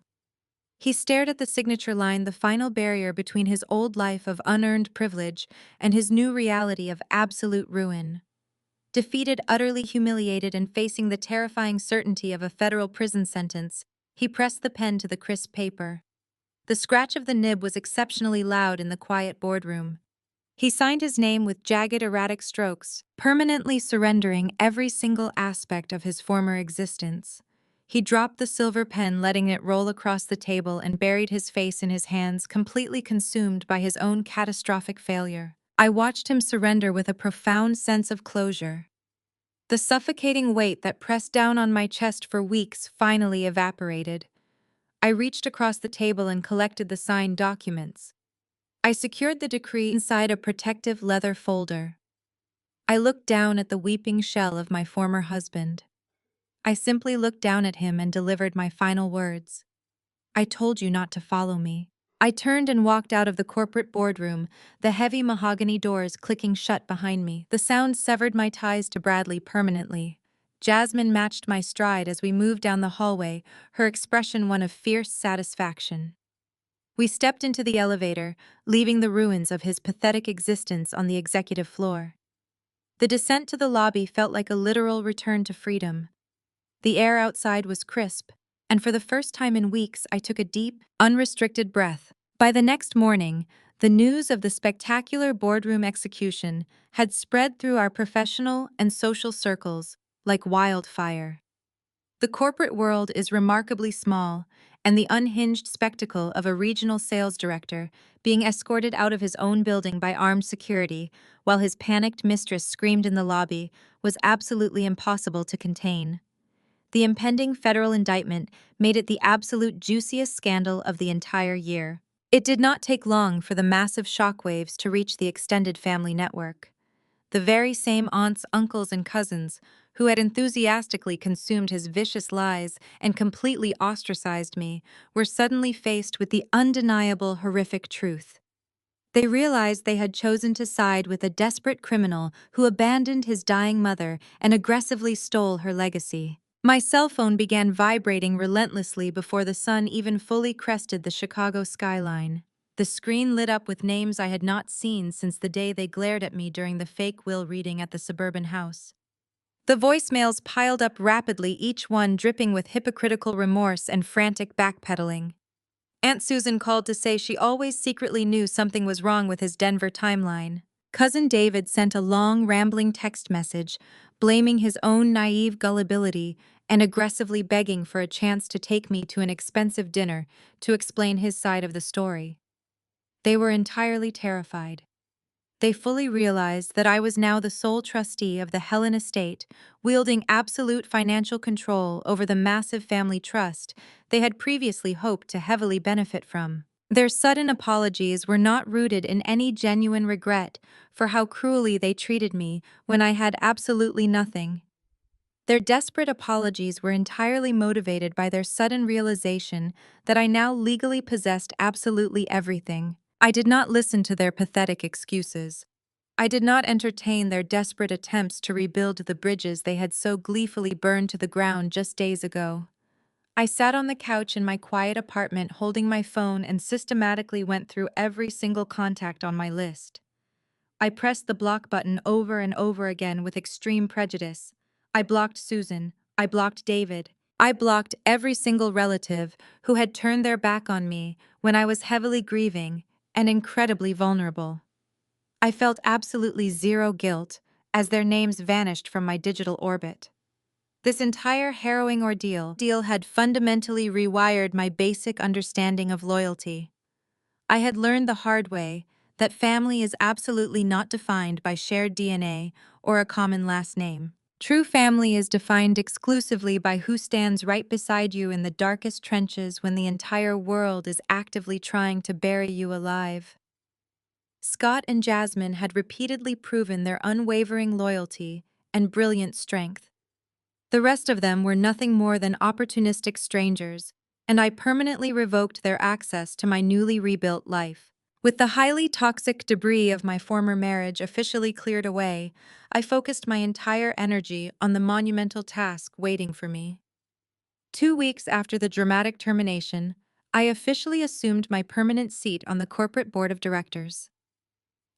He stared at the signature line, the final barrier between his old life of unearned privilege and his new reality of absolute ruin. Defeated, utterly humiliated, and facing the terrifying certainty of a federal prison sentence, he pressed the pen to the crisp paper. The scratch of the nib was exceptionally loud in the quiet boardroom. He signed his name with jagged, erratic strokes, permanently surrendering every single aspect of his former existence. He dropped the silver pen, letting it roll across the table, and buried his face in his hands, completely consumed by his own catastrophic failure. I watched him surrender with a profound sense of closure. The suffocating weight that pressed down on my chest for weeks finally evaporated. I reached across the table and collected the signed documents. I secured the decree inside a protective leather folder. I looked down at the weeping shell of my former husband. I simply looked down at him and delivered my final words. I told you not to follow me. I turned and walked out of the corporate boardroom, the heavy mahogany doors clicking shut behind me. The sound severed my ties to Bradley permanently. Jasmine matched my stride as we moved down the hallway, her expression one of fierce satisfaction. We stepped into the elevator, leaving the ruins of his pathetic existence on the executive floor. The descent to the lobby felt like a literal return to freedom. The air outside was crisp, and for the first time in weeks I took a deep, unrestricted breath. By the next morning, the news of the spectacular boardroom execution had spread through our professional and social circles like wildfire. The corporate world is remarkably small, and the unhinged spectacle of a regional sales director being escorted out of his own building by armed security while his panicked mistress screamed in the lobby was absolutely impossible to contain. The impending federal indictment made it the absolute juiciest scandal of the entire year. It did not take long for the massive shockwaves to reach the extended family network. The very same aunts, uncles, and cousins who had enthusiastically consumed his vicious lies and completely ostracized me were suddenly faced with the undeniable, horrific truth. They realized they had chosen to side with a desperate criminal who abandoned his dying mother and aggressively stole her legacy. My cell phone began vibrating relentlessly before the sun even fully crested the Chicago skyline. The screen lit up with names I had not seen since the day they glared at me during the fake will reading at the suburban house. The voicemails piled up rapidly, each one dripping with hypocritical remorse and frantic backpedaling. Aunt Susan called to say she always secretly knew something was wrong with his Denver timeline. Cousin David sent a long, rambling text message, blaming his own naive gullibility and aggressively begging for a chance to take me to an expensive dinner to explain his side of the story. They were entirely terrified. They fully realized that I was now the sole trustee of the Helen estate, wielding absolute financial control over the massive family trust they had previously hoped to heavily benefit from. Their sudden apologies were not rooted in any genuine regret for how cruelly they treated me when I had absolutely nothing. Their desperate apologies were entirely motivated by their sudden realization that I now legally possessed absolutely everything. I did not listen to their pathetic excuses. I did not entertain their desperate attempts to rebuild the bridges they had so gleefully burned to the ground just days ago. I sat on the couch in my quiet apartment holding my phone and systematically went through every single contact on my list. I pressed the block button over and over again with extreme prejudice. I blocked Susan. I blocked David. I blocked every single relative who had turned their back on me when I was heavily grieving and incredibly vulnerable. I felt absolutely zero guilt as their names vanished from my digital orbit. This entire harrowing ordeal had fundamentally rewired my basic understanding of loyalty. I had learned the hard way that family is absolutely not defined by shared DNA or a common last name. True family is defined exclusively by who stands right beside you in the darkest trenches when the entire world is actively trying to bury you alive. Scott and Jasmine had repeatedly proven their unwavering loyalty and brilliant strength. The rest of them were nothing more than opportunistic strangers, and I permanently revoked their access to my newly rebuilt life. With the highly toxic debris of my former marriage officially cleared away, I focused my entire energy on the monumental task waiting for me. 2 weeks after the dramatic termination, I officially assumed my permanent seat on the corporate board of directors.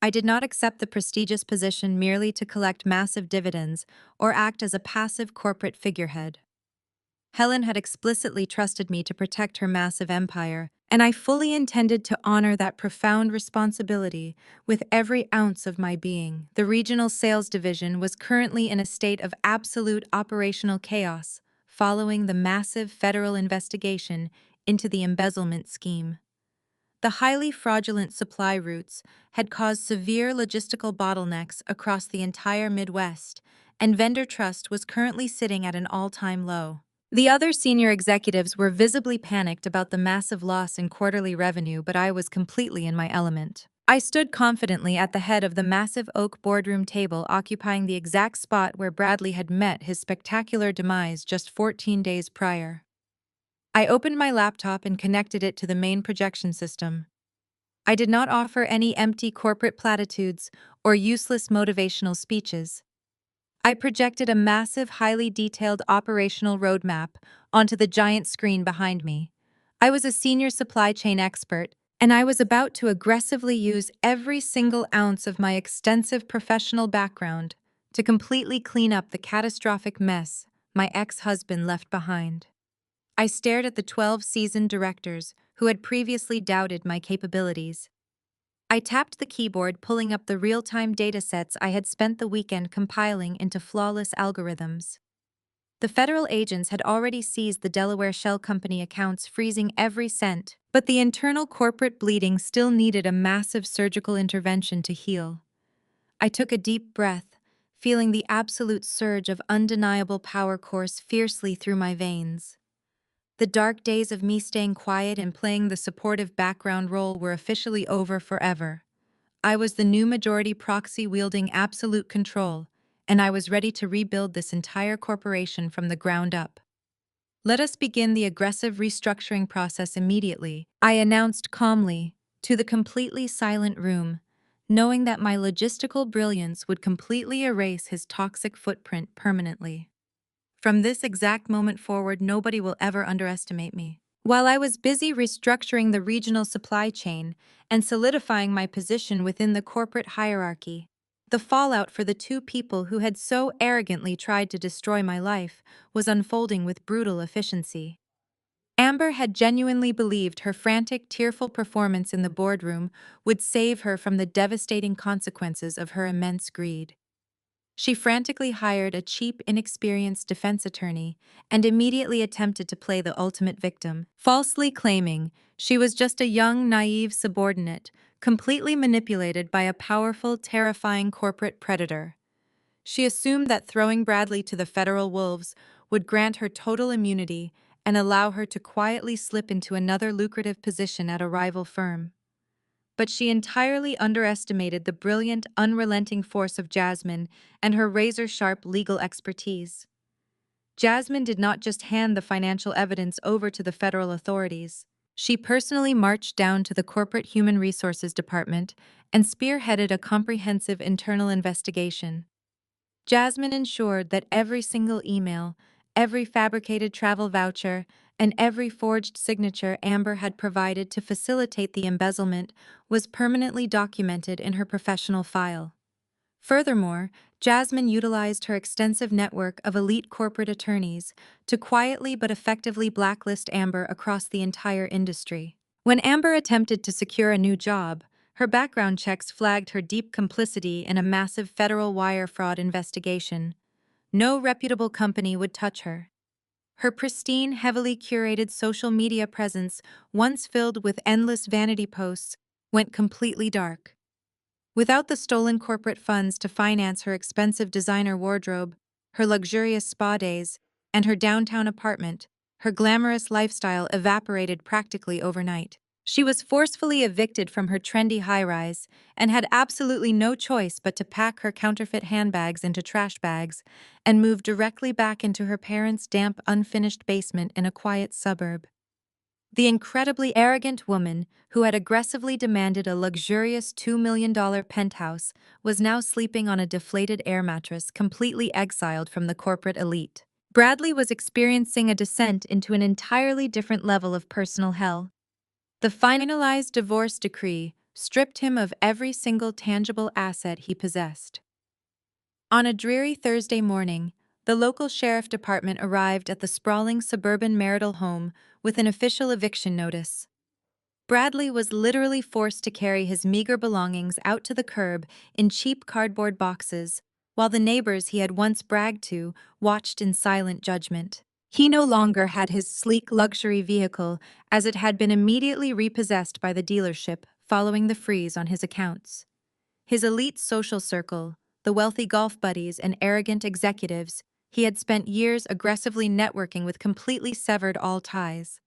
I did not accept the prestigious position merely to collect massive dividends or act as a passive corporate figurehead. Helen had explicitly trusted me to protect her massive empire, and I fully intended to honor that profound responsibility with every ounce of my being. The regional sales division was currently in a state of absolute operational chaos following the massive federal investigation into the embezzlement scheme. The highly fraudulent supply routes had caused severe logistical bottlenecks across the entire Midwest, and vendor trust was currently sitting at an all-time low. The other senior executives were visibly panicked about the massive loss in quarterly revenue, but I was completely in my element. I stood confidently at the head of the massive oak boardroom table, occupying the exact spot where Bradley had met his spectacular demise just 14 days prior. I opened my laptop and connected it to the main projection system. I did not offer any empty corporate platitudes or useless motivational speeches. I projected a massive, highly detailed operational roadmap onto the giant screen behind me. I was a senior supply chain expert, and I was about to aggressively use every single ounce of my extensive professional background to completely clean up the catastrophic mess my ex-husband left behind. I stared at the 12 seasoned directors who had previously doubted my capabilities. I tapped the keyboard, pulling up the real-time datasets I had spent the weekend compiling into flawless algorithms. The federal agents had already seized the Delaware Shell Company accounts, freezing every cent, but the internal corporate bleeding still needed a massive surgical intervention to heal. I took a deep breath, feeling the absolute surge of undeniable power course fiercely through my veins. The dark days of me staying quiet and playing the supportive background role were officially over forever. I was the new majority proxy wielding absolute control, and I was ready to rebuild this entire corporation from the ground up. Let us begin the aggressive restructuring process immediately, I announced calmly, to the completely silent room, knowing that my logistical brilliance would completely erase his toxic footprint permanently. From this exact moment forward, nobody will ever underestimate me. While I was busy restructuring the regional supply chain and solidifying my position within the corporate hierarchy, the fallout for the two people who had so arrogantly tried to destroy my life was unfolding with brutal efficiency. Amber had genuinely believed her frantic, tearful performance in the boardroom would save her from the devastating consequences of her immense greed. She frantically hired a cheap, inexperienced defense attorney and immediately attempted to play the ultimate victim, falsely claiming she was just a young, naive subordinate, completely manipulated by a powerful, terrifying corporate predator. She assumed that throwing Bradley to the federal wolves would grant her total immunity and allow her to quietly slip into another lucrative position at a rival firm. But she entirely underestimated the brilliant, unrelenting force of Jasmine and her razor-sharp legal expertise. Jasmine did not just hand the financial evidence over to the federal authorities. She personally marched down to the corporate human resources department and spearheaded a comprehensive internal investigation. Jasmine ensured that every single email, every fabricated travel voucher, and every forged signature Amber had provided to facilitate the embezzlement was permanently documented in her professional file. Furthermore, Jasmine utilized her extensive network of elite corporate attorneys to quietly but effectively blacklist Amber across the entire industry. When Amber attempted to secure a new job, her background checks flagged her deep complicity in a massive federal wire fraud investigation. No reputable company would touch her. Her pristine, heavily curated social media presence, once filled with endless vanity posts, went completely dark. Without the stolen corporate funds to finance her expensive designer wardrobe, her luxurious spa days, and her downtown apartment, her glamorous lifestyle evaporated practically overnight. She was forcefully evicted from her trendy high-rise and had absolutely no choice but to pack her counterfeit handbags into trash bags and move directly back into her parents' damp, unfinished basement in a quiet suburb. The incredibly arrogant woman who had aggressively demanded a luxurious $2 million penthouse was now sleeping on a deflated air mattress, completely exiled from the corporate elite. Bradley was experiencing a descent into an entirely different level of personal hell. The finalized divorce decree stripped him of every single tangible asset he possessed. On a dreary Thursday morning, the local sheriff department arrived at the sprawling suburban marital home with an official eviction notice. Bradley was literally forced to carry his meager belongings out to the curb in cheap cardboard boxes, while the neighbors he had once bragged to watched in silent judgment. He no longer had his sleek luxury vehicle, as it had been immediately repossessed by the dealership following the freeze on his accounts. His elite social circle, the wealthy golf buddies and arrogant executives, he had spent years aggressively networking with completely severed all ties.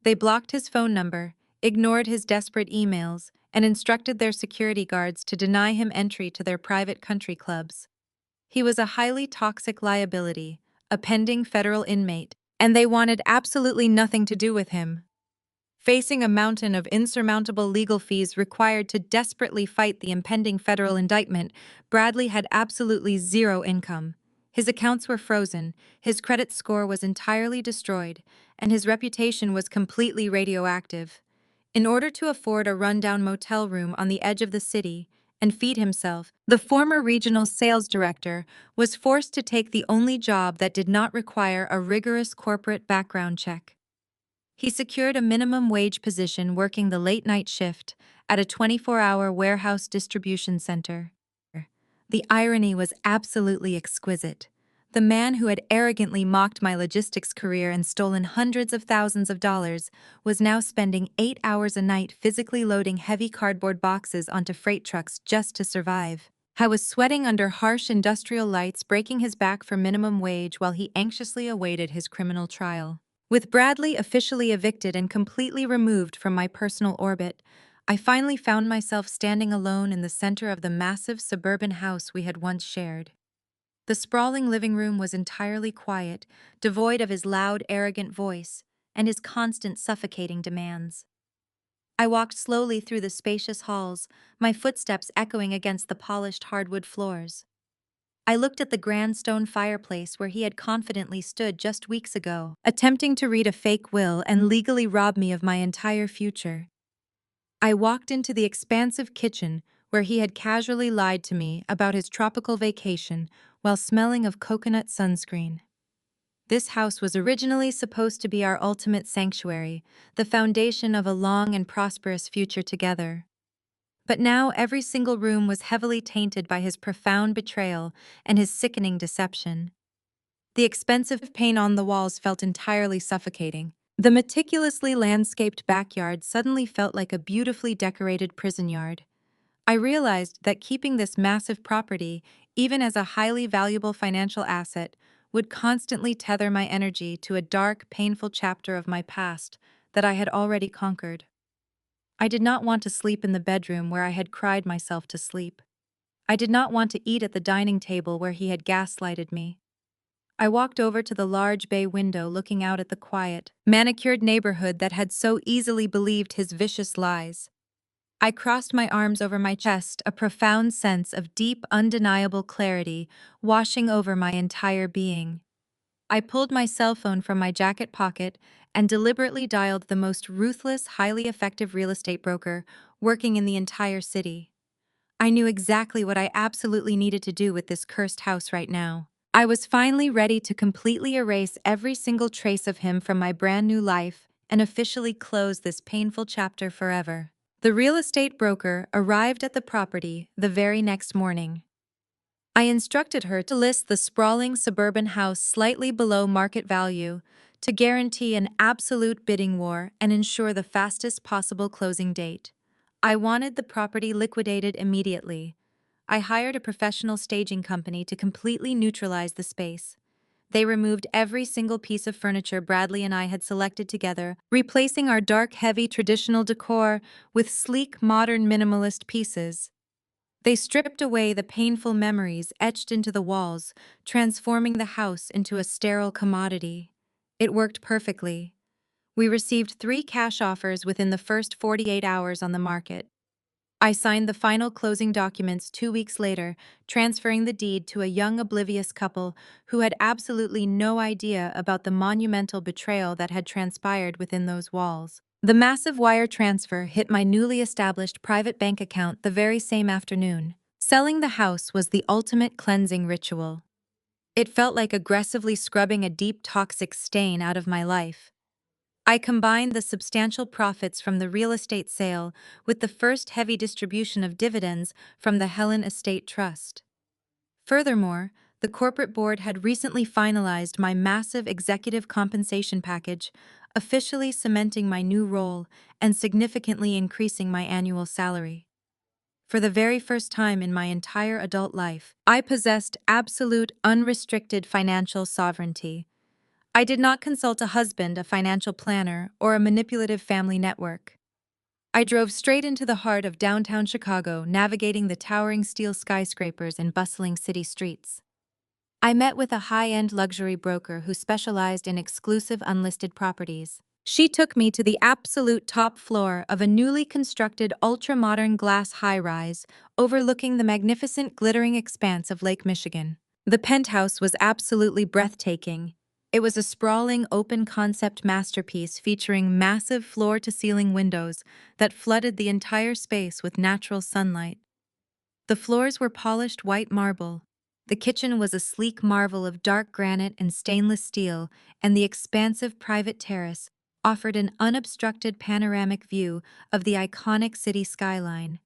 They blocked his phone number, ignored his desperate emails, and instructed their security guards to deny him entry to their private country clubs. He was a highly toxic liability, a pending federal inmate, and they wanted absolutely nothing to do with him. Facing a mountain of insurmountable legal fees required to desperately fight the impending federal indictment, Bradley had absolutely zero income. His accounts were frozen, his credit score was entirely destroyed, and his reputation was completely radioactive. In order to afford a rundown motel room on the edge of the city and feed himself, the former regional sales director was forced to take the only job that did not require a rigorous corporate background check. He secured a minimum wage position working the late-night shift at a 24-hour warehouse distribution center. The irony was absolutely exquisite. The man who had arrogantly mocked my logistics career and stolen hundreds of thousands of dollars was now spending 8 hours a night physically loading heavy cardboard boxes onto freight trucks just to survive. I was sweating under harsh industrial lights, breaking his back for minimum wage while he anxiously awaited his criminal trial. With Bradley officially evicted and completely removed from my personal orbit, I finally found myself standing alone in the center of the massive suburban house we had once shared. The sprawling living room was entirely quiet, devoid of his loud, arrogant voice and his constant suffocating demands. I walked slowly through the spacious halls, my footsteps echoing against the polished hardwood floors. I looked at the grand stone fireplace where he had confidently stood just weeks ago, attempting to read a fake will and legally rob me of my entire future. I walked into the expansive kitchen where he had casually lied to me about his tropical vacation while smelling of coconut sunscreen. This house was originally supposed to be our ultimate sanctuary, the foundation of a long and prosperous future together. But now every single room was heavily tainted by his profound betrayal and his sickening deception. The expensive paint on the walls felt entirely suffocating. The meticulously landscaped backyard suddenly felt like a beautifully decorated prison yard. I realized that keeping this massive property, even as a highly valuable financial asset, would constantly tether my energy to a dark, painful chapter of my past that I had already conquered. I did not want to sleep in the bedroom where I had cried myself to sleep. I did not want to eat at the dining table where he had gaslighted me. I walked over to the large bay window looking out at the quiet, manicured neighborhood that had so easily believed his vicious lies. I crossed my arms over my chest, a profound sense of deep, undeniable clarity washing over my entire being. I pulled my cell phone from my jacket pocket and deliberately dialed the most ruthless, highly effective real estate broker working in the entire city. I knew exactly what I absolutely needed to do with this cursed house right now. I was finally ready to completely erase every single trace of him from my brand new life and officially close this painful chapter forever. The real estate broker arrived at the property the very next morning. I instructed her to list the sprawling suburban house slightly below market value to guarantee an absolute bidding war and ensure the fastest possible closing date. I wanted the property liquidated immediately. I hired a professional staging company to completely neutralize the space. They removed every single piece of furniture Bradley and I had selected together, replacing our dark, heavy traditional decor with sleek, modern, minimalist pieces. They stripped away the painful memories etched into the walls, transforming the house into a sterile commodity. It worked perfectly. We received 3 cash offers within the first 48 hours on the market. I signed the final closing documents 2 weeks later, transferring the deed to a young, oblivious couple who had absolutely no idea about the monumental betrayal that had transpired within those walls. The massive wire transfer hit my newly established private bank account the very same afternoon. Selling the house was the ultimate cleansing ritual. It felt like aggressively scrubbing a deep, toxic stain out of my life. I combined the substantial profits from the real estate sale with the first heavy distribution of dividends from the Helen Estate Trust. Furthermore, the corporate board had recently finalized my massive executive compensation package, officially cementing my new role and significantly increasing my annual salary. For the very first time in my entire adult life, I possessed absolute, unrestricted financial sovereignty. I did not consult a husband, a financial planner, or a manipulative family network. I drove straight into the heart of downtown Chicago, navigating the towering steel skyscrapers and bustling city streets. I met with a high-end luxury broker who specialized in exclusive unlisted properties. She took me to the absolute top floor of a newly constructed ultra-modern glass high-rise overlooking the magnificent glittering expanse of Lake Michigan. The penthouse was absolutely breathtaking. It was a sprawling open-concept masterpiece featuring massive floor-to-ceiling windows that flooded the entire space with natural sunlight. The floors were polished white marble. The kitchen was a sleek marvel of dark granite and stainless steel, and the expansive private terrace offered an unobstructed panoramic view of the iconic city skyline.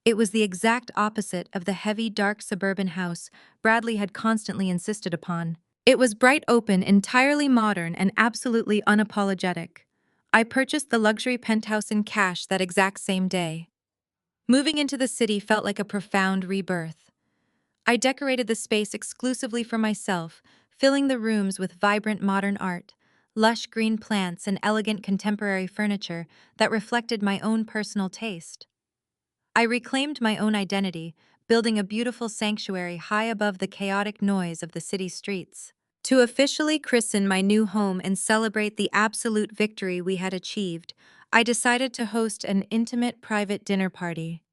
It was the exact opposite of the heavy, dark suburban house Bradley had constantly insisted upon. It was bright open, entirely modern, and absolutely unapologetic. I purchased the luxury penthouse in cash that exact same day. Moving into the city felt like a profound rebirth. I decorated the space exclusively for myself, filling the rooms with vibrant modern art, lush green plants, and elegant contemporary furniture that reflected my own personal taste. I reclaimed my own identity, building a beautiful sanctuary high above the chaotic noise of the city streets. To officially christen my new home and celebrate the absolute victory we had achieved, I decided to host an intimate private dinner party.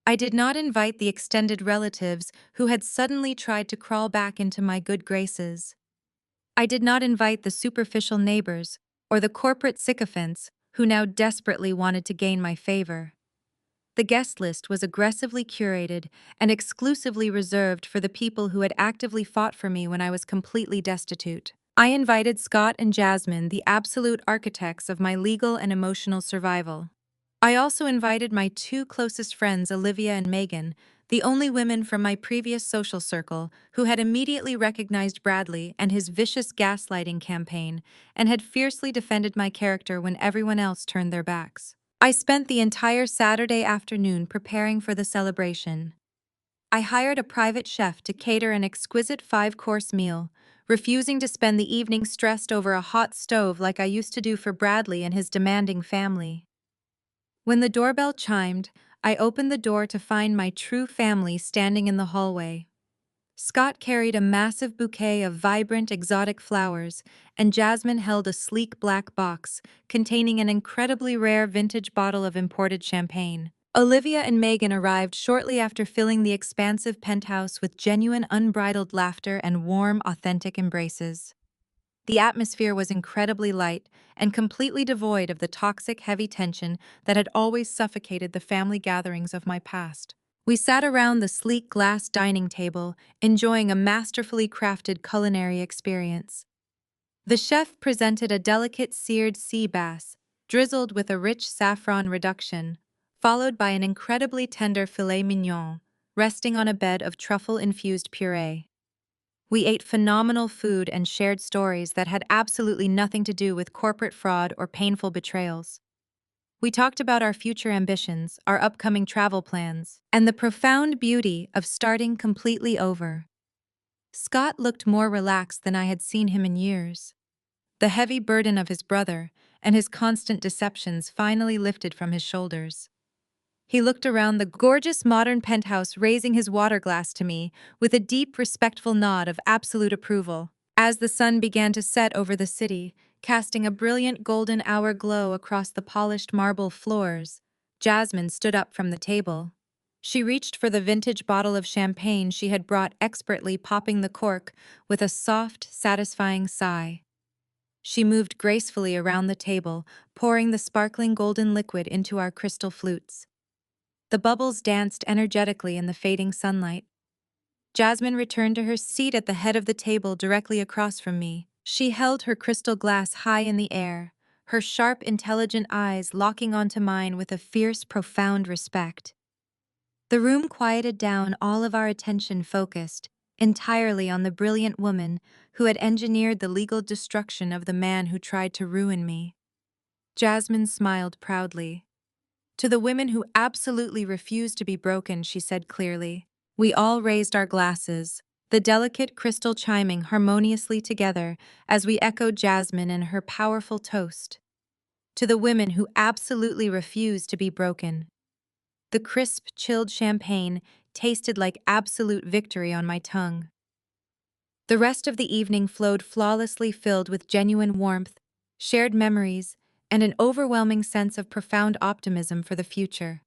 I did not invite the extended relatives who had suddenly tried to crawl back into my good graces. I did not invite the superficial neighbors or the corporate sycophants who now desperately wanted to gain my favor. The guest list was aggressively curated and exclusively reserved for the people who had actively fought for me when I was completely destitute. I invited Scott and Jasmine, the absolute architects of my legal and emotional survival. I also invited my two closest friends, Olivia and Megan, the only women from my previous social circle who had immediately recognized Bradley and his vicious gaslighting campaign and had fiercely defended my character when everyone else turned their backs. I spent the entire Saturday afternoon preparing for the celebration. I hired a private chef to cater an exquisite 5-course meal, refusing to spend the evening stressed over a hot stove like I used to do for Bradley and his demanding family. When the doorbell chimed, I opened the door to find my true family standing in the hallway. Scott carried a massive bouquet of vibrant exotic flowers, and Jasmine held a sleek black box containing an incredibly rare vintage bottle of imported champagne. Olivia and Megan arrived shortly after filling the expansive penthouse with genuine unbridled laughter and warm, authentic embraces. The atmosphere was incredibly light and completely devoid of the toxic, heavy tension that had always suffocated the family gatherings of my past. We sat around the sleek glass dining table, enjoying a masterfully crafted culinary experience. The chef presented a delicate seared sea bass, drizzled with a rich saffron reduction, followed by an incredibly tender filet mignon, resting on a bed of truffle-infused puree. We ate phenomenal food and shared stories that had absolutely nothing to do with corporate fraud or painful betrayals. We talked about our future ambitions, our upcoming travel plans, and the profound beauty of starting completely over. Scott looked more relaxed than I had seen him in years. The heavy burden of his brother and his constant deceptions finally lifted from his shoulders. He looked around the gorgeous modern penthouse, raising his water glass to me with a deep, respectful nod of absolute approval. As the sun began to set over the city, casting a brilliant golden hour glow across the polished marble floors, Jasmine stood up from the table. She reached for the vintage bottle of champagne she had brought, expertly popping the cork with a soft, satisfying sigh. She moved gracefully around the table, pouring the sparkling golden liquid into our crystal flutes. The bubbles danced energetically in the fading sunlight. Jasmine returned to her seat at the head of the table directly across from me. She held her crystal glass high in the air, her sharp, intelligent eyes locking onto mine with a fierce, profound respect. The room quieted down, all of our attention focused entirely on the brilliant woman who had engineered the legal destruction of the man who tried to ruin me. Jasmine smiled proudly. To the women who absolutely refused to be broken, she said clearly. We all raised our glasses, the delicate crystal chiming harmoniously together as we echoed Jasmine and her powerful toast. To the women who absolutely refused to be broken. The crisp, chilled champagne tasted like absolute victory on my tongue. The rest of the evening flowed flawlessly, filled with genuine warmth, shared memories, and an overwhelming sense of profound optimism for the future.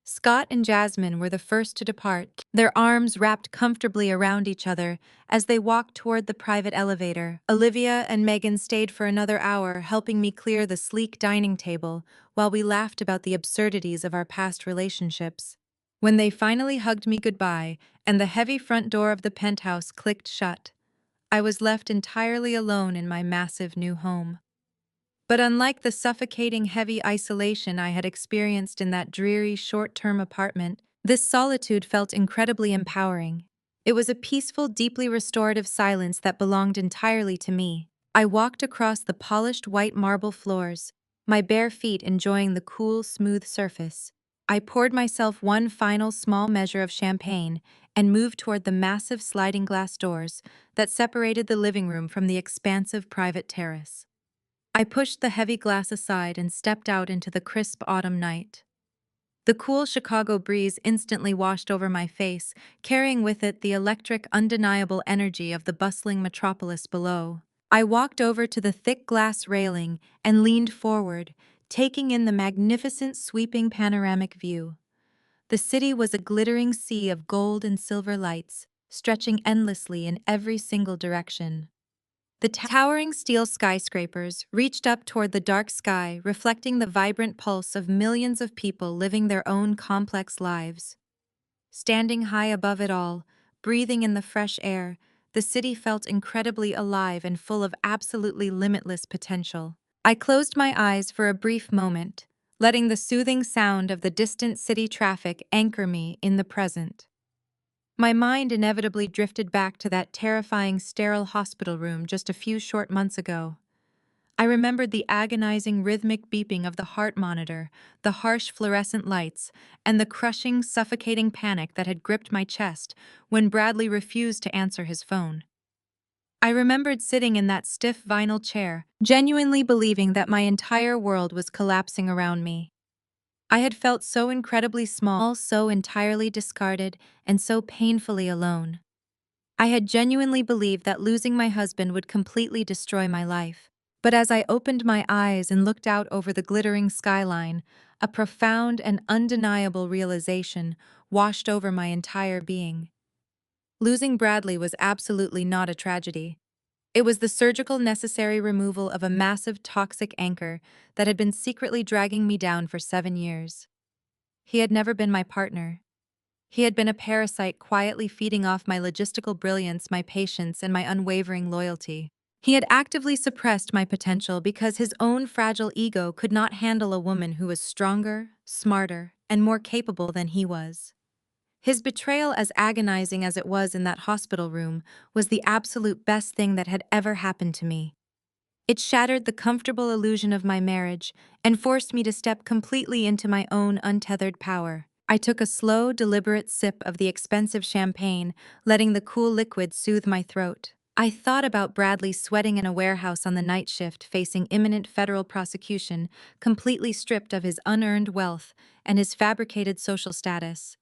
Scott and Jasmine were the first to depart, their arms wrapped comfortably around each other as they walked toward the private elevator. Olivia and Megan stayed for another hour, helping me clear the sleek dining table while we laughed about the absurdities of our past relationships. When they finally hugged me goodbye and the heavy front door of the penthouse clicked shut, I was left entirely alone in my massive new home. But unlike the suffocating heavy isolation I had experienced in that dreary short-term apartment, this solitude felt incredibly empowering. It was a peaceful, deeply restorative silence that belonged entirely to me. I walked across the polished white marble floors, my bare feet enjoying the cool, smooth surface. I poured myself one final small measure of champagne and moved toward the massive sliding glass doors that separated the living room from the expansive private terrace. I pushed the heavy glass aside and stepped out into the crisp autumn night. The cool Chicago breeze instantly washed over my face, carrying with it the electric, undeniable energy of the bustling metropolis below. I walked over to the thick glass railing and leaned forward, taking in the magnificent, sweeping panoramic view. The city was a glittering sea of gold and silver lights, stretching endlessly in every single direction. The towering steel skyscrapers reached up toward the dark sky, reflecting the vibrant pulse of millions of people living their own complex lives. Standing high above it all, breathing in the fresh air, the city felt incredibly alive and full of absolutely limitless potential. I closed my eyes for a brief moment, letting the soothing sound of the distant city traffic anchor me in the present. My mind inevitably drifted back to that terrifying sterile hospital room just a few short months ago. I remembered the agonizing rhythmic beeping of the heart monitor, the harsh fluorescent lights, and the crushing, suffocating panic that had gripped my chest when Bradley refused to answer his phone. I remembered sitting in that stiff vinyl chair, genuinely believing that my entire world was collapsing around me. I had felt so incredibly small, so entirely discarded, and so painfully alone. I had genuinely believed that losing my husband would completely destroy my life. But as I opened my eyes and looked out over the glittering skyline, a profound and undeniable realization washed over my entire being. Losing Bradley was absolutely not a tragedy. It was the surgical necessary removal of a massive toxic anchor that had been secretly dragging me down for 7 years. He had never been my partner. He had been a parasite quietly feeding off my logistical brilliance, my patience, and my unwavering loyalty. He had actively suppressed my potential because his own fragile ego could not handle a woman who was stronger, smarter, and more capable than he was. His betrayal, as agonizing as it was in that hospital room, was the absolute best thing that had ever happened to me. It shattered the comfortable illusion of my marriage and forced me to step completely into my own untethered power. I took a slow, deliberate sip of the expensive champagne, letting the cool liquid soothe my throat. I thought about Bradley sweating in a warehouse on the night shift, facing imminent federal prosecution, completely stripped of his unearned wealth and his fabricated social status.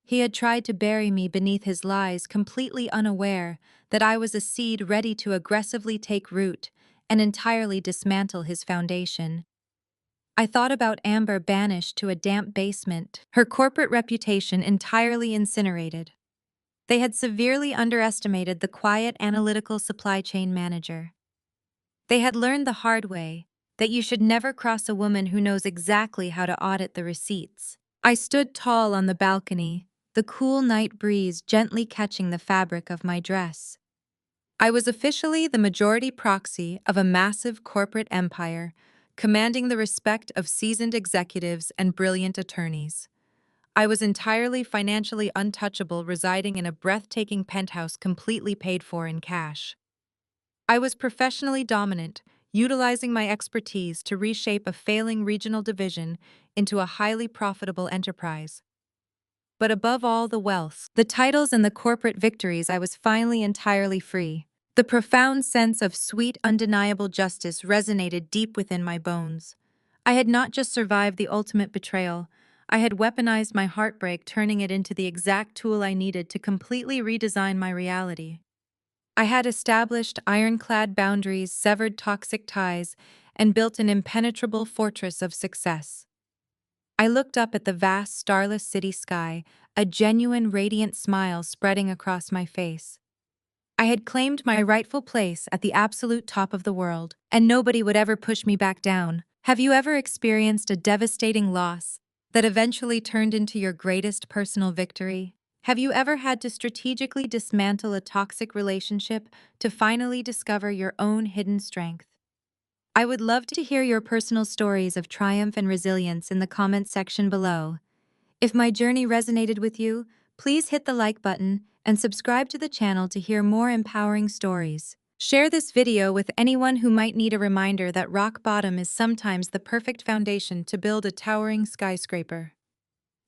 He had tried to bury me beneath his lies, completely unaware that I was a seed ready to aggressively take root and entirely dismantle his foundation. I thought about Amber banished to a damp basement, her corporate reputation entirely incinerated. They had severely underestimated the quiet, analytical supply chain manager. They had learned the hard way that you should never cross a woman who knows exactly how to audit the receipts. I stood tall on the balcony, the cool night breeze gently catching the fabric of my dress. I was officially the majority proxy of a massive corporate empire, commanding the respect of seasoned executives and brilliant attorneys. I was entirely financially untouchable, residing in a breathtaking penthouse completely paid for in cash. I was professionally dominant, utilizing my expertise to reshape a failing regional division into a highly profitable enterprise. But above all the wealth, the titles and the corporate victories, I was finally entirely free. The profound sense of sweet, undeniable justice resonated deep within my bones. I had not just survived the ultimate betrayal, I had weaponized my heartbreak, turning it into the exact tool I needed to completely redesign my reality. I had established ironclad boundaries, severed toxic ties, and built an impenetrable fortress of success. I looked up at the vast, starless city sky, a genuine, radiant smile spreading across my face. I had claimed my rightful place at the absolute top of the world, and nobody would ever push me back down. Have you ever experienced a devastating loss that eventually turned into your greatest personal victory? Have you ever had to strategically dismantle a toxic relationship to finally discover your own hidden strength? I would love to hear your personal stories of triumph and resilience in the comments section below. If my journey resonated with you, please hit the like button and subscribe to the channel to hear more empowering stories. Share this video with anyone who might need a reminder that rock bottom is sometimes the perfect foundation to build a towering skyscraper.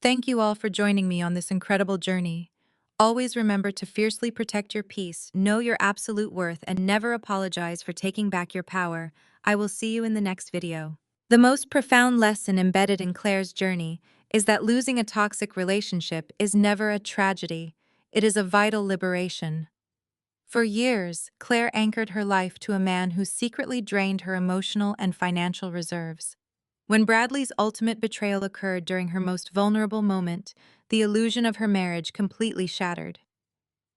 Thank you all for joining me on this incredible journey. Always remember to fiercely protect your peace, know your absolute worth, and never apologize for taking back your power. I will see you in the next video. The most profound lesson embedded in Claire's journey is that losing a toxic relationship is never a tragedy, it is a vital liberation. For years, Claire anchored her life to a man who secretly drained her emotional and financial reserves. When Bradley's ultimate betrayal occurred during her most vulnerable moment, the illusion of her marriage completely shattered.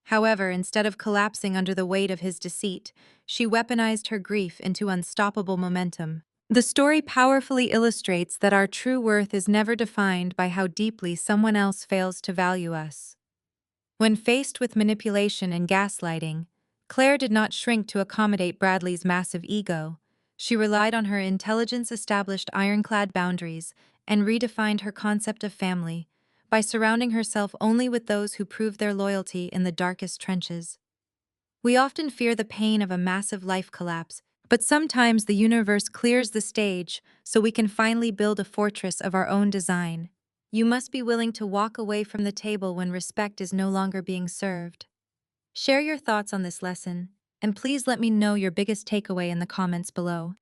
However, instead of collapsing under the weight of his deceit, she weaponized her grief into unstoppable momentum. The story powerfully illustrates that our true worth is never defined by how deeply someone else fails to value us. When faced with manipulation and gaslighting, Claire did not shrink to accommodate Bradley's massive ego. She relied on her intelligence, established ironclad boundaries, and redefined her concept of family by surrounding herself only with those who proved their loyalty in the darkest trenches. We often fear the pain of a massive life collapse, but sometimes the universe clears the stage so we can finally build a fortress of our own design. You must be willing to walk away from the table when respect is no longer being served. Share your thoughts on this lesson, and please let me know your biggest takeaway in the comments below.